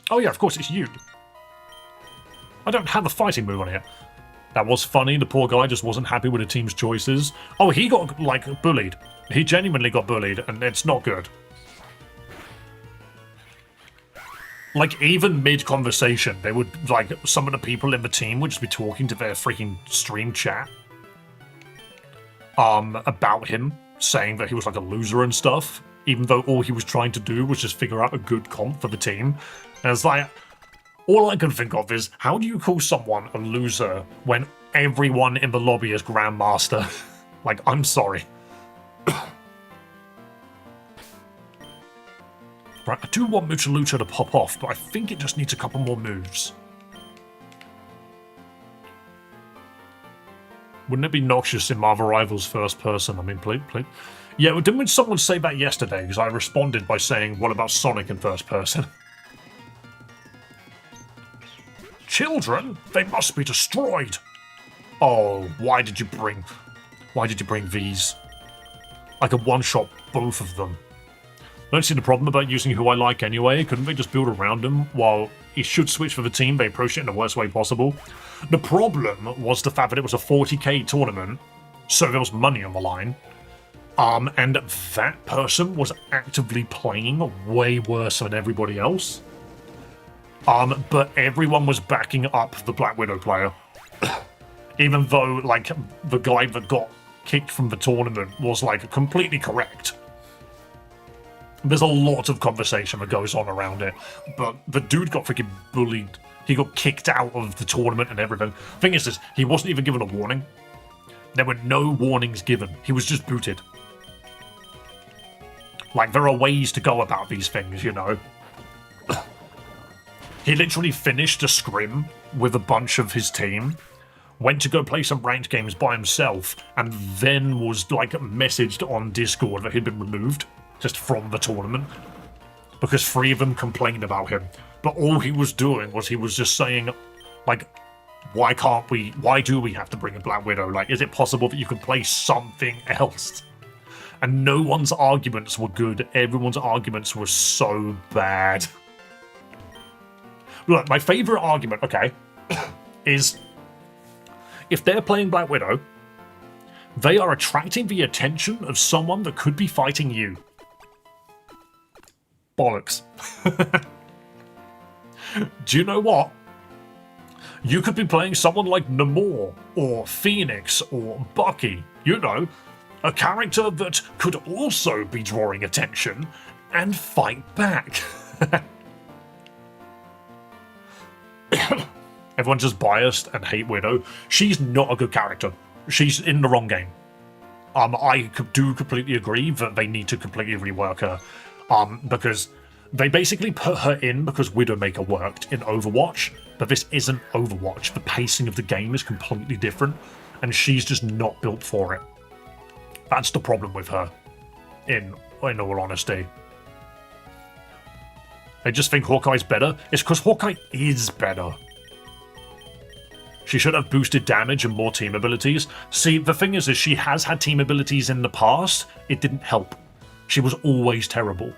Oh yeah, of course it's you. I don't have a fighting move on here. That was funny. The poor guy just wasn't happy with the team's choices. Oh, he got, like, bullied. He genuinely got bullied, and it's not good. Like, even mid-conversation, they would, like, some of the people in the team would just be talking to their freaking stream chat. About him, saying that he was, like, a loser and stuff. Even though all he was trying to do was just figure out a good comp for the team. And it's like... all I can think of is, how do you call someone a loser when everyone in the lobby is Grandmaster? Like, I'm sorry. Right, I do want Mucha Lucha to pop off, but I think it just needs a couple more moves. Wouldn't it be noxious in Marvel Rivals first person? I mean, please. Yeah, didn't someone say that yesterday? Because I responded by saying, what about Sonic in first person? Children? They must be destroyed. Oh, why did you bring these? I could one-shot both of them. Don't see the problem about using who I like anyway. Couldn't they just build around him? While he should switch for the team, they approached it in the worst way possible. The problem was the fact that it was a 40k tournament, so there was money on the line. And that person was actively playing way worse than everybody else. But everyone was backing up the Black Widow player. Even though, like, the guy that got kicked from the tournament was, like, completely correct. There's a lot of conversation that goes on around it, but the dude got freaking bullied. He got kicked out of the tournament and everything. Thing is, he wasn't even given a warning. There were no warnings given. He was just booted. Like, there are ways to go about these things, you know. He literally finished a scrim with a bunch of his team, went to go play some ranked games by himself, and then was, like, messaged on Discord that he'd been removed. Just from the tournament, because 3 of them complained about him. But all he was doing was he was just saying, like, why do we have to bring a Black Widow? Like, is it possible that you can play something else? And no one's arguments were good. Everyone's arguments were so bad. Look, my favorite argument, okay, is if they're playing Black Widow, they are attracting the attention of someone that could be fighting you. Bollocks. Do you know what? You could be playing someone like Namor, or Phoenix, or Bucky, you know, a character that could also be drawing attention and fight back. Everyone's just biased and hate Widow. She's not a good character. She's in the wrong game. I do completely agree that they need to completely rework her. Because they basically put her in because Widowmaker worked in Overwatch, but this isn't Overwatch. The pacing of the game is completely different, and she's just not built for it. That's the problem with her, in all honesty. They just think Hawkeye's better. It's because Hawkeye is better. She should have boosted damage and more team abilities. See, the thing is she has had team abilities in the past. It didn't help. She was always terrible.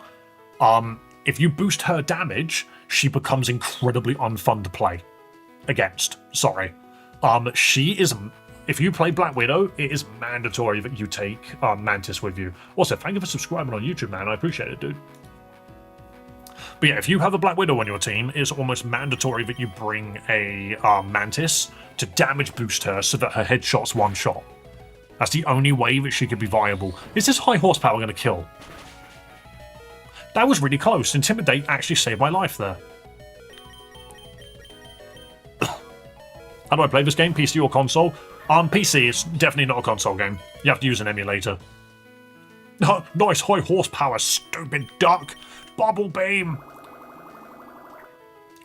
If you boost her damage, she becomes incredibly unfun to play against. Sorry. She is... If you play Black Widow, it is mandatory that you take Mantis with you. Also, thank you for subscribing on YouTube, man. I appreciate it, dude. But yeah, if you have a Black Widow on your team, it's almost mandatory that you bring a Mantis to damage boost her so that her headshot's one shot. That's the only way that she could be viable. Is this high horsepower going to kill? That was really close. Intimidate actually saved my life there. How do I play this game? PC or console? PC, it's definitely not a console game. You have to use an emulator. Nice high horsepower, stupid duck! Bubble beam!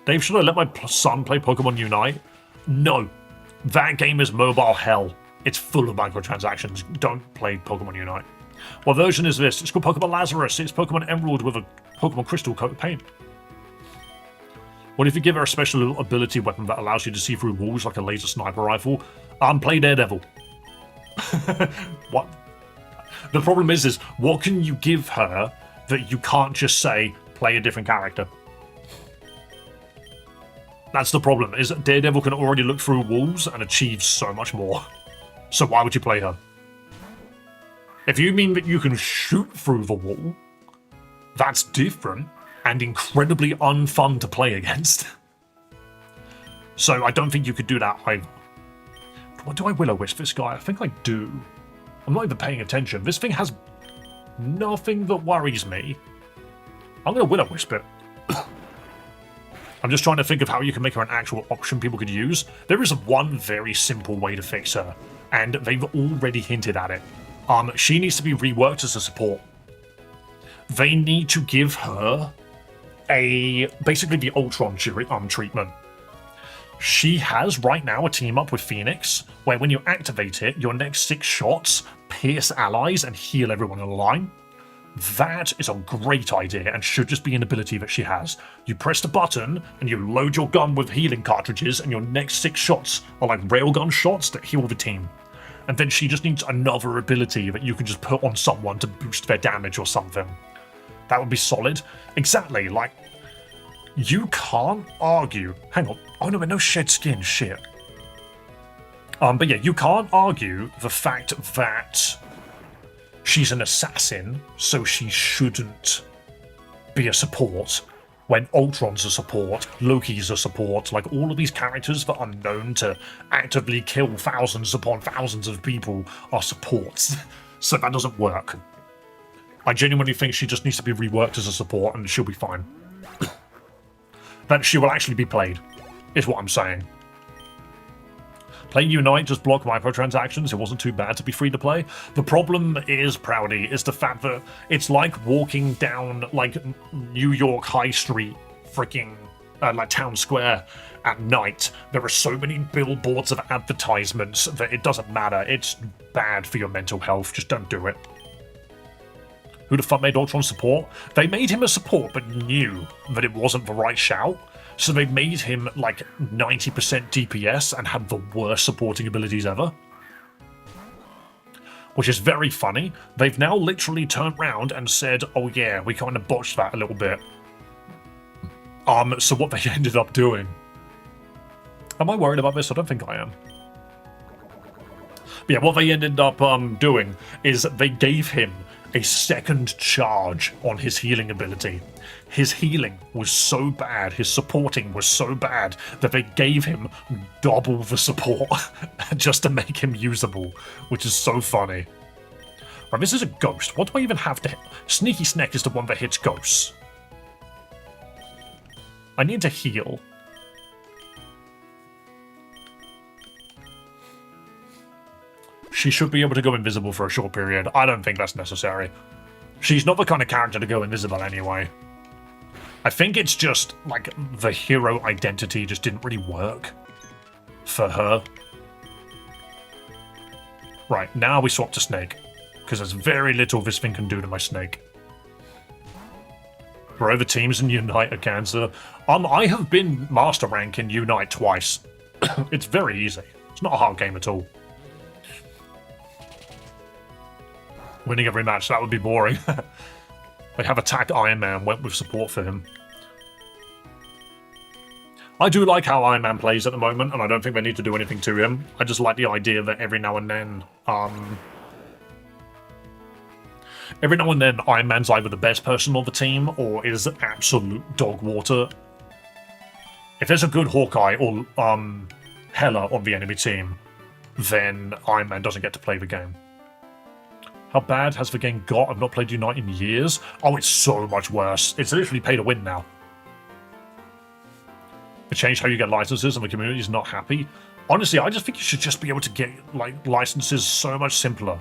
Dave, should I let my son play Pokemon Unite? No. That game is mobile hell. It's full of microtransactions. Don't play Pokemon Unite. What version is this? It's called Pokemon Lazarus. It's Pokemon Emerald with a Pokemon Crystal coat of paint. What if you give her a special ability weapon that allows you to see through walls like a laser sniper rifle? Play Daredevil. What? The problem is what can you give her that you can't just say, play a different character? That's the problem, is that Daredevil can already look through walls and achieve so much more. So why would you play her? If you mean that you can shoot through the wall, that's different and incredibly unfun to play against. So I don't think you could do that either. Do I Will-O-Wisp this guy? I think I do. I'm not even paying attention. This thing has nothing that worries me. I'm going to Will-O-Wisp it. I'm just trying to think of how you can make her an actual option people could use. There is one very simple way to fix her, and they've already hinted at it. She needs to be reworked as a support. They need to give her basically the Ultron treatment. She has right now a team up with Phoenix, where when you activate it, your next 6 shots pierce allies and heal everyone in the line. That is a great idea and should just be an ability that she has. You press the button and you load your gun with healing cartridges, and your next 6 shots are like railgun shots that heal the team. And then she just needs another ability that you can just put on someone to boost their damage or something. That would be solid. Exactly, like, you can't argue. Hang on. Oh no, no shed skin, shit. But yeah, you can't argue the fact that she's an assassin, so she shouldn't be a support, when Ultron's a support, Loki's a support, like all of these characters that are known to actively kill thousands upon thousands of people are supports. So that doesn't work. I genuinely think she just needs to be reworked as a support and she'll be fine. That she will actually be played, is what I'm saying. Playing Unite just blocked microtransactions. It wasn't too bad to be free to play. The problem is, Proudy, is the fact that it's like walking down like New York High Street, freaking like Town Square at night. There are so many billboards of advertisements that it doesn't matter. It's bad for your mental health. Just don't do it. Who the fuck made Ultron support? They made him a support, but knew that it wasn't the right shout. So they made him like 90% DPS and had the worst supporting abilities ever. Which is very funny. They've now literally turned around and said, oh yeah, we kind of botched that a little bit. So what they ended up doing... Am I worried about this? I don't think I am. But yeah, what they ended up doing is they gave him a second charge on his healing ability. His healing was so bad, his supporting was so bad, that they gave him double the support just to make him usable, which is so funny. Right, this is a ghost. What do I even have to hit? Sneaky Snack is the one that hits ghosts. I need to heal. She should be able to go invisible for a short period. I don't think that's necessary. She's not the kind of character to go invisible anyway. I think it's just, like, the hero identity just didn't really work for her. Right, now we swap to Snake, because there's very little this thing can do to my Snake. Bro, the teams in Unite are cancer. I have been master rank in Unite twice. It's very easy. It's not a hard game at all. Winning every match, that would be boring. They have attacked Iron Man, went with support for him. I do like how Iron Man plays at the moment, and I don't think they need to do anything to him. I just like the idea that every now and then Iron Man's either the best person on the team or is absolute dog water. If there's a good Hawkeye or Hela on the enemy team, then Iron Man doesn't get to play the game. How bad has the game got? I've not played Unite in years. Oh, it's so much worse. It's literally pay to win now. It changed how you get licenses and the community is not happy. Honestly, I just think you should just be able to get like licenses so much simpler.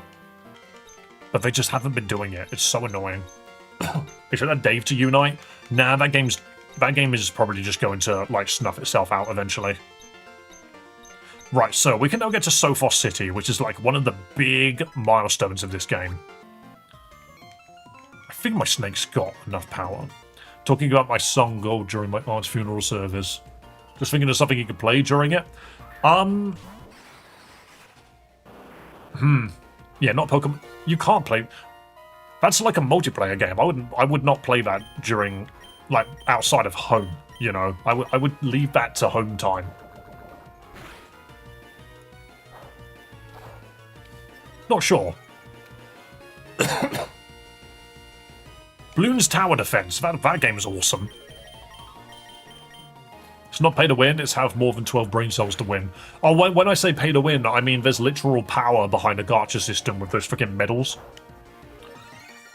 But they just haven't been doing it. It's so annoying. Is that Dave to Unite? Nah, that game is probably just going to like snuff itself out eventually. Right, so we can now get to Sophos City, which is like one of the big milestones of this game. I think my Snake's got enough power. Talking about my song goal during my aunt's funeral service. Just thinking of something you could play during it. Yeah, not Pokemon. You can't play. That's like a multiplayer game. I would not play that during, like, outside of home. You know, I would leave that to home time. Not sure. Bloons Tower Defense. That game is awesome. It's not pay to win, it's have more than 12 brain cells to win. Oh, when I say pay to win, I mean there's literal power behind a gacha system with those freaking medals.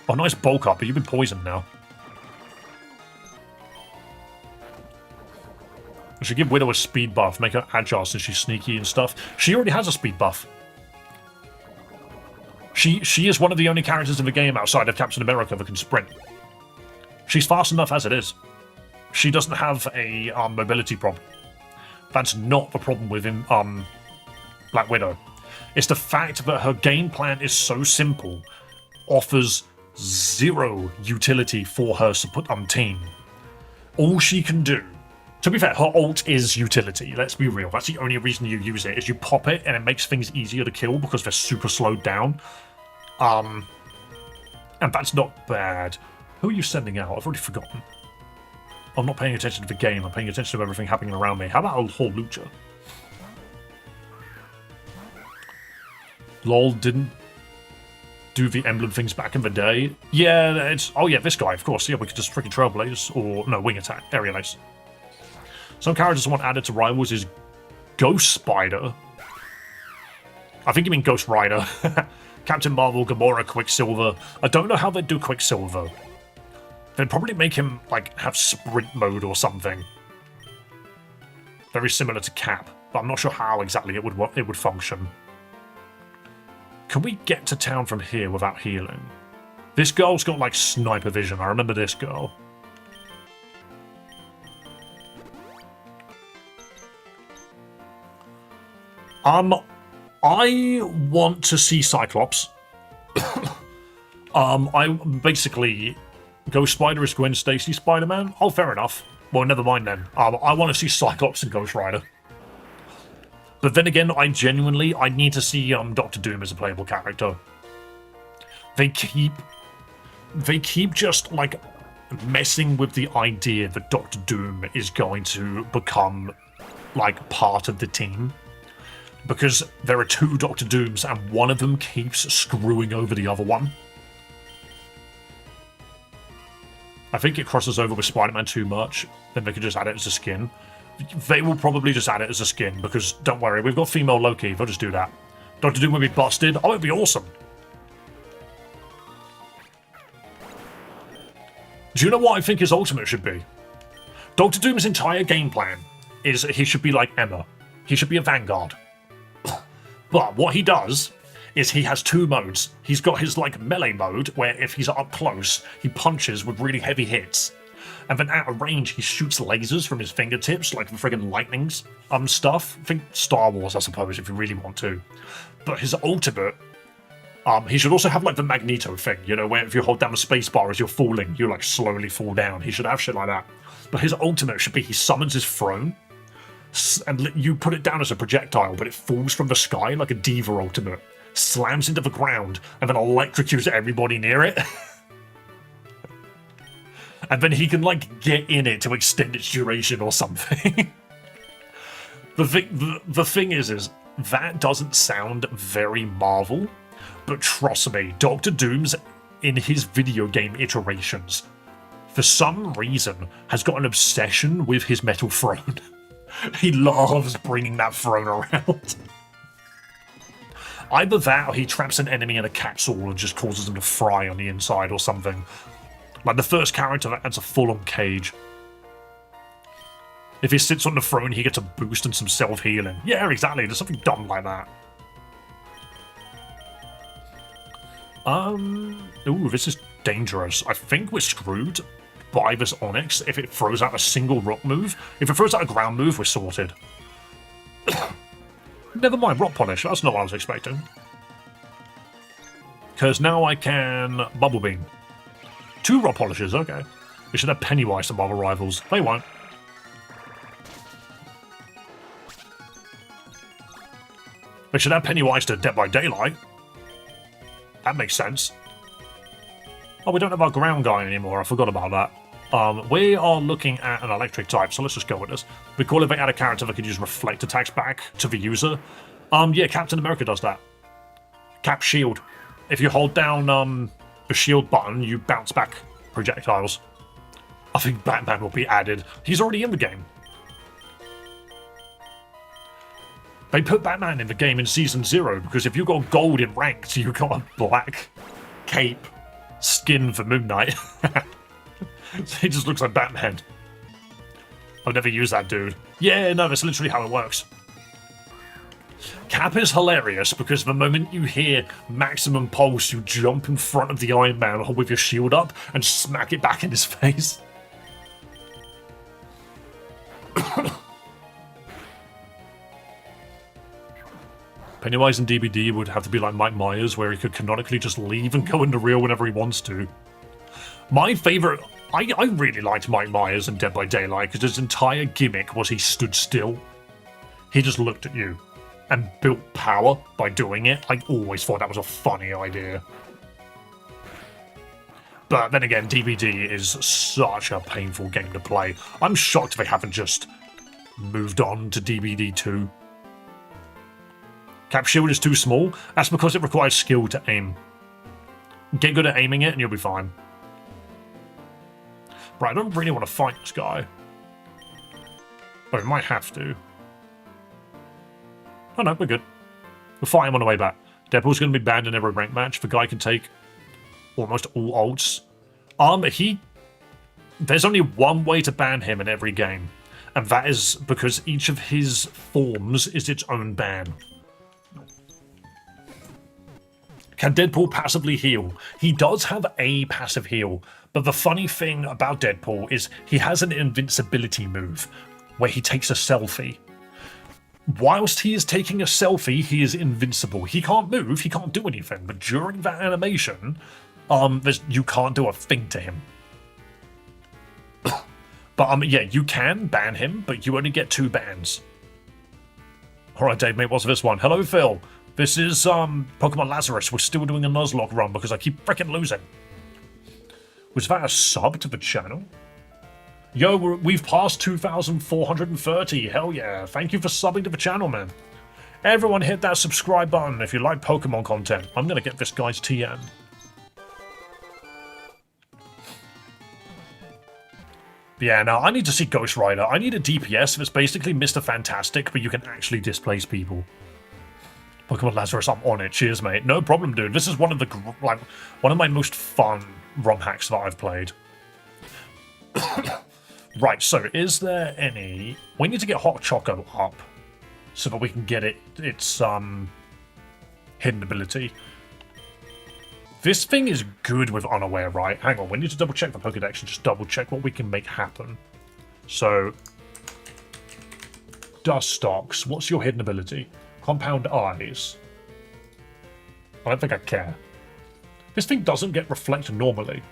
Oh, nice bulk up, but you've been poisoned now. I should give Widow a speed buff, make her agile since she's sneaky and stuff. She already has a speed buff. She is one of the only characters in the game outside of Captain America that can sprint. She's fast enough as it is. She doesn't have a mobility problem. That's not the problem with Black Widow. It's the fact that her game plan is so simple, offers zero utility for her team. All she can do, to be fair, her ult is utility, let's be real. That's the only reason you use it, is you pop it and it makes things easier to kill because they're super slowed down. And that's not bad. Who are you sending out? I've already forgotten. I'm not paying attention to the game, I'm paying attention to everything happening around me. How about a whole lucha? Lol didn't do the emblem things back in the day. Yeah, it's... Oh yeah, this guy, of course. Yeah, we could just freaking Trailblaze, or... No, Wing Attack, Aerial Ace. Some characters I want added to Rivals is Ghost Spider. I think you mean Ghost Rider. Captain Marvel, Gamora, Quicksilver. I don't know how they'd do Quicksilver. They'd probably make him, like, have sprint mode or something. Very similar to Cap, but I'm not sure how exactly it would function. Can we get to town from here without healing? This girl's got, like, sniper vision. I remember this girl. I want to see Cyclops. I basically... Ghost Spider is Gwen Stacy Spider-Man? Oh, fair enough. Well, never mind then. I want to see Cyclops and Ghost Rider. But then again, I need to see Doctor Doom as a playable character. They keep just, like, messing with the idea that Doctor Doom is going to become, like, part of the team. Because there are two Doctor Dooms and one of them keeps screwing over the other one. I think it crosses over with Spider-Man too much, then they could just add it as a skin. They will probably just add it as a skin, because, don't worry, we've got female Loki, they'll just do that. Doctor Doom will be busted. Oh, it'd be awesome. Do you know what I think his ultimate should be? Doctor Doom's entire game plan is he should be like Emma. He should be a Vanguard. But what he does is he has two modes. He's got his, like, melee mode, where if he's up close, he punches with really heavy hits. And then out of range, he shoots lasers from his fingertips, like the friggin' lightnings stuff. Think Star Wars, I suppose, if you really want to. But his ultimate, he should also have, like, the Magneto thing, you know, where if you hold down the spacebar as you're falling, you, like, slowly fall down. He should have shit like that. But his ultimate should be he summons his throne, and you put it down as a projectile, but it falls from the sky like a Diva ultimate, slams into the ground, and then electrocutes everybody near it. And then he can, like, get in it to extend its duration or something. The thing is that doesn't sound very Marvel, but trust me, Doctor Doom's, in his video game iterations, for some reason, has got an obsession with his metal throne. He loves bringing that throne around. Either that, or he traps an enemy in a capsule and just causes them to fry on the inside or something. Like the first character that adds a full-on cage. If he sits on the throne, he gets a boost and some self-healing. Yeah, exactly. There's something dumb like that. Ooh, this is dangerous. I think we're screwed by this Onyx if it throws out a single rock move. If it throws out a ground move, we're sorted. Never mind, rock polish. That's not what I was expecting. Because now I can Bubble Beam. 2 rock polishes, okay. We should have Pennywise to Marvel Rivals. They won't. We should have Pennywise to Dead by Daylight. That makes sense. Oh, we don't have our ground guy anymore. I forgot about that. We are looking at an electric type, so let's just go with this. We call it they add a character that can use reflect attacks back to the user. Yeah, Captain America does that. Cap shield. If you hold down the shield button, you bounce back projectiles. I think Batman will be added. He's already in the game. They put Batman in the game in Season 0 because if you got gold in ranked, you got a black cape skin for Moon Knight. So he just looks like Batman. I've never used that dude. Yeah, no, that's literally how it works. Cap is hilarious because the moment you hear maximum pulse, you jump in front of the Iron Man with your shield up and smack it back in his face. Pennywise in DBD would have to be like Mike Myers, where he could canonically just leave and go into real whenever he wants to. My favourite... I really liked Mike Myers in Dead by Daylight, because his entire gimmick was he stood still. He just looked at you and built power by doing it. I always thought that was a funny idea. But then again, DBD is such a painful game to play. I'm shocked they haven't just moved on to DBD 2. Cap shield is too small. That's because it requires skill to aim. Get good at aiming it and you'll be fine. Right, I don't really want to fight this guy. But we might have to. Oh no, we're good. We'll fight him on the way back. Deadpool's going to be banned in every rank match. The guy can take almost all ults. There's only one way to ban him in every game. And that is because each of his forms is its own ban. Can Deadpool passively heal? He does have a passive heal, but the funny thing about Deadpool is he has an invincibility move where he takes a selfie. Whilst he is taking a selfie, he is invincible. He can't move, he can't do anything, but during that animation, you can't do a thing to him. But yeah, you can ban him, but you only get 2 bans. Alright, Dave, mate, what's this one? Hello, Phil. This is Pokemon Lazarus. We're still doing a Nuzlocke run because I keep freaking losing. Was that a sub to the channel? Yo, we've passed 2,430. Hell yeah. Thank you for subbing to the channel, man. Everyone hit that subscribe button if you like Pokemon content. I'm going to get this guy's TM. Yeah, now I need to see Ghost Rider. I need a DPS that's basically Mr. Fantastic, but you can actually displace people. Pokemon Lazarus, I'm on it. Cheers, mate. No problem, dude. This is one of the one of my most fun ROM hacks that I've played. Right, so is there any... We need to get Hot Choco up so that we can get its hidden ability. This thing is good with Unaware, right? Hang on, we need to double check the Pokedex and just double check what we can make happen. So, Dustox, what's your hidden ability? Compound Eyes. I don't think I care. This thing doesn't get Reflect normally.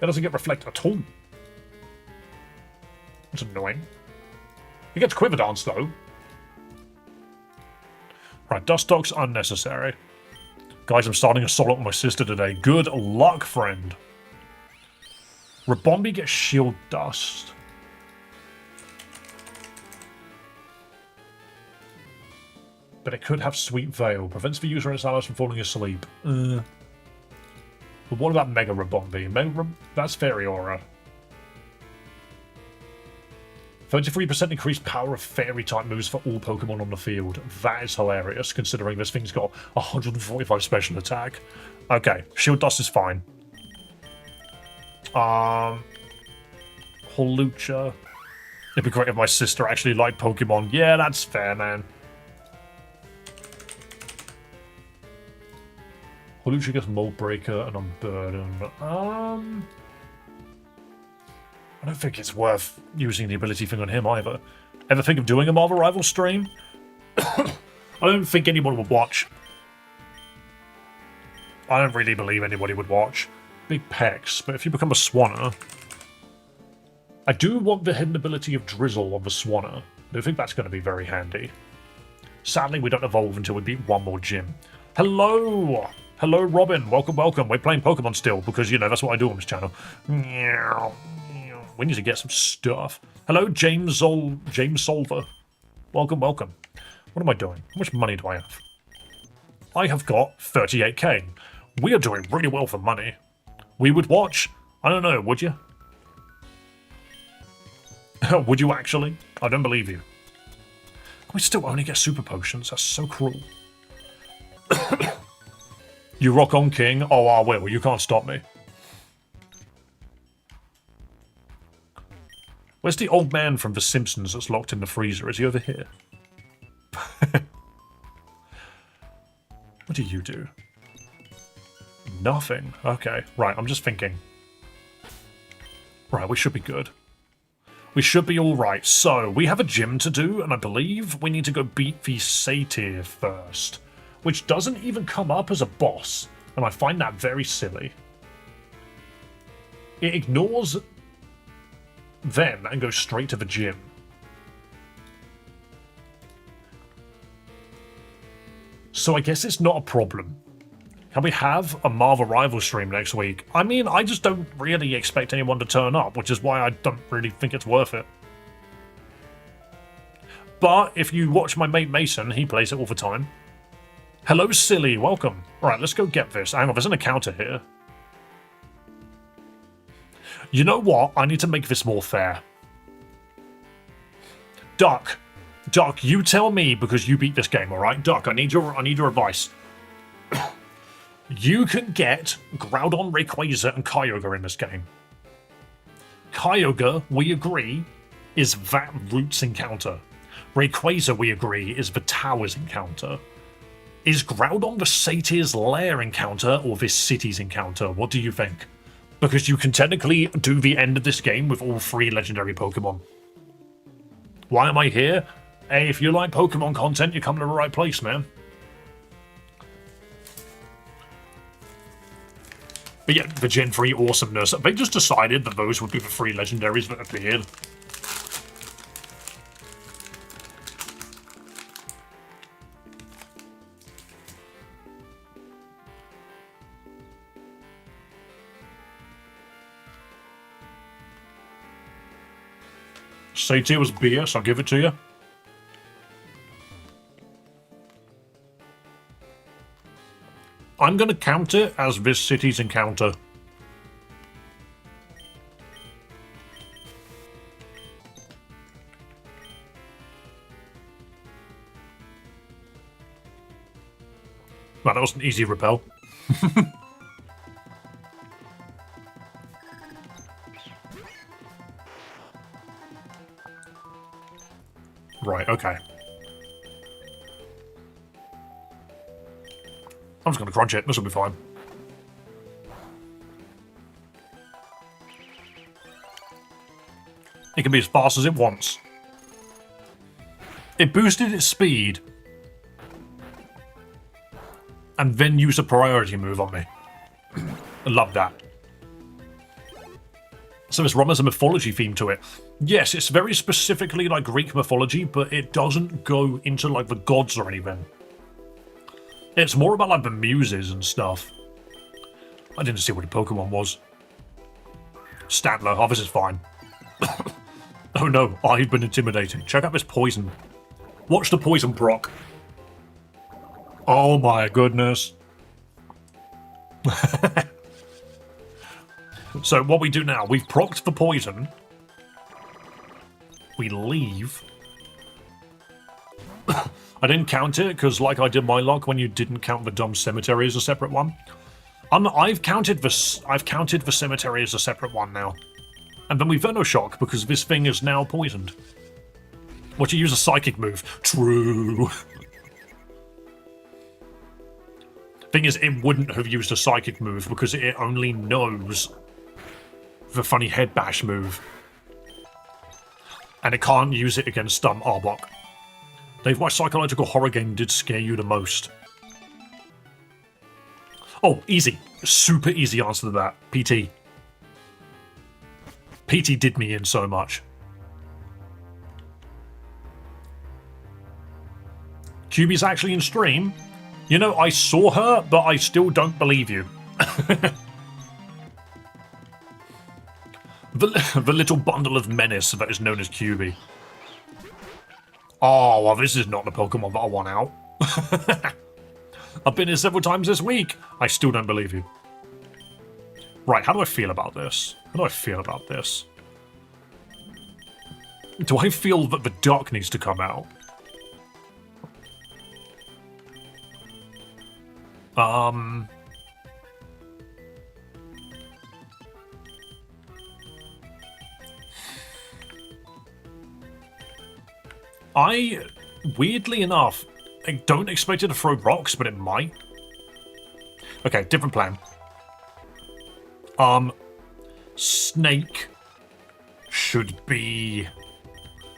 It doesn't get Reflect at all. That's annoying. It gets Quiver Dance, though. Right, Dustox unnecessary. Guys, I'm starting a solo with my sister today. Good luck, friend. Rabombi gets Shield Dust. But it could have Sweet Veil. Prevents the user and its allies from falling asleep. But what about Mega Rabombi? That's Fairy Aura. 33% increased power of Fairy-type moves for all Pokemon on the field. That is hilarious, considering this thing's got 145 special attack. Okay, Shield Dust is fine. Hawlucha. It'd be great if my sister actually liked Pokemon. Yeah, that's fair, man. Hawlucha gets Mold Breaker and Unburden. I don't think it's worth using the ability thing on him either. Ever think of doing a Marvel Rivals stream? I don't think anyone would watch. I don't really believe anybody would watch. Big pecs, but if you become a Swanner... I do want the hidden ability of Drizzle on the Swanner. I think that's going to be very handy. Sadly, we don't evolve until we beat one more gym. Hello! Hello, Robin. Welcome, welcome. We're playing Pokemon still, because, you know, that's what I do on this channel. We need to get some stuff. Hello, James Solver. Welcome, welcome. What am I doing? How much money do I have? I have got 38k. We are doing really well for money. We would watch. I don't know, would you? Would you actually? I don't believe you. We still only get super potions. That's so cruel. You rock on, King. Oh, I will. You can't stop me. Where's the old man from The Simpsons that's locked in the freezer? Is he over here? What do you do? Nothing. Okay. Right, I'm just thinking. Right, we should be good. We should be alright. So, we have a gym to do, and I believe we need to go beat the satyr first. Which doesn't even come up as a boss, and I find that very silly. It ignores them and goes straight to the gym. So I guess it's not a problem. Can we have a Marvel Rival stream next week? I mean, I just don't really expect anyone to turn up, which is why I don't really think it's worth it. But if you watch my mate Mason, he plays it all the time. Hello, silly, welcome. Alright, let's go get this. Hang on, there's an encounter here. You know what? I need to make this more fair. Duck, you tell me because you beat this game, alright? Duck, I need your advice. You can get Groudon, Rayquaza, and Kyogre in this game. Kyogre, we agree, is that Root's encounter. Rayquaza, we agree, is the Tower's encounter. Is Groudon the Satyr's Lair encounter or this city's encounter? What do you think? Because you can technically do the end of this game with all 3 legendary Pokemon. Why am I here? Hey, if you like Pokemon content, you're coming to the right place, man. But yeah, the Gen 3 awesomeness. They just decided that those would be the 3 legendaries that appeared. Satyr was BS, I'll give it to you. I'm going to count it as this city's encounter. Well, that was an easy repel. Right, okay. I'm just going to crunch it. This will be fine. It can be as fast as it wants. It boosted its speed. And then used a priority move on me. I love that. So this ROM has a mythology theme to it. Yes, it's very specifically like Greek mythology, but it doesn't go into like the gods or anything. It's more about like the muses and stuff. I didn't see what a Pokemon was. Statler, oh, this is fine. Oh no, I've been intimidated. Check out this poison. Watch the poison proc. Oh my goodness. So what we do now, we've procced the poison. We leave. I didn't count it, because like I did my log when you didn't count the dumb cemetery as a separate one. I've counted the cemetery as a separate one now. And then we Venoshock, because this thing is now poisoned. What, you use a psychic move? True. Thing is, it wouldn't have used a psychic move, because it only knows the funny head bash move. And it can't use it against Arbok. Dave, what psychological horror game did scare you the most? Oh, easy. Super easy answer to that. PT. PT did me in so much. QB's actually in stream. You know, I saw her, but I still don't believe you. The little bundle of menace that is known as QB. Oh, well, this is not the Pokemon that I want out. I've been here several times this week. I still don't believe you. Right, how do I feel about this? How do I feel about this? Do I feel that the duck needs to come out? Weirdly enough, I don't expect it to throw rocks, but it might. Okay, different plan. Snake, should be...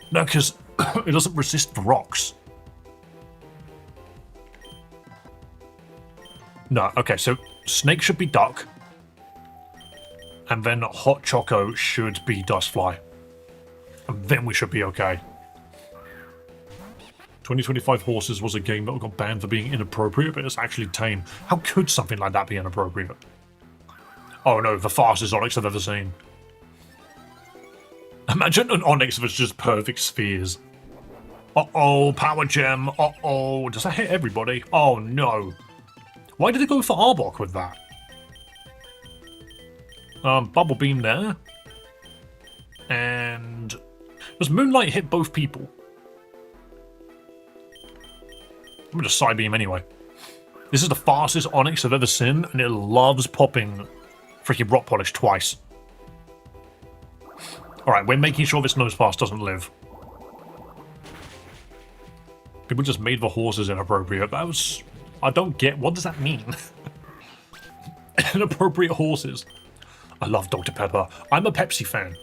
No, because it doesn't resist rocks. No, okay, so snake should be duck. And then hot choco should be dustfly. And then we should be okay. 2025 Horses was a game that got banned for being inappropriate, but it's actually tame. How could something like that be inappropriate? Oh no, the fastest Onyx I've ever seen. Imagine an Onyx that's just perfect spheres. Uh-oh, power gem. Uh-oh, does that hit everybody? Oh no. Why did it go for Arbok with that? Bubble beam there. And does Moonlight hit both people? I'm gonna side beam anyway. This is the fastest Onyx I've ever seen, and it loves popping freaking rock polish twice. Alright, we're making sure this nose pass doesn't live. People just made the horses inappropriate. That was... I don't get... What does that mean? Inappropriate horses. I love Dr. Pepper. I'm a Pepsi fan.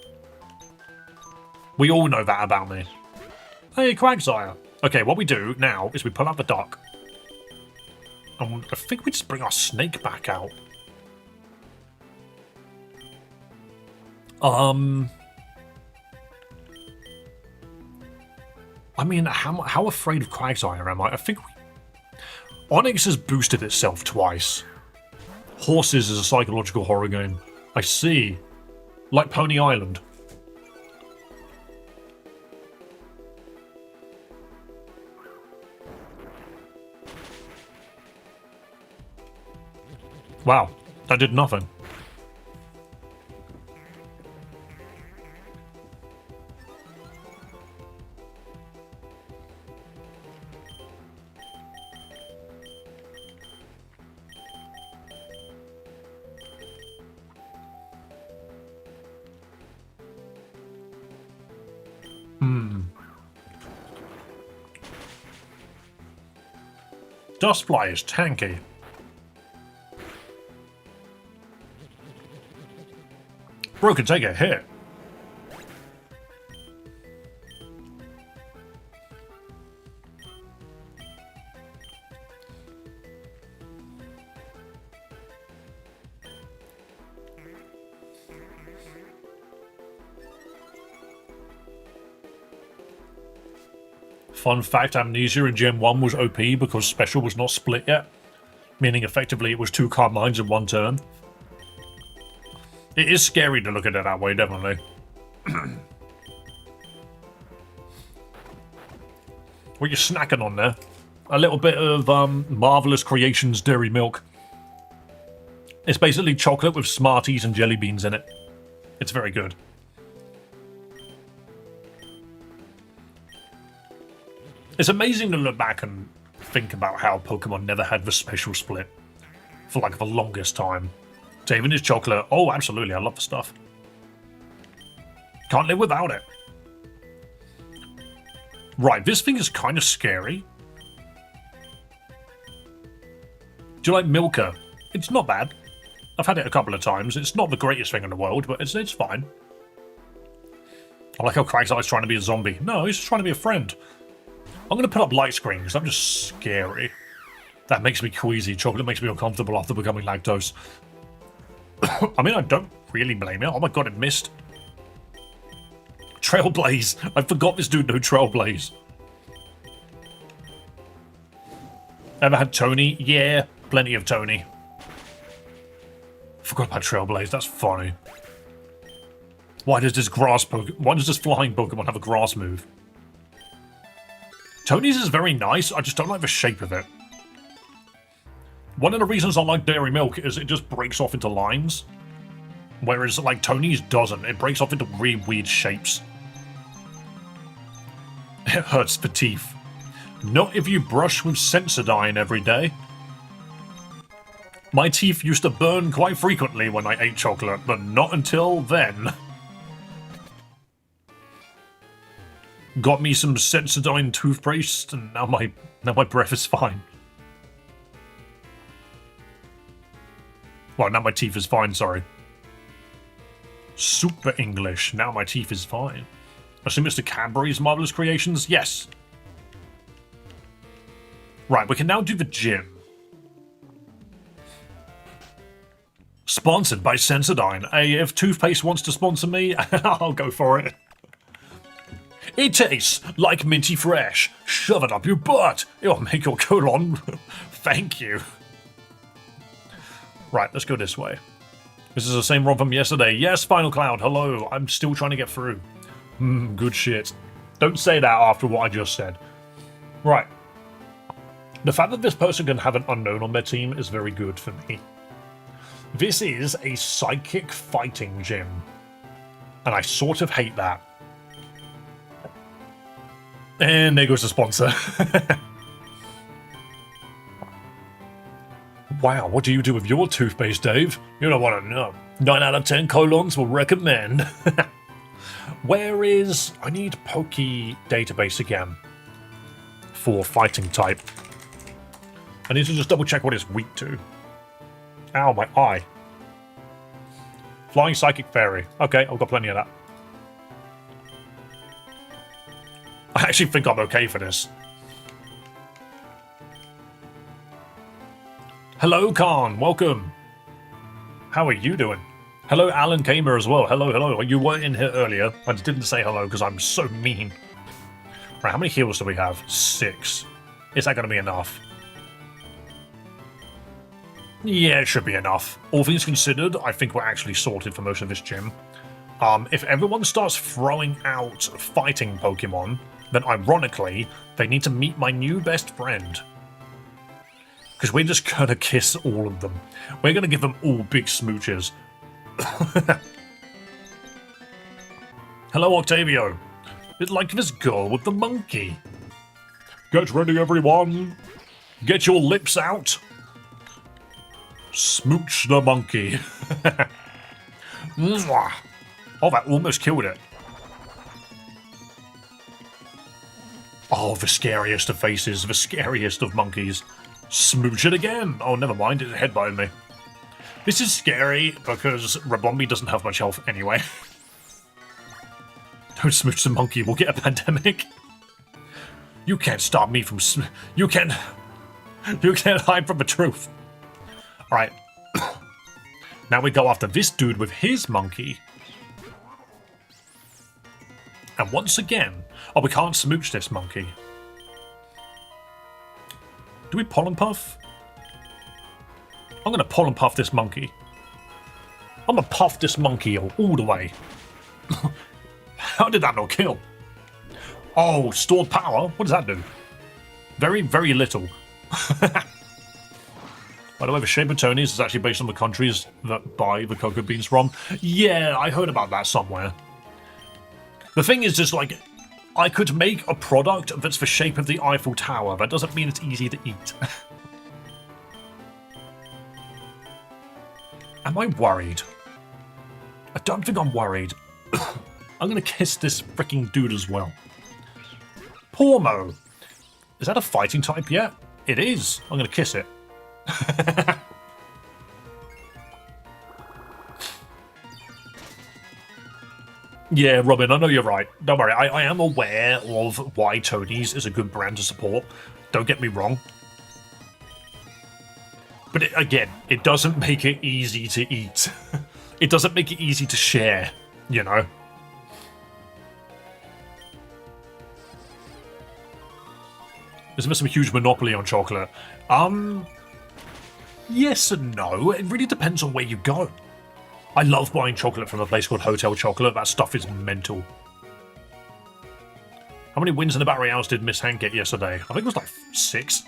We all know that about me. Hey, Quagsire. Okay, what we do now is we pull out the duck. And I think we just bring our snake back out. I mean, how afraid of Quagsire am I? I think Onyx has boosted itself twice. Horses is a psychological horror game. I see. Like Pony Island. Wow, that did nothing. Dustfly is tanky. Bro can take a hit. Fun fact, Amnesia in Gen 1 was OP because Special was not split yet, meaning effectively it was 2 Carmines in one turn. It is scary to look at it that way, definitely. What are you snacking on there? A little bit of Marvelous Creations Dairy Milk. It's basically chocolate with Smarties and jelly beans in it. It's very good. It's amazing to look back and think about how Pokemon never had the special split for like the longest time. Taven is chocolate. Oh, absolutely. I love the stuff. Can't live without it. Right, this thing is kind of scary. Do you like Milka? It's not bad. I've had it a couple of times. It's not the greatest thing in the world, but it's fine. I like how Quagsire's trying to be a zombie. No, he's just trying to be a friend. I'm going to put up light screen because I'm just scary. That makes me queasy. Chocolate makes me uncomfortable after becoming lactose. I mean, I don't really blame it. Oh my god, it missed. Trailblaze. I forgot this dude knew Trailblaze. Ever had Tony? Yeah, plenty of Tony. Forgot about Trailblaze. That's funny. Why does this flying Pokemon have a grass move? Tony's is very nice. I just don't like the shape of it. One of the reasons I like Dairy Milk is it just breaks off into lines. Whereas, like, Tony's doesn't. It breaks off into really weird shapes. It hurts the teeth. Not if you brush with Sensodyne every day. My teeth used to burn quite frequently when I ate chocolate, but not until then. Got me some Sensodyne toothpaste, and now my breath is fine. Well, now my teeth is fine, sorry. Super English. Now my teeth is fine. I assume Mr. Cadbury's Marvelous Creations? Yes. Right, we can now do the gym. Sponsored by Sensodyne. Hey, if toothpaste wants to sponsor me, I'll go for it. It tastes like minty fresh. Shove it up your butt. It'll make your colon. Thank you. Right, let's go this way. This is the same ROM from yesterday. Yes, Final Cloud, hello. I'm still trying to get through. Good shit. Don't say that after what I just said. Right. The fact that this person can have an unknown on their team is very good for me. This is a psychic fighting gym. And I sort of hate that. And there goes the sponsor. Wow, what do you do with your toothpaste, Dave? You don't want to know. 9 out of 10 colons will recommend. Where is... I need Poke database again. For fighting type. I need to just double check what it's weak to. Ow, my eye. Flying Psychic Fairy. Okay, I've got plenty of that. I actually think I'm okay for this. Hello, Khan. Welcome. How are you doing? Hello, Alan Kamer as well. Hello, hello. You were in here earlier. I didn't say hello because I'm so mean. Right, how many heals do we have? 6. Is that going to be enough? Yeah, it should be enough. All things considered, I think we're actually sorted for most of this gym. If everyone starts throwing out fighting Pokemon, then ironically, they need to meet my new best friend. Because we're just gonna kiss all of them. We're gonna give them all big smooches. Hello, Octavio. It's like this girl with the monkey. Get ready, everyone. Get your lips out. Smooch the monkey. Oh, that almost killed it. Oh, the scariest of faces, the scariest of monkeys. Smooch it again. Oh, never mind, it headbutted me. This is scary because Rabombi doesn't have much health anyway. Don't smooch the monkey, we'll get a pandemic. You can't stop me from you can't hide from the truth. Alright. Now we go after this dude with his monkey. And once again... Oh, we can't smooch this monkey. Do we pollen puff? I'm gonna pollen puff this monkey. I'm gonna puff this monkey all the way. How did that not kill? Oh, stored power? What does that do? Very, very little. By the way, the shape of Tony's is actually based on the countries that buy the cocoa beans from. Yeah, I heard about that somewhere. The thing is just like, I could make a product that's the shape of the Eiffel Tower. That doesn't mean it's easy to eat. Am I worried? I don't think I'm worried. I'm gonna kiss this freaking dude as well. Pormo! Is that a fighting type yet? It is. I'm gonna kiss it. Yeah, Robin, I know you're right. Don't worry, I am aware of why Tony's is a good brand to support. Don't get me wrong. But again, it doesn't make it easy to eat. It doesn't make it easy to share, you know? There's a huge monopoly on chocolate. Yes and no. It really depends on where you go. I love buying chocolate from a place called Hotel Chocolate. That stuff is mental. How many wins in the Battle Royales did Miss Hank get yesterday? I think it was like 6.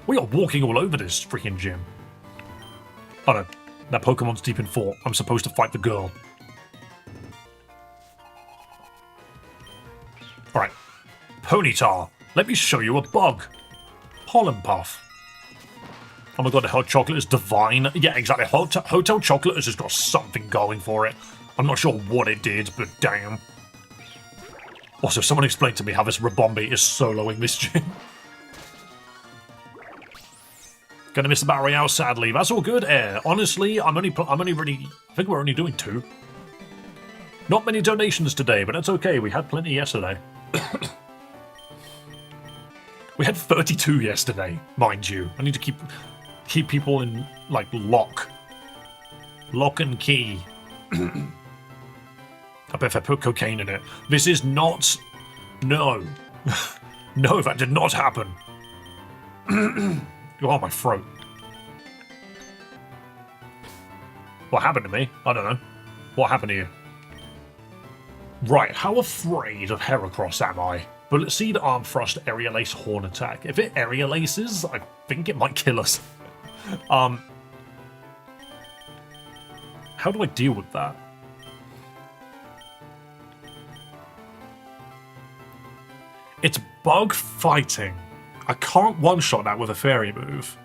We are walking all over this freaking gym. Oh no, that Pokemon's deep in thought. I'm supposed to fight the girl. Alright. Ponyta, let me show you a bug. Pollen Puff. Oh my god, the hot chocolate is divine. Yeah, exactly. Hotel Chocolate has just got something going for it. I'm not sure what it did, but damn. Also, someone explained to me how this Rabombi is soloing this gym. Gonna miss the battle royale, sadly. That's all good, Air. Honestly, I'm only really. I think we're only doing 2. Not many donations today, but that's okay. We had plenty yesterday. We had 32 yesterday, mind you. I need to keep people in like lock and key. I bet if I put cocaine in it. This is not. No, no, that did not happen. Oh, my throat. What happened to me? I don't know. What happened to you? Right, how afraid of Heracross am I? Bullet Seed, Arm Thrust, Aerial Ace, Horn Attack. If it Aerial Aces, I think it might kill us. How do I deal with that? It's bug fighting. I can't one-shot that with a fairy move.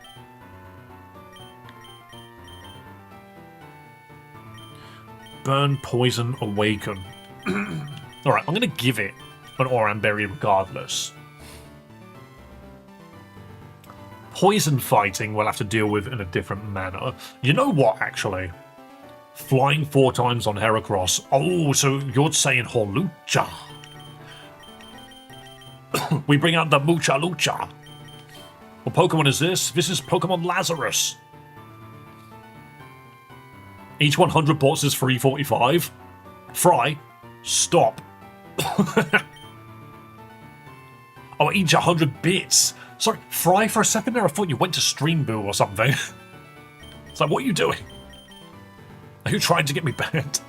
Burn, Poison, Awaken. Alright, I'm going to give it an Oran Berry regardless. Poison fighting we'll have to deal with in a different manner. You know what, actually? Flying 4 times on Heracross. Oh, so you're saying Holucha. We bring out the Mucha Lucha. What Pokemon is this? This is Pokemon Lazarus. Each 100 bots is 345. Fry, stop. Oh, each 100 bits. Sorry, Fry, for a second there I thought you went to Stream Boo or something. It's like, what are you doing? Are you trying to get me banned?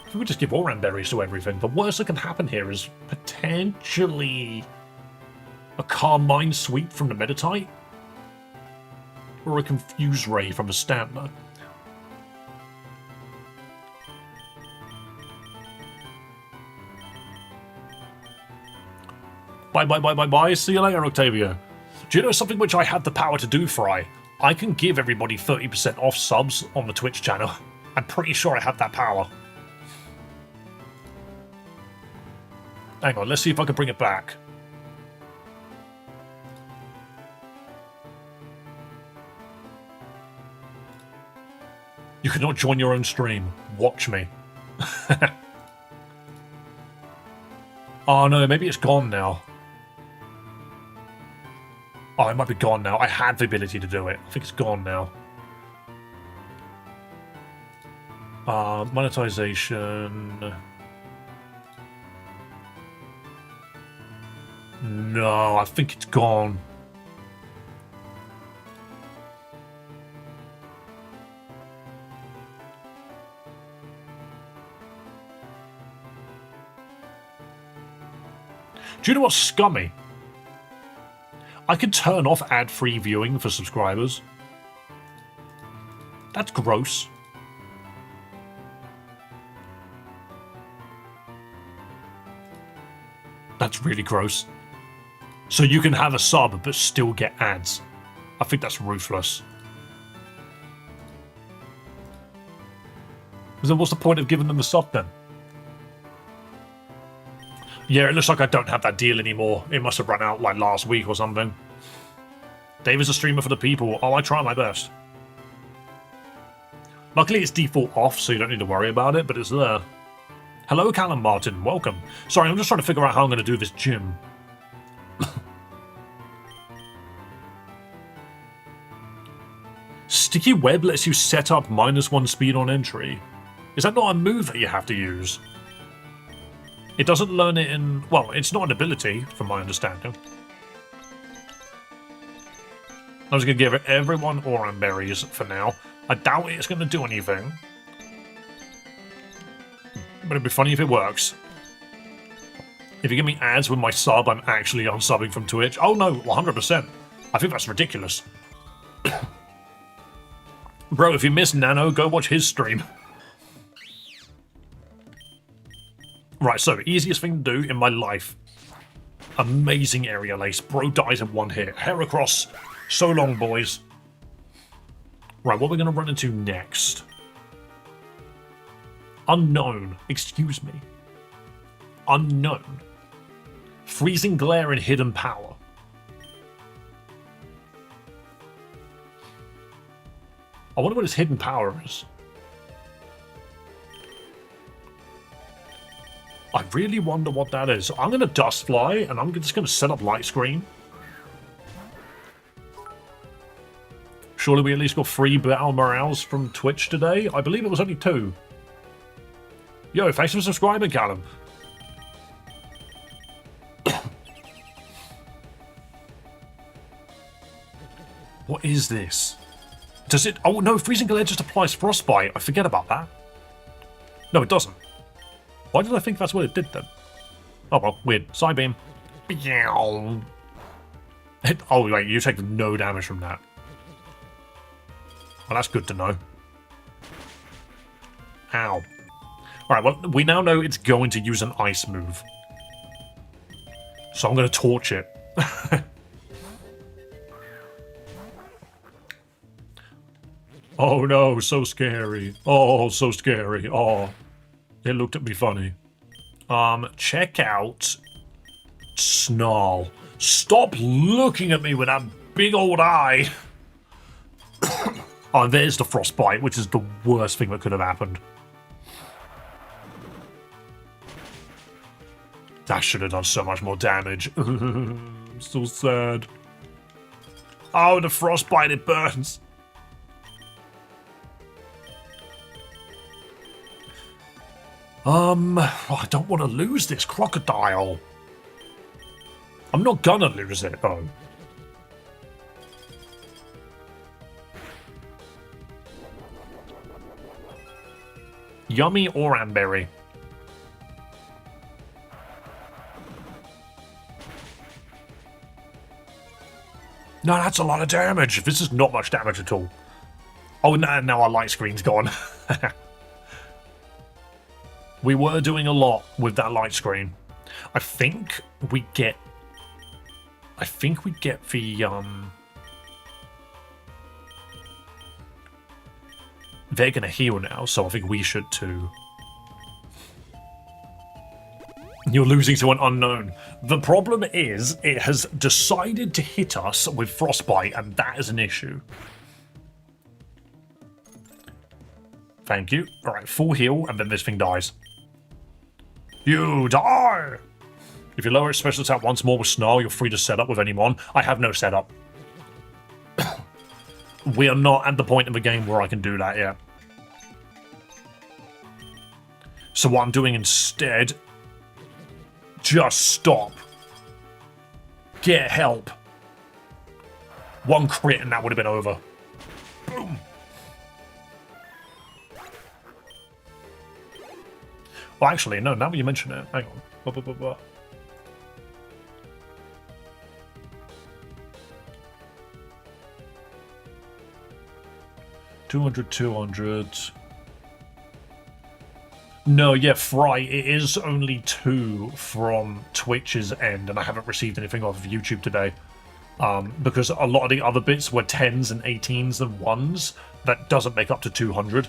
If we would just give Oran Berries to everything, the worst that can happen here is potentially a Calm Mind Sweep from the Meditite, or a Confuse Ray from the Stamina. Bye. See you later, Octavia. Do you know something which I had the power to do, Fry? I can give everybody 30% off subs on the Twitch channel. I'm pretty sure I have that power. Hang on, let's see if I can bring it back. You cannot join your own stream. Watch me. Oh no, maybe it's gone now. Oh, it might be gone now. I had the ability to do it. I think it's gone now. Monetization. No, I think it's gone. Do you know what's scummy? I can turn off ad-free viewing for subscribers. That's gross. That's really gross. So you can have a sub but still get ads. I think that's ruthless. So what's the point of giving them a sub then? Yeah, it looks like I don't have that deal anymore. It must have run out like last week or something. Dave is a streamer for the people. Oh, I try my best. Luckily it's default off, so you don't need to worry about it, but it's there. Hello, Callum Martin. Welcome. Sorry, I'm just trying to figure out how I'm going to do this gym. Sticky Web lets you set up -1 speed on entry. Is that not a move that you have to use? It doesn't learn it in... Well, it's not an ability, from my understanding. I was going to give everyone Oran Berries for now. I doubt it's going to do anything. But it'd be funny if it works. If you give me ads with my sub, I'm actually unsubbing from Twitch. Oh no, 100%. I think that's ridiculous. Bro, if you miss Nano, go watch his stream. Right, so, easiest thing to do in my life. Amazing Aerial Ace. Bro dies in 1 hit. Heracross. So long, boys. Right, what we're going to run into next? Unknown. Excuse me. Unknown. Freezing Glare and Hidden Power. I wonder what his hidden power is. I really wonder what that is. I'm going to dust fly, and I'm just going to set up light screen. Surely we at least got 3 battle morales from Twitch today? I believe it was only 2. Yo, thanks for subscribing, Callum. What is this? Does it... Oh, no, Freezing Glare just applies Frostbite. I forget about that. No, it doesn't. Why did I think that's what it did then? Oh, well, weird. Psybeam. Oh, wait, you take no damage from that. Well, that's good to know. Ow. Alright, well, we now know it's going to use an ice move. So I'm going to torch it. Oh no, so scary. Oh, so scary. Oh, it looked at me funny. Check out Snarl. Stop looking at me with that big old eye. Oh, there's the Frostbite, which is the worst thing that could have happened. That should have done so much more damage. I'm so sad. Oh, the Frostbite, it burns. I don't want to lose this crocodile. I'm not gonna lose it, though. Yummy or Amberry? No, that's a lot of damage. This is not much damage at all. Oh, no, now our light screen's gone. We were doing a lot with that light screen. I think we get the they're gonna heal now, so I think we should too. You're losing to an unknown. The problem is it has decided to hit us with Frostbite, and that is an issue. Thank you. Alright, full heal, and then this thing dies. You die! If you lower its special attack once more with Snarl, you're free to set up with any mon. I have no setup. We are not at the point in the game where I can do that yet. So what I'm doing instead... Just stop. Get help. One crit and that would have been over. Boom. Well, actually, no, now that you mention it, hang on. 200. No, yeah, Fry, it is only 2 from Twitch's end, and I haven't received anything off of YouTube today. Because a lot of the other bits were 10s and 18s and 1s. That doesn't make up to 200.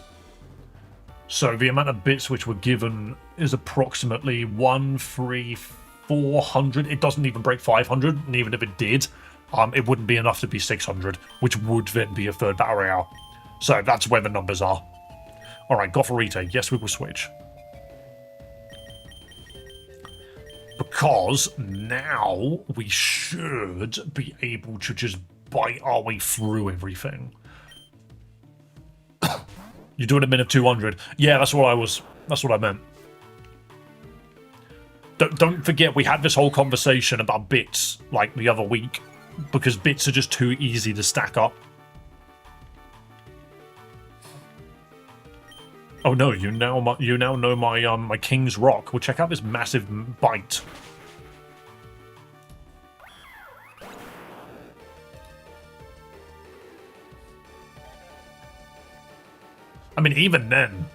So the amount of bits which were given is approximately 400. It doesn't even break 500, and even if it did, it wouldn't be enough to be 600, which would then be a third battle royale. So that's where the numbers are. Alright, Gotharita, yes, we will switch. Because now we should be able to just bite our way through everything. You're doing a min of 200. Yeah, that's what I meant. Don't forget, we had this whole conversation about bits, like, the other week, because bits are just too easy to stack up. Oh no, you now know my my King's Rock. Well, check out this massive bite. I mean, even then,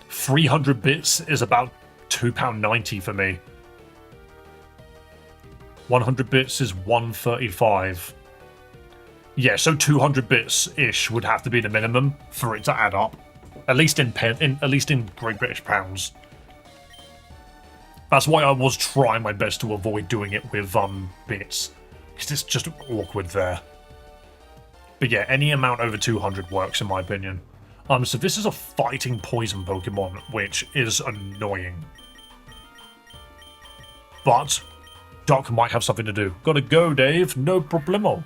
300 bits is about £2.90 for me. 100 bits is £1.35. Yeah, so 200 bits-ish would have to be the minimum for it to add up. At least in Great British pounds. That's why I was trying my best to avoid doing it with bits. Because it's just awkward there. But yeah, any amount over 200 works in my opinion. So this is a fighting poison Pokemon, which is annoying. But Doc might have something to do. Gotta go, Dave. No problemo.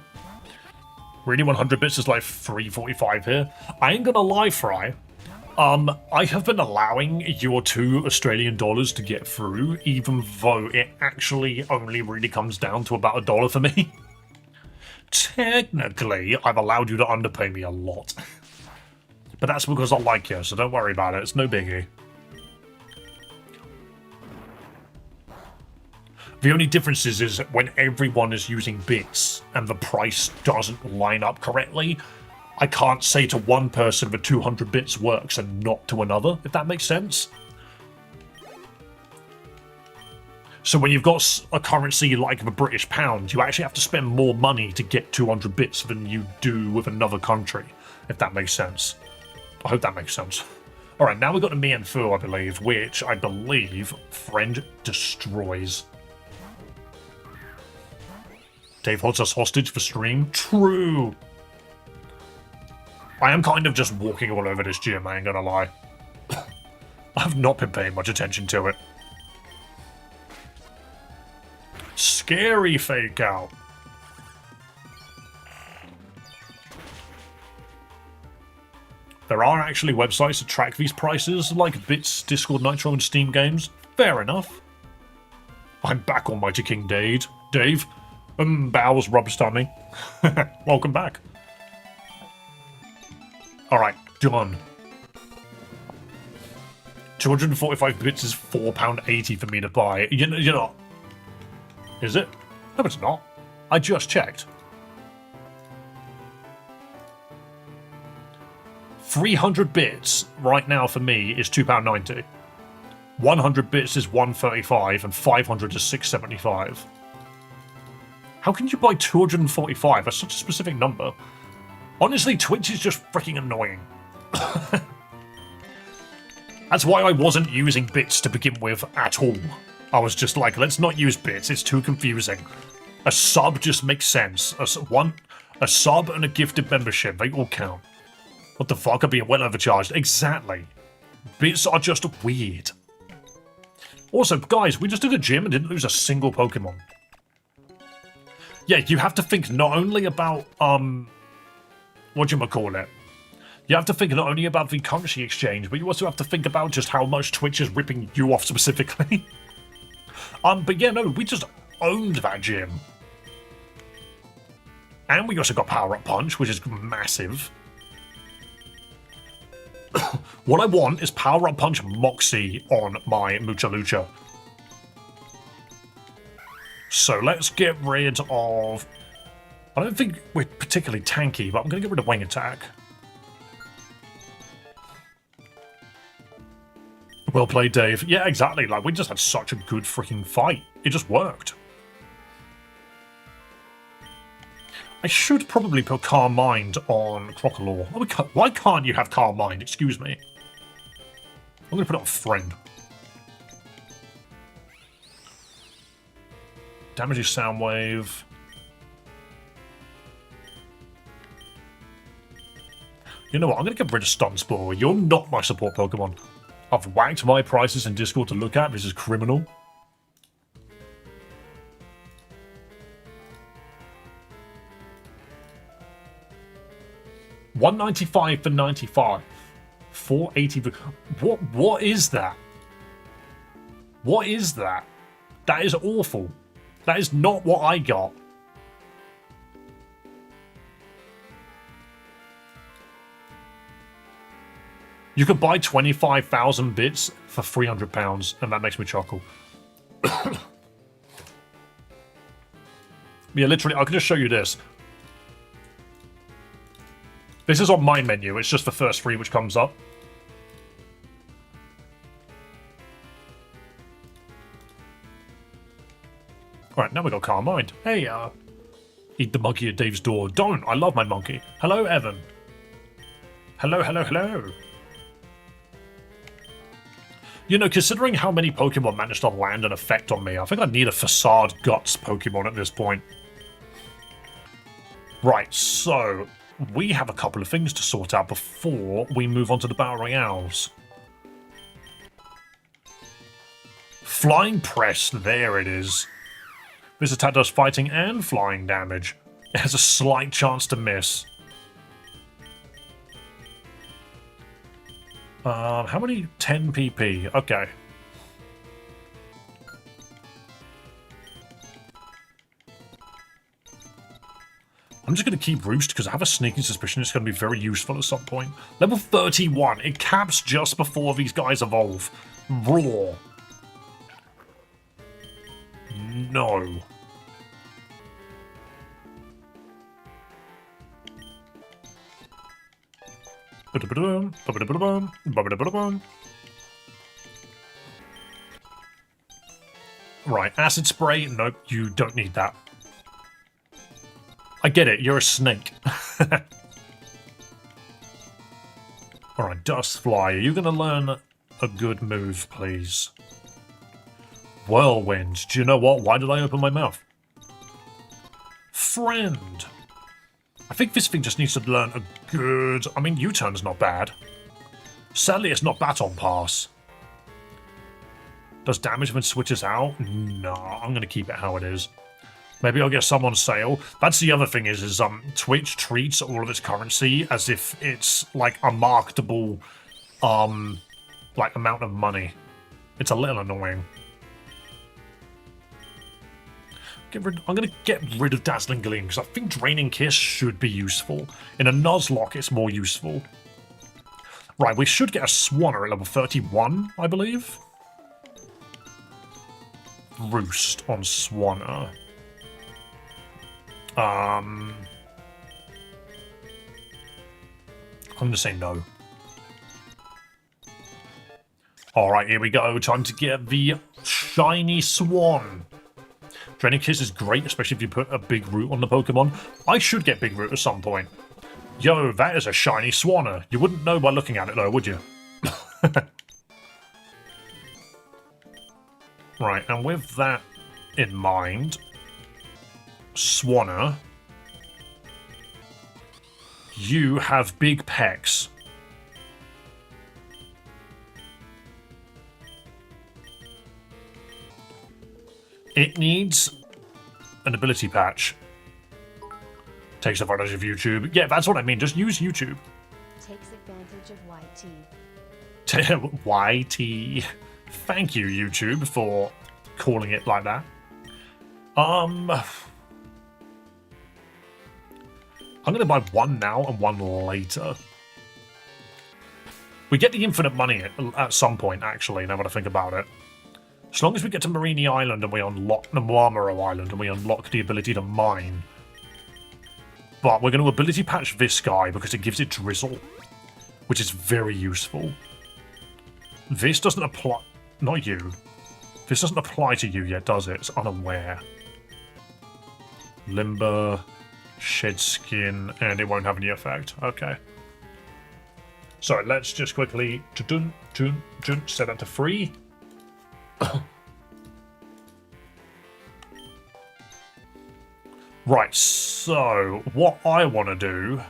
Really, 100 bits is like 345 here. I ain't gonna lie, Fry. I have been allowing your $2 to get through, even though it actually only really comes down to about $1 for me. Technically, I've allowed you to underpay me a lot. But that's because I like you, so don't worry about it. It's no biggie. The only difference is when everyone is using bits and the price doesn't line up correctly, I can't say to one person that 200 bits works and not to another, if that makes sense. So when you've got a currency like the British pound, you actually have to spend more money to get 200 bits than you do with another country, if that makes sense. I hope that makes sense. Alright, now we've got the Mienfoo, I believe, which I believe Friend destroys. Dave holds us hostage for stream? True! I am kind of just walking all over this gym, I ain't gonna lie. I've not been paying much attention to it. Scary fake out. There are actually websites to track these prices, like Bits, Discord Nitro, and Steam Games. Fair enough. I'm back, Almighty King Dave. Bowels rubs tummy. Welcome back. Alright, done. 245 bits is £4.80 for me to buy. You know. Is it? No, it's not. I just checked. 300 bits right now for me is £2.90. 100 bits is £1.35 and 500 is £6.75. How can you buy 245? That's such a specific number. Honestly, Twitch is just freaking annoying. That's why I wasn't using bits to begin with at all. I was just like, let's not use bits, it's too confusing. A sub just makes sense. A sub and a gifted membership, they all count. What the fuck, I'm being well overcharged. Exactly. Bits are just weird. Also, guys, we just did a gym and didn't lose a single Pokemon. Yeah, you have to think not only about, whatchamacallit. You have to think not only about the currency exchange, but you also have to think about just how much Twitch is ripping you off specifically. But yeah, no, we just owned that gym. And we also got Power Up Punch, which is massive. What I want is Power Up Punch Moxie on my Mucha Lucha. So let's get rid of... I don't think we're particularly tanky, but I'm going to get rid of Wing Attack. Well played, Dave. Yeah, exactly. Like, we just had such a good freaking fight. It just worked. I should probably put Calm Mind on Crocodile. Why can't you have Calm Mind? Excuse me. I'm going to put it on Friend. Damages Soundwave. You know what? I'm going to get rid of Stun Spore. You're not my support Pokemon. I've whacked my prices in Discord to look at. This is criminal. $195 for 95. $480 for... What is that? What is that? That is awful. That is not what I got. You could buy 25,000 bits for £300, and that makes me chuckle. Yeah, literally, I can just show you this. This is on my menu, it's just the first three which comes up. Alright, now we got Calm Mind. Hey, eat the monkey at Dave's door. Don't! I love my monkey. Hello, Evan. Hello, hello, hello. You know, considering how many Pokemon managed to land an effect on me, I think I need a Facade Guts Pokemon at this point. Right, so... we have a couple of things to sort out before we move on to the Battle Royales. Flying press, there it is. This attack does fighting and flying damage. It has a slight chance to miss. How many? 10 PP. Okay. I'm just going to keep Roost because I have a sneaking suspicion it's going to be very useful at some point. Level 31. It caps just before these guys evolve. Roar. No. Right, acid spray. Nope, you don't need that. I get it, you're a snake. Alright, Dust Fly. Are you going to learn a good move, please? Whirlwind. Do you know what? Why did I open my mouth? Friend. I think this thing just needs to learn a good... I mean, U-turn's not bad. Sadly, it's not Baton Pass. Does damage when it switches out? No, I'm going to keep it how it is. Maybe I'll get some on sale. That's the other thing is Twitch treats all of its currency as if it's like a marketable like amount of money. It's a little annoying. I'm going to get rid of Dazzling Gleam because I think Draining Kiss should be useful. In a nuzlocke, it's more useful. Right, we should get a Swanner at level 31, I believe. Roost on Swanner. I'm going to say no. Alright, here we go. Time to get the Shiny Swan. Draining Kiss is great, especially if you put a Big Root on the Pokemon. I should get Big Root at some point. Yo, that is a Shiny Swanner. You wouldn't know by looking at it though, would you? Right, and with that in mind... Swanner, you have big pecs. It needs an ability patch. Takes advantage of YouTube. Yeah, that's what I mean. Just use YouTube. Takes advantage of YT. YT. Thank you, YouTube, for calling it like that. I'm going to buy one now and one later. We get the infinite money at some point, actually, now that I think about it. As long as we get to Marini Island and we unlock the Marmoro Island and we unlock the ability to mine. But we're going to ability patch this guy because it gives it Drizzle, which is very useful. This doesn't apply... Not you. This doesn't apply to you yet, does it? It's unaware. Limber... Shed Skin, and it won't have any effect. Okay. So let's just quickly set that to free. Right, so what I want to do,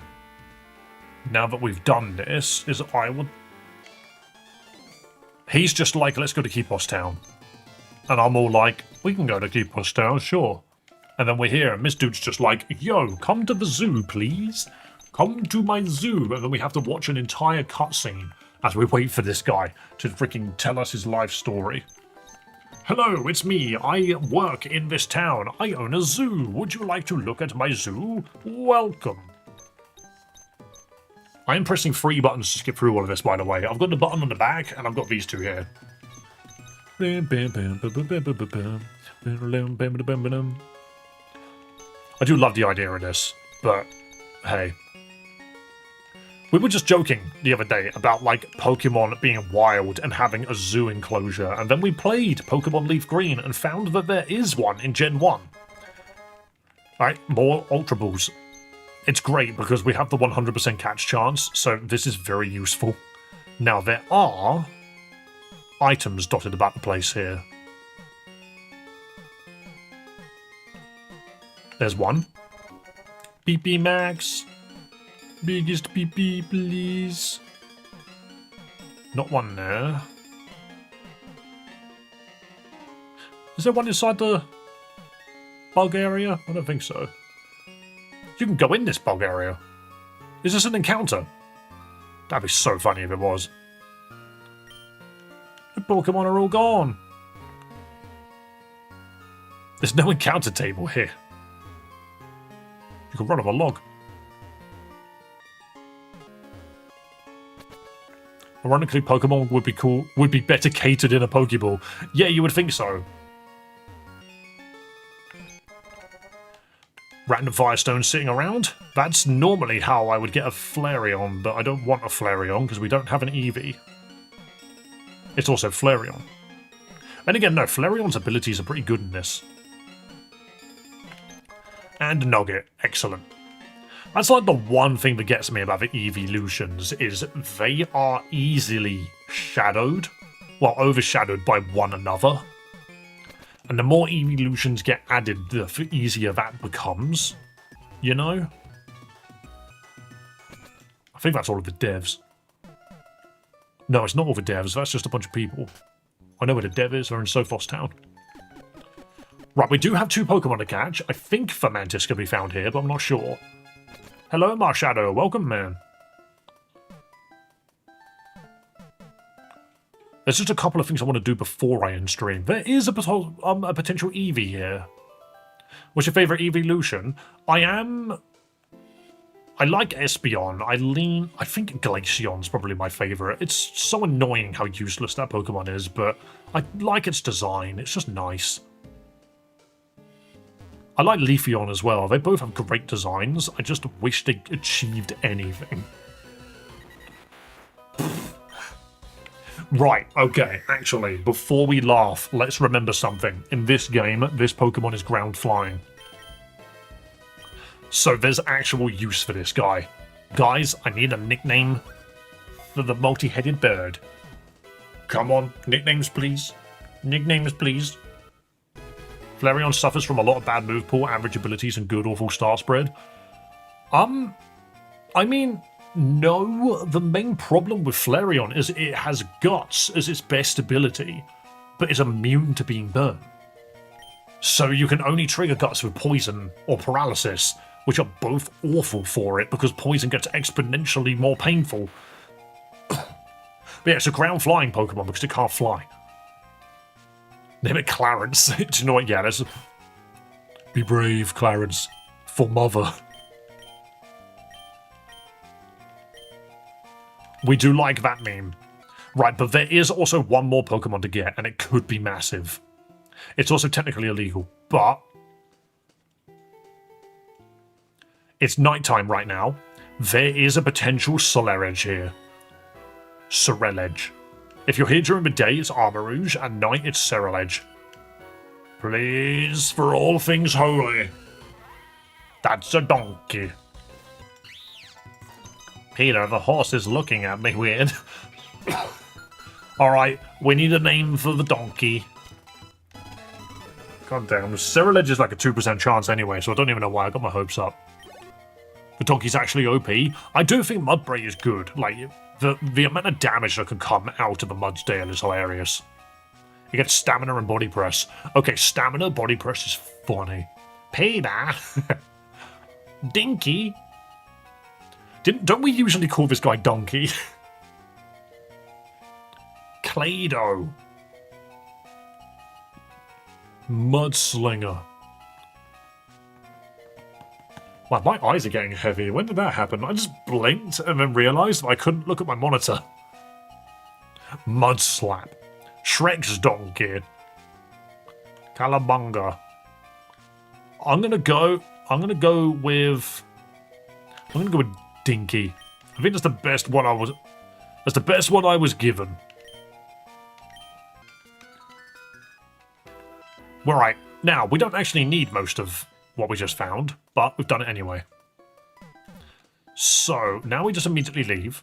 now that we've done this, is I will... He's just like, let's go to Keepos Town. And I'm all like, we can go to Keepos Town, sure. And then we're here, and Miss Dude's just like, yo, come to the zoo, please. Come to my zoo. And then we have to watch an entire cutscene as we wait for this guy to freaking tell us his life story. Hello, it's me. I work in this town. I own a zoo. Would you like to look at my zoo? Welcome. I am pressing 3 buttons to skip through all of this, by the way. I've got the button on the back, and I've got these two here. I do love the idea of this, but hey. We were just joking the other day about, like, Pokemon being wild and having a zoo enclosure, and then we played Pokemon Leaf Green and found that there is one in Gen 1. Right, more Ultra Balls. It's great because we have the 100% catch chance, so this is very useful. Now, there are items dotted about the place here. There's one. BP Max. Biggest pee-pee, please. Not one there. Is there one inside the bug area? I don't think so. You can go in this bug area. Is this an encounter? That'd be so funny if it was. The Pokemon are all gone. There's no encounter table here. You can run up a log. Ironically, Pokemon would be better catered in a Pokeball. Yeah, you would think so. Random Firestones sitting around. That's normally how I would get a Flareon, but I don't want a Flareon because we don't have an Eevee. It's also Flareon. And again, no, Flareon's abilities are pretty good in this. And Nugget, excellent. That's like the one thing that gets me about the evolutions is they are easily shadowed, well, overshadowed by one another. And the more evolutions get added, the easier that becomes, you know? I think that's all of the devs. No, it's not all the devs, that's just a bunch of people. I know where the dev is, they're in Sophos Town. Right, we do have 2 Pokemon to catch. I think Fermantis can be found here, but I'm not sure. Hello, Marshadow. Welcome, man. There's just a couple of things I want to do before I end stream. There is a potential Eevee here. What's your favourite evolution? I like Espeon. I think Glaceon's probably my favourite. It's so annoying how useless that Pokemon is, but I like its design. It's just nice. I like Leafeon as well. They both have great designs. I just wish they achieved anything. Right, okay, actually, before we laugh, let's remember something. In this game, this Pokemon is ground flying. So there's actual use for this guy. Guys, I need a nickname for the multi-headed bird. Come on, nicknames please. Nicknames please. Flareon suffers from a lot of bad move pool, average abilities, and good awful star spread. I mean, no, the main problem with Flareon is it has guts as its best ability, but is immune to being burned. So you can only trigger guts with poison or paralysis, which are both awful for it because poison gets exponentially more painful. But yeah, it's a ground flying Pokemon because it can't fly. Name it Clarence. Do you know what? Yeah, let's be brave, Clarence, for mother. We do like that meme. Right, but there is also one more Pokemon to get, and it could be massive. It's also technically illegal, but it's nighttime right now. There is a potential Soleredge here. Cereledge. If you're here during the day, it's Armarouge, and night, it's Cereledge. Please, for all things holy. That's a donkey. Peter, the horse is looking at me weird. Alright, we need a name for the donkey. God damn, Cereledge is like a 2% chance anyway, so I don't even know why I got my hopes up. The donkey's actually OP. I do think Mudbray is good. Like, the amount of damage that can come out of a Mudsdale is hilarious. You get stamina and body press. Okay, stamina, body press is funny. Peter! Dinky! Don't we usually call this guy Donkey? Clado. Mudslinger. Wow, my eyes are getting heavy. When did that happen? I just blinked and then realised that I couldn't look at my monitor. Mudslap. Shrek's Donkey. Calabunga. I'm gonna go with Dinky. I think that's the best one I was given. Well, right, now we don't actually need most of what we just found, but we've done it anyway. So now we just immediately leave.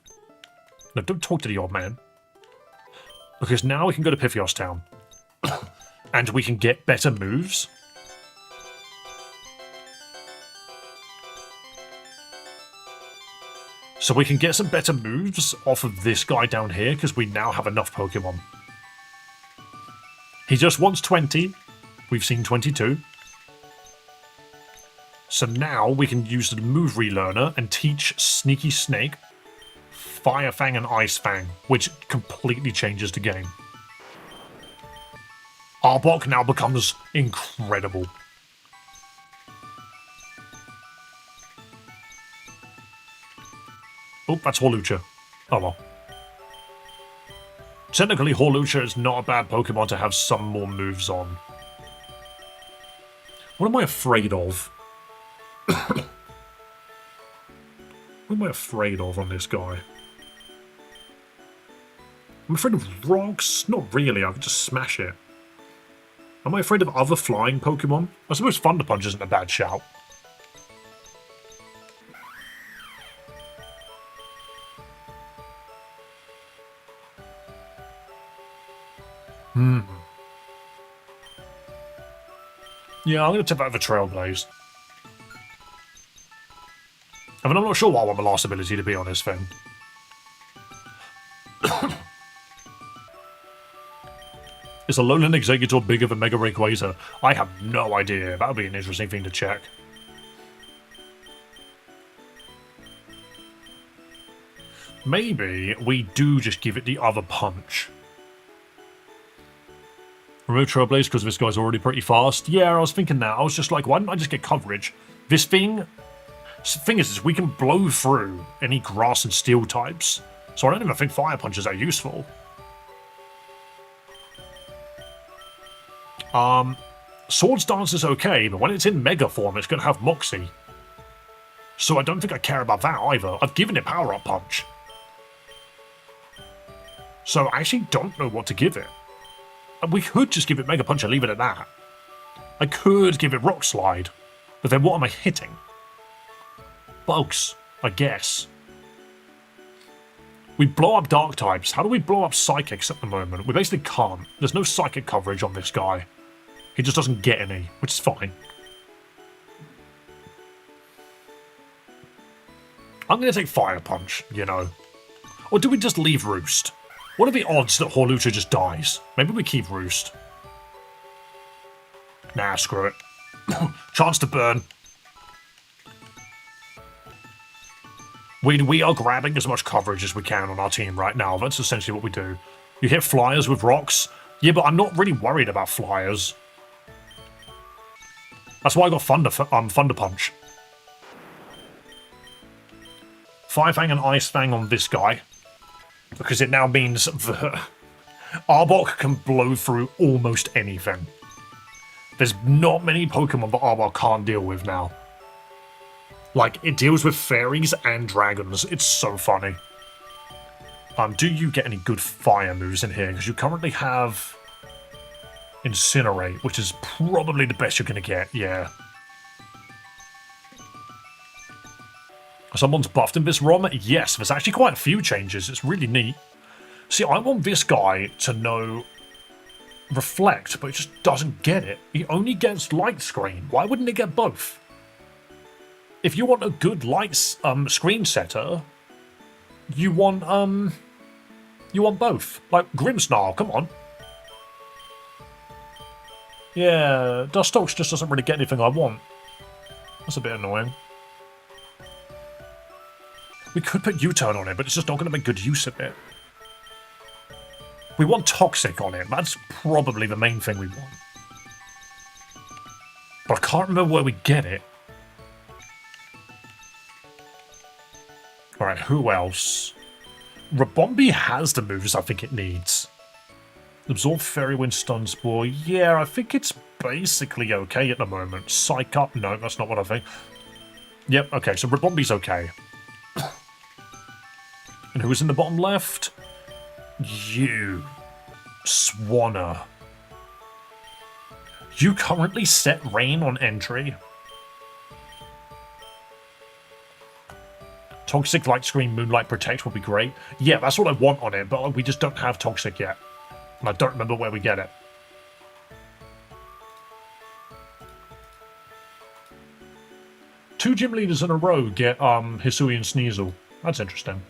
No, don't talk to the old man. Because now we can go to Pythios Town. And we can get better moves. So we can get some better moves off of this guy down here because we now have enough Pokemon. He just wants 20. We've seen 22. So now we can use the move relearner and teach Sneaky Snake, Fire Fang and Ice Fang, which completely changes the game. Arbok now becomes incredible. Oh, that's Hawlucha. Oh well. Technically, Hawlucha is not a bad Pokemon to have some more moves on. What am I afraid of? What am I afraid of on this guy? I'm afraid of rocks? Not really, I could just smash it. Am I afraid of other flying Pokemon? I suppose Thunder Punch isn't a bad shout. Yeah, I'm going to tip over Trailblaze. I mean, I'm not sure why I want the last ability, to be honest, Finn. Is a Lowland Executor bigger than Mega Rayquaza? I have no idea. That would be an interesting thing to check. Maybe we do just give it the other punch. Remove Trailblaze because this guy's already pretty fast. Yeah, I was thinking that. I was just like, why didn't I just get coverage? This thing... The thing is we can blow through any grass and steel types. So I don't even think Fire Punches are useful. Swords Dance is okay, but when it's in Mega form, it's going to have Moxie. So I don't think I care about that either. I've given it Power Up Punch. So I actually don't know what to give it. We could just give it Mega Punch and leave it at that. I could give it Rock Slide, but then what am I hitting? Bugs, I guess. We blow up Dark types. How do we blow up Psychics at the moment? We basically can't. There's no Psychic coverage on this guy. He just doesn't get any, which is fine. I'm going to take Fire Punch, you know. Or do we just leave Roost? What are the odds that Hawlucha just dies? Maybe we keep Roost. Nah, screw it. Chance to burn. We are grabbing as much coverage as we can on our team right now. That's essentially what we do. You hit Flyers with rocks. Yeah, but I'm not really worried about Flyers. That's why I got Thunder Punch. Fire Fang and Ice Fang on this guy. Because it now means that Arbok can blow through almost anything. There's not many Pokemon that Arbok can't deal with now. Like, it deals with fairies and dragons. It's so funny. Do you get any good fire moves in here? Because you currently have Incinerate, which is probably the best you're going to get, yeah. Someone's buffed in this ROM? Yes, there's actually quite a few changes. It's really neat. See, I want this guy to know Reflect, but it just doesn't get it. He only gets Light Screen. Why wouldn't it get both? If you want a good light screen setter, you want both. Like Grimmsnarl, come on. Yeah, Dustox just doesn't really get anything I want. That's a bit annoying. We could put U-turn on it, but it's just not going to make good use of it. We want Toxic on it. That's probably the main thing we want. But I can't remember where we get it. Alright, who else? Rabombi has the moves I think it needs. Absorb Fairy Wind, Stun Spore. Yeah, I think it's basically okay at the moment. Psych Up? No, that's not what I think. Yep, okay, so Rabombi's okay. And who's in the bottom left? You. Swanna. You currently set Rain on entry. Toxic, Light Screen, Moonlight, Protect would be great. Yeah, that's what I want on it, but we just don't have Toxic yet. And I don't remember where we get it. Two gym leaders in a row get Hisui and Sneasel. That's interesting.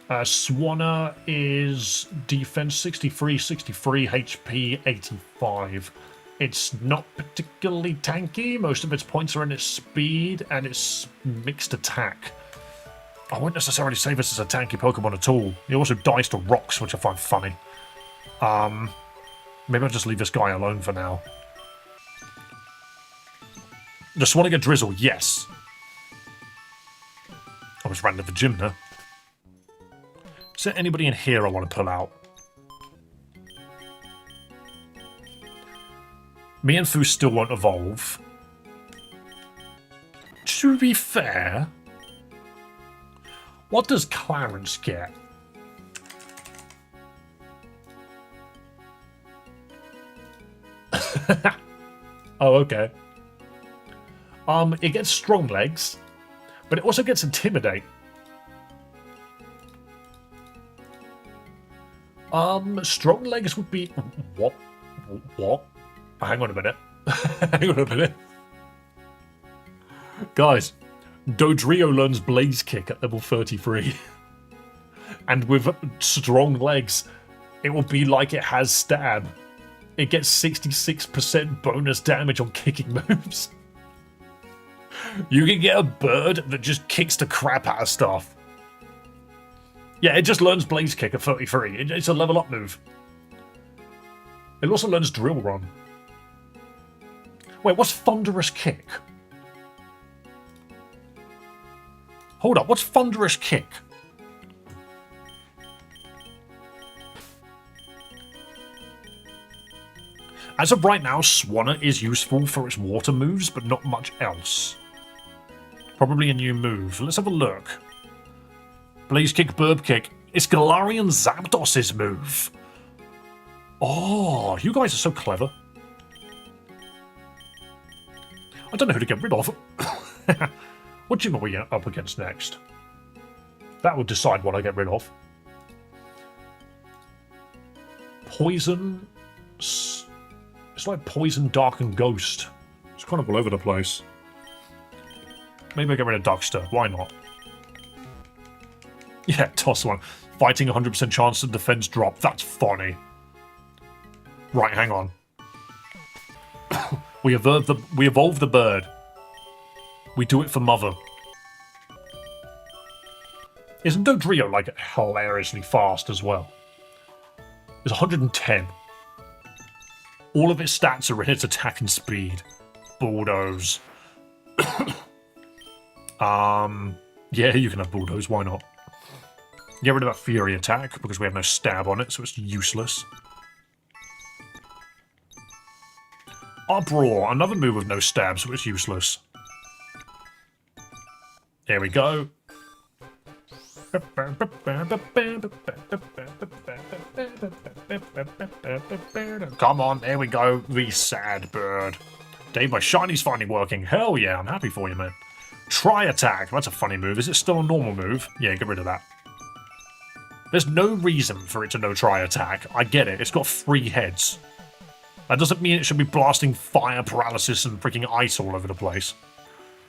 Swanner is defense 63, 63, HP 85. It's not particularly tanky. Most of its points are in its speed and its mixed attack. I wouldn't necessarily say this is a tanky Pokemon at all. He also dies to rocks, which I find funny. Maybe I'll just leave this guy alone for now. Just want to get Drizzle, yes. I was ran to the gym there. Is there anybody in here I want to pull out? Me and Fu still won't evolve. To be fair, what does Clarence get? Oh, okay. It gets strong legs, but it also gets intimidate. Strong legs would be what? Hang on a minute. Hang on a minute. Guys, Dodrio learns Blaze Kick at level 33. And with strong legs, it will be like it has Stab. It gets 66% bonus damage on kicking moves. You can get a bird that just kicks the crap out of stuff. Yeah, it just learns Blaze Kick at 33. It's a level up move. It also learns Drill Run. Wait, what's Thunderous Kick? Hold up, what's Thunderous Kick? As of right now, Swanner is useful for its water moves, but not much else. Probably a new move. Let's have a look. Blaze Kick, Burb Kick. It's Galarian Zapdos' move. Oh, you guys are so clever. I don't know who to get rid of. What gym are we up against next? That will decide what I get rid of. Poison. It's like Poison, Dark, and Ghost. It's kind of all over the place. Maybe I get rid of Duckster. Why not? Yeah, toss one. Fighting 100% chance of defense drop. That's funny. Right, hang on. We evolve the bird. We do it for Mother. Isn't Dodrio like hilariously fast as well? It's 110. All of its stats are in its attack and speed. Bulldoze. Yeah, you can have Bulldoze, why not? Get rid of that Fury attack, because we have no stab on it, so it's useless. Uproar, another move with no stab, so it's useless. There we go. Come on, there we go. The sad bird. Dave, my shiny's finally working. Hell yeah, I'm happy for you, man. Try attack. That's a funny move. Is it still a normal move? Yeah, get rid of that. There's no reason for it to know try attack. I get it. It's got 3 heads. That doesn't mean it should be blasting fire, paralysis, and freaking ice all over the place.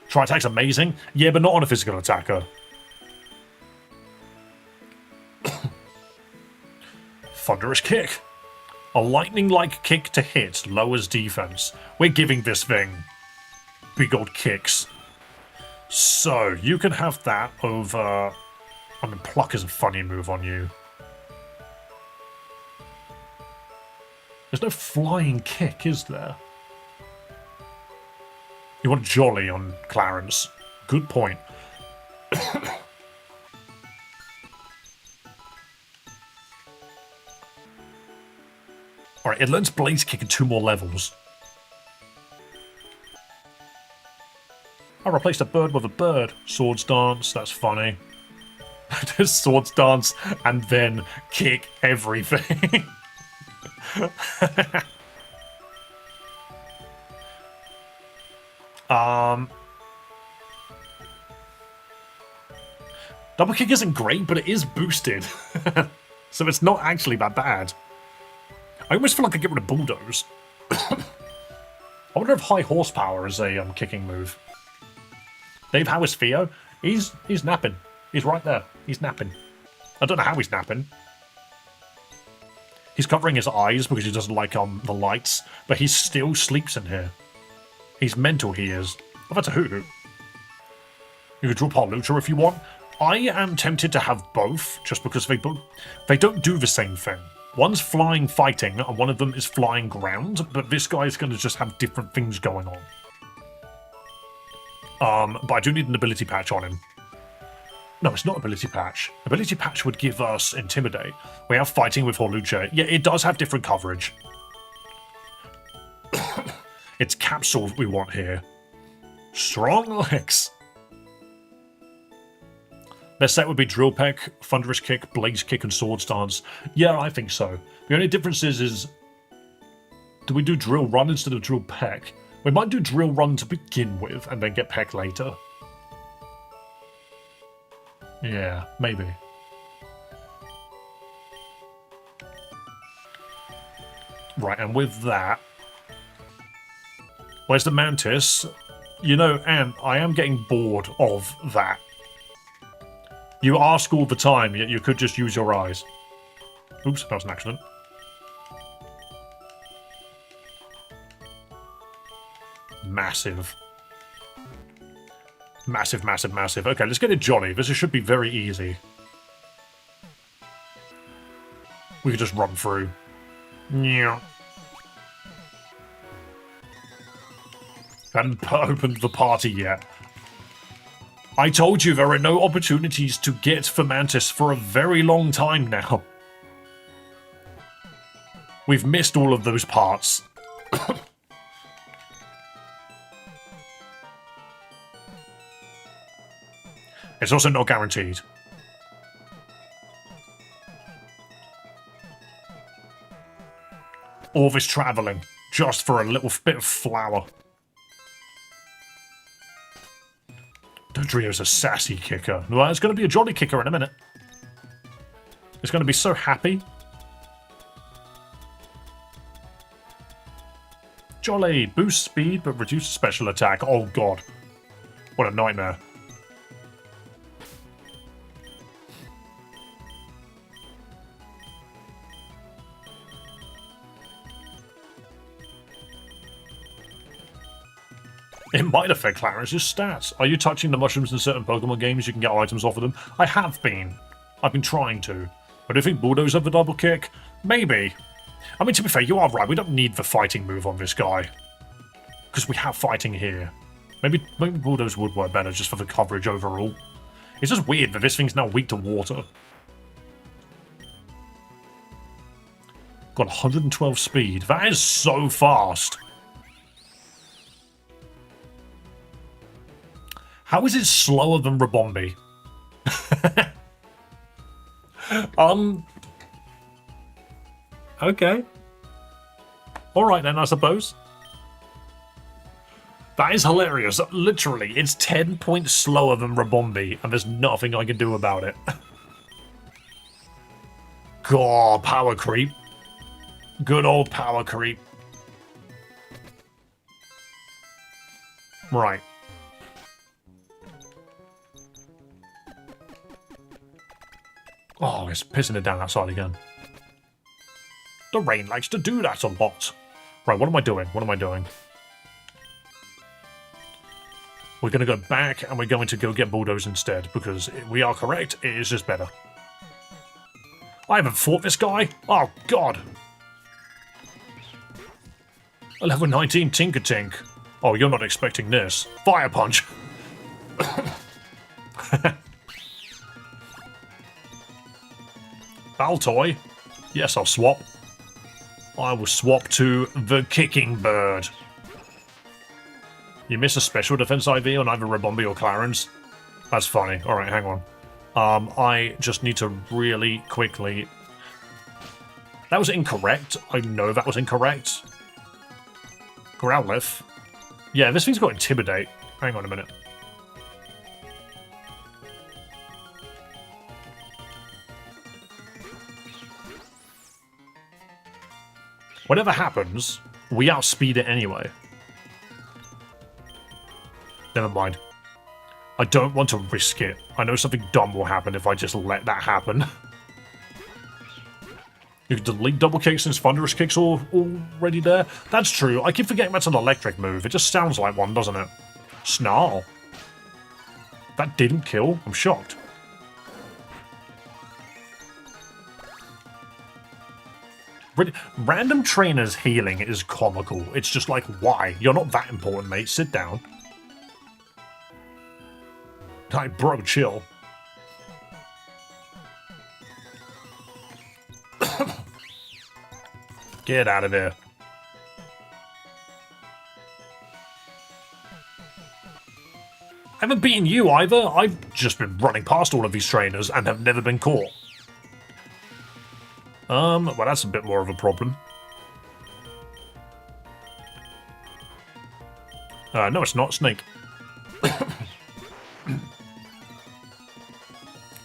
Try attack's amazing. Yeah, but not on a physical attacker. Thunderous Kick. A lightning-like kick to hit lowers defense. We're giving this thing big old kicks. So, you can have that over... I mean, Pluck is a funny move on you. There's no flying kick, is there? You want Jolly on Clarence. Good point. Alright, it learns Blaze Kick in 2 more levels. I replaced a bird with a bird. Swords Dance, that's funny. Just Swords Dance and then kick everything. Double Kick isn't great, but it is boosted. So it's not actually that bad. I almost feel like I get rid of Bulldoze. I wonder if High Horsepower is a kicking move. Dave, how is Theo? He's napping. He's right there. He's napping. I don't know how he's napping. He's covering his eyes because he doesn't like the lights, but he still sleeps in here. He's mental, he is. Oh, that's a hoot. You can draw Palucha if you want. I am tempted to have both, just because they don't do the same thing. One's flying fighting, and one of them is flying ground, but this guy is going to just have different things going on. But I do need an ability patch on him. No, it's not ability patch. Ability patch would give us Intimidate. We have fighting with Hawlucha. Yeah, it does have different coverage. It's Capsule we want here. Strong legs. Best set would be Drill Peck, Thunderous Kick, Blaze Kick, and Sword Stance. Yeah, I think so. The only difference is do we do Drill Run instead of Drill Peck? We might do Drill Run to begin with, and then get Peck later. Yeah, maybe. Right, and with that... Where's the Mantis? You know, Anne, I am getting bored of that. You ask all the time, yet you could just use your eyes. Oops, that was an accident. Massive. Massive, massive, massive. Okay, let's get it jolly. This should be very easy. We could just run through. Yeah. Hadn't opened the party yet. I told you there are no opportunities to get for Mantis for a very long time now. We've missed all of those parts. It's also not guaranteed. All this travelling, just for a little bit of flour. Dodrio's a sassy kicker. Well, it's going to be a jolly kicker in a minute. It's going to be so happy. Jolly. Boost speed, but reduce special attack. Oh, God. What a nightmare. It might affect Clarence's stats. Are you touching the mushrooms in certain Pokemon games? You can get items off of them. I have been. I've been trying to. But do you think Bulldoze have the double kick? Maybe. I mean, to be fair, you are right. We don't need the fighting move on this guy. Because we have fighting here. Maybe Bulldoze would work better just for the coverage overall. It's just weird that this thing's now weak to water. Got 112 speed. That is so fast. How is it slower than Rabombi? Okay. Alright then, I suppose. That is hilarious. Literally, it's 10 points slower than Rabombi, and there's nothing I can do about it. God, power creep. Good old power creep. Right. Oh, it's pissing it down outside again. The rain likes to do that a lot. Right, what am I doing? What am I doing? We're going to go back and we're going to go get Bulldoze instead because we are correct. It is just better. I haven't fought this guy. Oh, God. A level 19 Tinkertink. Oh, you're not expecting this. Fire Punch. Baltoy. Yes, I'll swap. I will swap to the Kicking Bird. You miss a special defense IV on either Rabombi or Clarence. That's funny. Alright, hang on. I just need to really quickly... That was incorrect. I know that was incorrect. Growlithe. Yeah, this thing's got Intimidate. Hang on a minute. Whatever happens, we outspeed it anyway. Never mind. I don't want to risk it. I know something dumb will happen if I just let that happen. You can delete double kicks since thunderous kicks are already there. That's true. I keep forgetting that's an electric move. It just sounds like one, doesn't it? Snarl. That didn't kill. I'm shocked. Random trainers healing is comical. It's just like, why? You're not that important, mate. Sit down. Like, bro, chill. Get out of there. I haven't beaten you either. I've just been running past all of these trainers and have never been caught. Well, that's a bit more of a problem. No, it's not. Snake.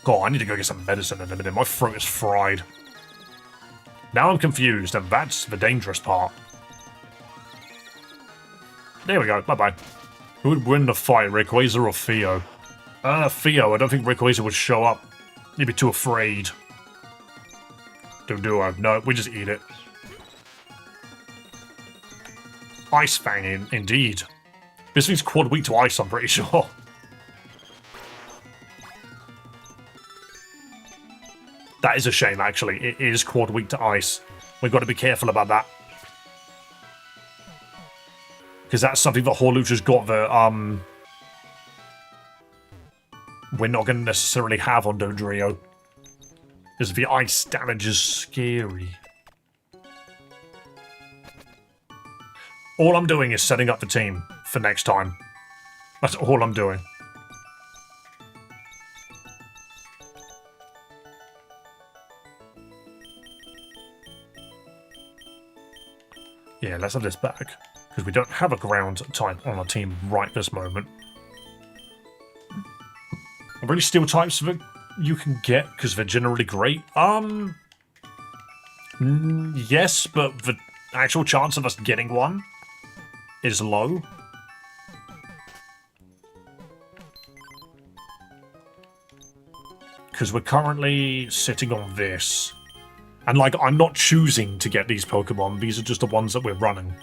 God, I need to go get some medicine in a minute. My throat is fried. Now I'm confused, and that's the dangerous part. There we go. Bye-bye. Who would win the fight, Rayquaza or Theo? Theo. I don't think Rayquaza would show up. He'd be too afraid. Do I? No, we just eat it. Ice Fang, indeed. This thing's quad weak to ice, I'm pretty sure. That is a shame, actually. It is quad weak to ice. We've got to be careful about that. Because that's something that Horlucha's got that, we're not going to necessarily have on Dodrio. Because the ice damage is scary. All I'm doing is setting up the team for next time. That's all I'm doing. Yeah, let's have this back. Because we don't have a ground type on our team right this moment. Are really steel types that you can get because they're generally great? Yes, but the actual chance of us getting one is low. Because we're currently sitting on this. And, like, I'm not choosing to get these Pokemon. These are just the ones that we're running.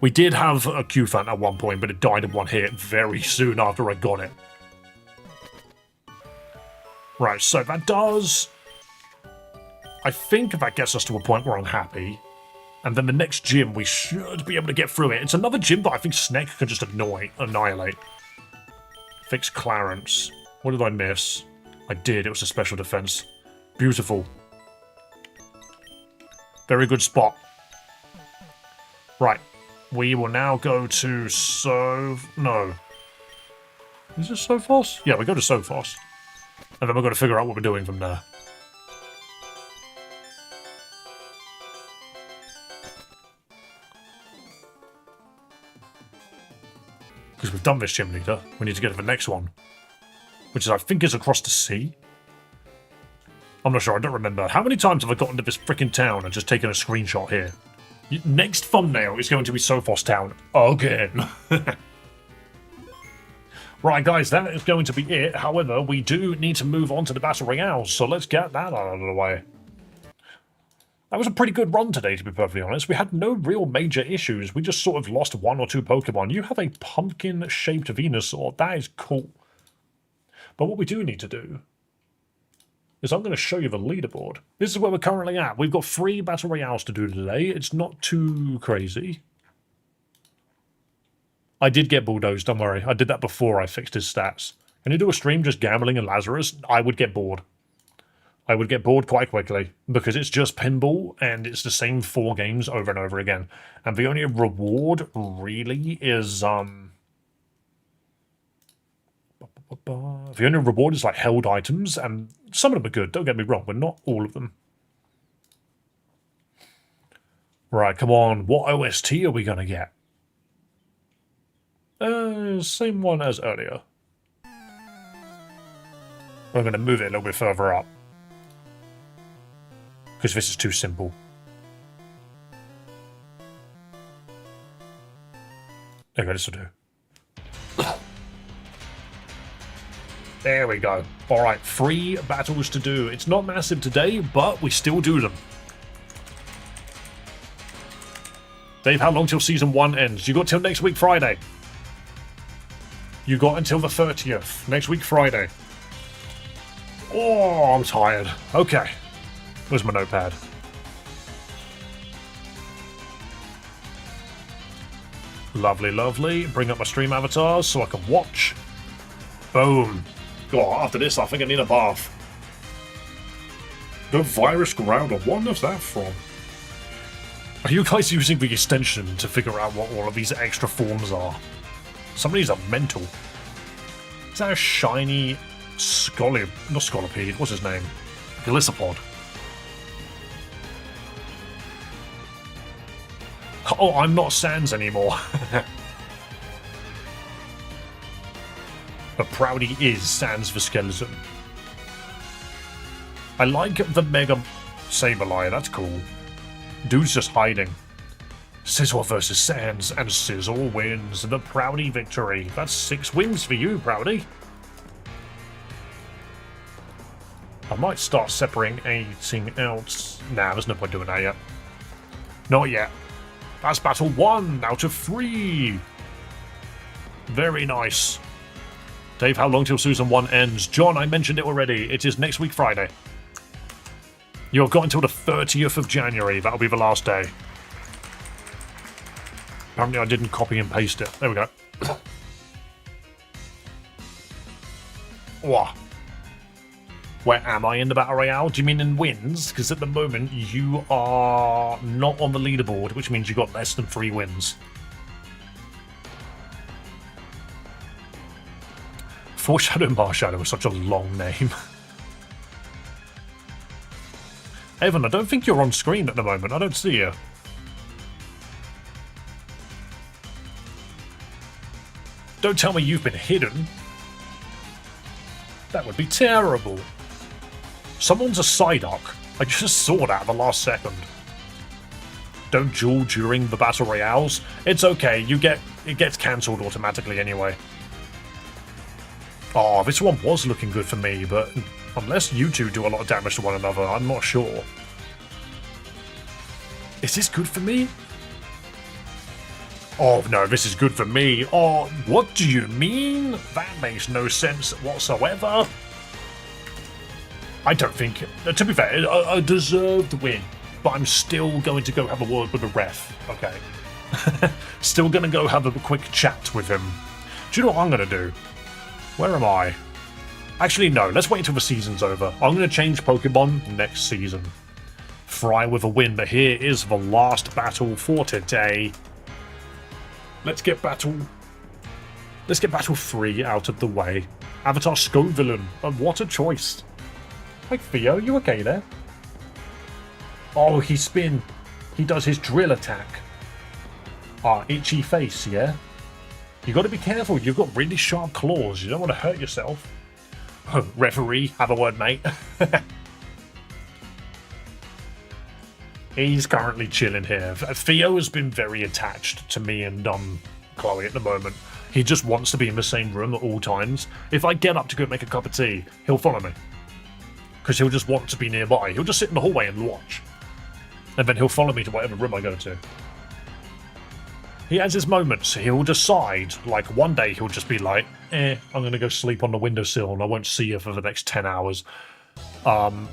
We did have a Q-Fan at one point, but it died in one hit very soon after I got it. Right, so that does... I think that gets us to a point where I'm happy. And then the next gym, we should be able to get through it. It's another gym that I think Snake can just annihilate. Fix Clarence. What did I miss? I did. It was a special defense. Beautiful. Very good spot. Right. We will now go to No. Is this Sophos? Yeah, we go to Sophos. And then we've got to figure out what we're doing from there. Because we've done this gym leader, we need to get to the next one. Which is, I think, is across the sea. I'm not sure, I don't remember. How many times have I gotten to this freaking town and just taken a screenshot here? Next thumbnail is going to be Sophos Town again. Right, guys, that is going to be it. However, we do need to move on to the Battle Royale, so let's get that out of the way. That was a pretty good run today, to be perfectly honest. We had no real major issues. We just sort of lost one or two Pokemon. You have a pumpkin-shaped Venusaur. That is cool. But what we do need to do is I'm going to show you the leaderboard. This is where we're currently at. We've got 3 Battle Royales to do today. It's not too crazy. I did get bulldozed, don't worry. I did that before I fixed his stats. Can you do a stream just gambling in Lazarus? I would get bored. I would get bored quite quickly because it's just pinball and it's the same 4 games over and over again. And the only reward really is the only reward is like held items, and some of them are good, don't get me wrong, but not all of them. Right, come on, what OST are we gonna get? Same one as earlier. I'm gonna move it a little bit further up. Because this is too simple. Okay, this will do. There we go. Alright, 3 battles to do. It's not massive today, but we still do them. Dave, how long till season 1 ends? You got till next week Friday. You got until the 30th. Next week Friday. Oh, I'm tired. Okay. Where's my notepad? Lovely, lovely. Bring up my stream avatars so I can watch. Boom. God, after this, I think I need a bath. The virus grounder. What on earth's that from? Are you guys using the extension to figure out what all of these extra forms are? Some of these are mental. Is that a shiny not Scolipede, what's his name? Glisopod. Oh, I'm not Sans anymore. But Proudy is Sans the Skeleton. I like the Mega Sableye, that's cool. Dude's just hiding. Sizzle versus Sans, and Sizzle wins the Proudy victory. That's 6 wins for you, Proudy. I might start separating out. Nah, there's no point doing that yet. Not yet. That's battle 1 out of 3. Very nice. Dave, how long till season 1 ends? John, I mentioned it already. It is next week Friday. You have got until the 30th of January. That'll be the last day. Apparently I didn't copy and paste it. There we go. Wah. Where am I in the Battle Royale? Do you mean in wins? Because at the moment you are not on the leaderboard, which means you got less than 3 wins. Foreshadow Marshadow is such a long name. Evan, I don't think you're on screen at the moment. I don't see you. Don't tell me you've been hidden. That would be terrible. Someone's a Psyduck. I just saw that at the last second. Don't duel during the Battle Royales. It's okay, it gets cancelled automatically anyway. Oh, this one was looking good for me, but unless you two do a lot of damage to one another, I'm not sure. Is this good for me? Oh no, this is good for me. Oh, what do you mean? That makes no sense whatsoever. I don't think, to be fair, I deserved the win, but I'm still going to go have a word with the ref, okay? Still gonna go have a quick chat with him. Do you know what I'm gonna do? Where am I? Actually, no, let's wait until the season's over. I'm gonna change Pokemon next season. Fry with a win, but here is the last battle for today. Let's get battle 3 out of the way. Avatar Scovillain, and what a choice. Hi Theo, you okay there? Oh, he does his drill attack. Itchy face, yeah? You gotta be careful, you've got really sharp claws, you don't want to hurt yourself. Referee, have a word, mate. He's currently chilling here. Theo has been very attached to me and Chloe at the moment. He just wants to be in the same room at all times. If I get up to go make a cup of tea, he'll follow me. Because he'll just want to be nearby. He'll just sit in the hallway and watch. And then he'll follow me to whatever room I go to. He has his moments. He'll decide, like one day he'll just be like, I'm going to go sleep on the windowsill and I won't see you for the next 10 hours. And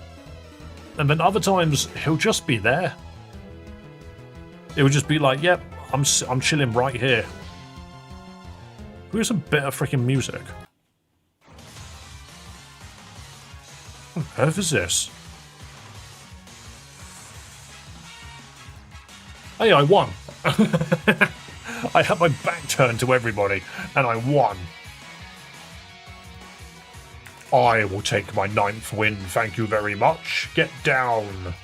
then other times he'll just be there. It would just be like, yep, I'm chilling right here. Here's some better freaking music. What on earth is this? Hey, I won. I had my back turned to everybody, and I won. I will take my 9th win, thank you very much. Get down.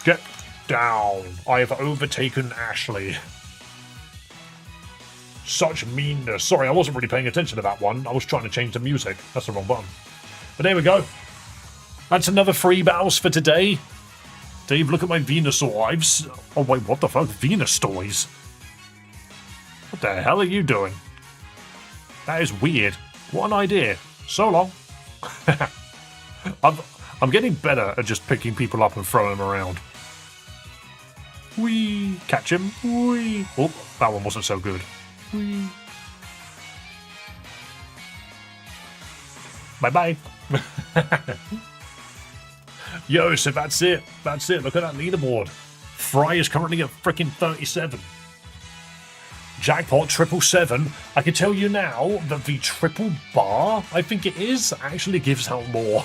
Get down. I have overtaken Ashley. Such meanness. Sorry, I wasn't really paying attention to that one. I was trying to change the music. That's the wrong button. But there we go. That's another 3 battles for today. Dave, look at my Venusaur. Oh wait, what the fuck? Venus toys? What the hell are you doing? That is weird. What an idea. So long. I'm getting better at just picking people up and throwing them around. Whee! Catch him. Whee! Oh, that one wasn't so good. Whee! Bye-bye. Yo, so that's it. That's it. Look at that leaderboard. Fry is currently at freaking 37. Jackpot 777. I can tell you now that the triple bar, I think it is, actually gives out more.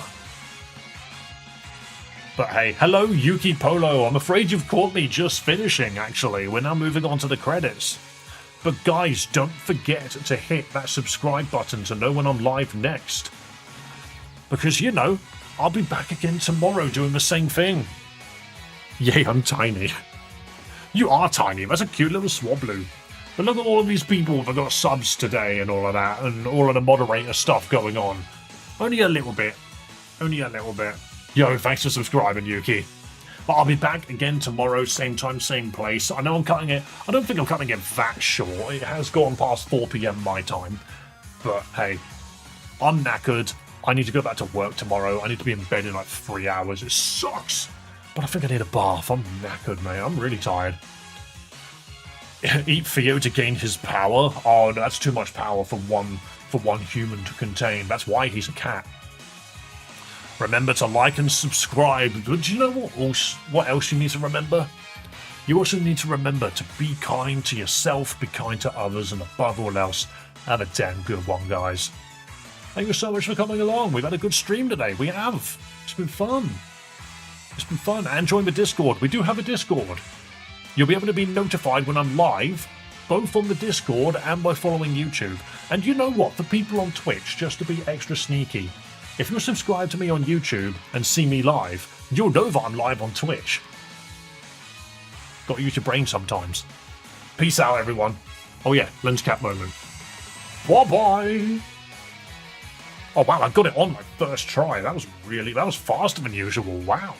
But hey, hello Yuki Polo. I'm afraid you've caught me just finishing, actually. We're now moving on to the credits. But guys, don't forget to hit that subscribe button to know when I'm live next. Because, you know, I'll be back again tomorrow doing the same thing. Yay, I'm tiny. You are tiny. That's a cute little swablu. But look at all of these people that got subs today and all of that, and all of the moderator stuff going on. Only a little bit. Only a little bit. Yo, thanks for subscribing, Yuki. But I'll be back again tomorrow, same time, same place. I know I'm cutting it. I don't think I'm cutting it that short. It has gone past 4 PM my time. But hey, I'm knackered. I need to go back to work tomorrow. I need to be in bed in like 3 hours. It sucks. But I think I need a bath. I'm knackered, mate. I'm really tired. Eat Theo to gain his power? Oh, no, that's too much power for one human to contain. That's why he's a cat. Remember to like and subscribe. But do you know what else you need to remember? You also need to remember to be kind to yourself, be kind to others, and above all else, have a damn good one, guys. Thank you so much for coming along. We've had a good stream today. We have. It's been fun. It's been fun. And join the Discord. We do have a Discord. You'll be able to be notified when I'm live, both on the Discord and by following YouTube. And you know what? For people on Twitch, just to be extra sneaky, if you're subscribed to me on YouTube and see me live, you'll know that I'm live on Twitch. Got to use your brain sometimes. Peace out, everyone. Oh yeah, lens cap moment. Bye-bye. Oh wow, I got it on my first try. That was faster than usual. Wow.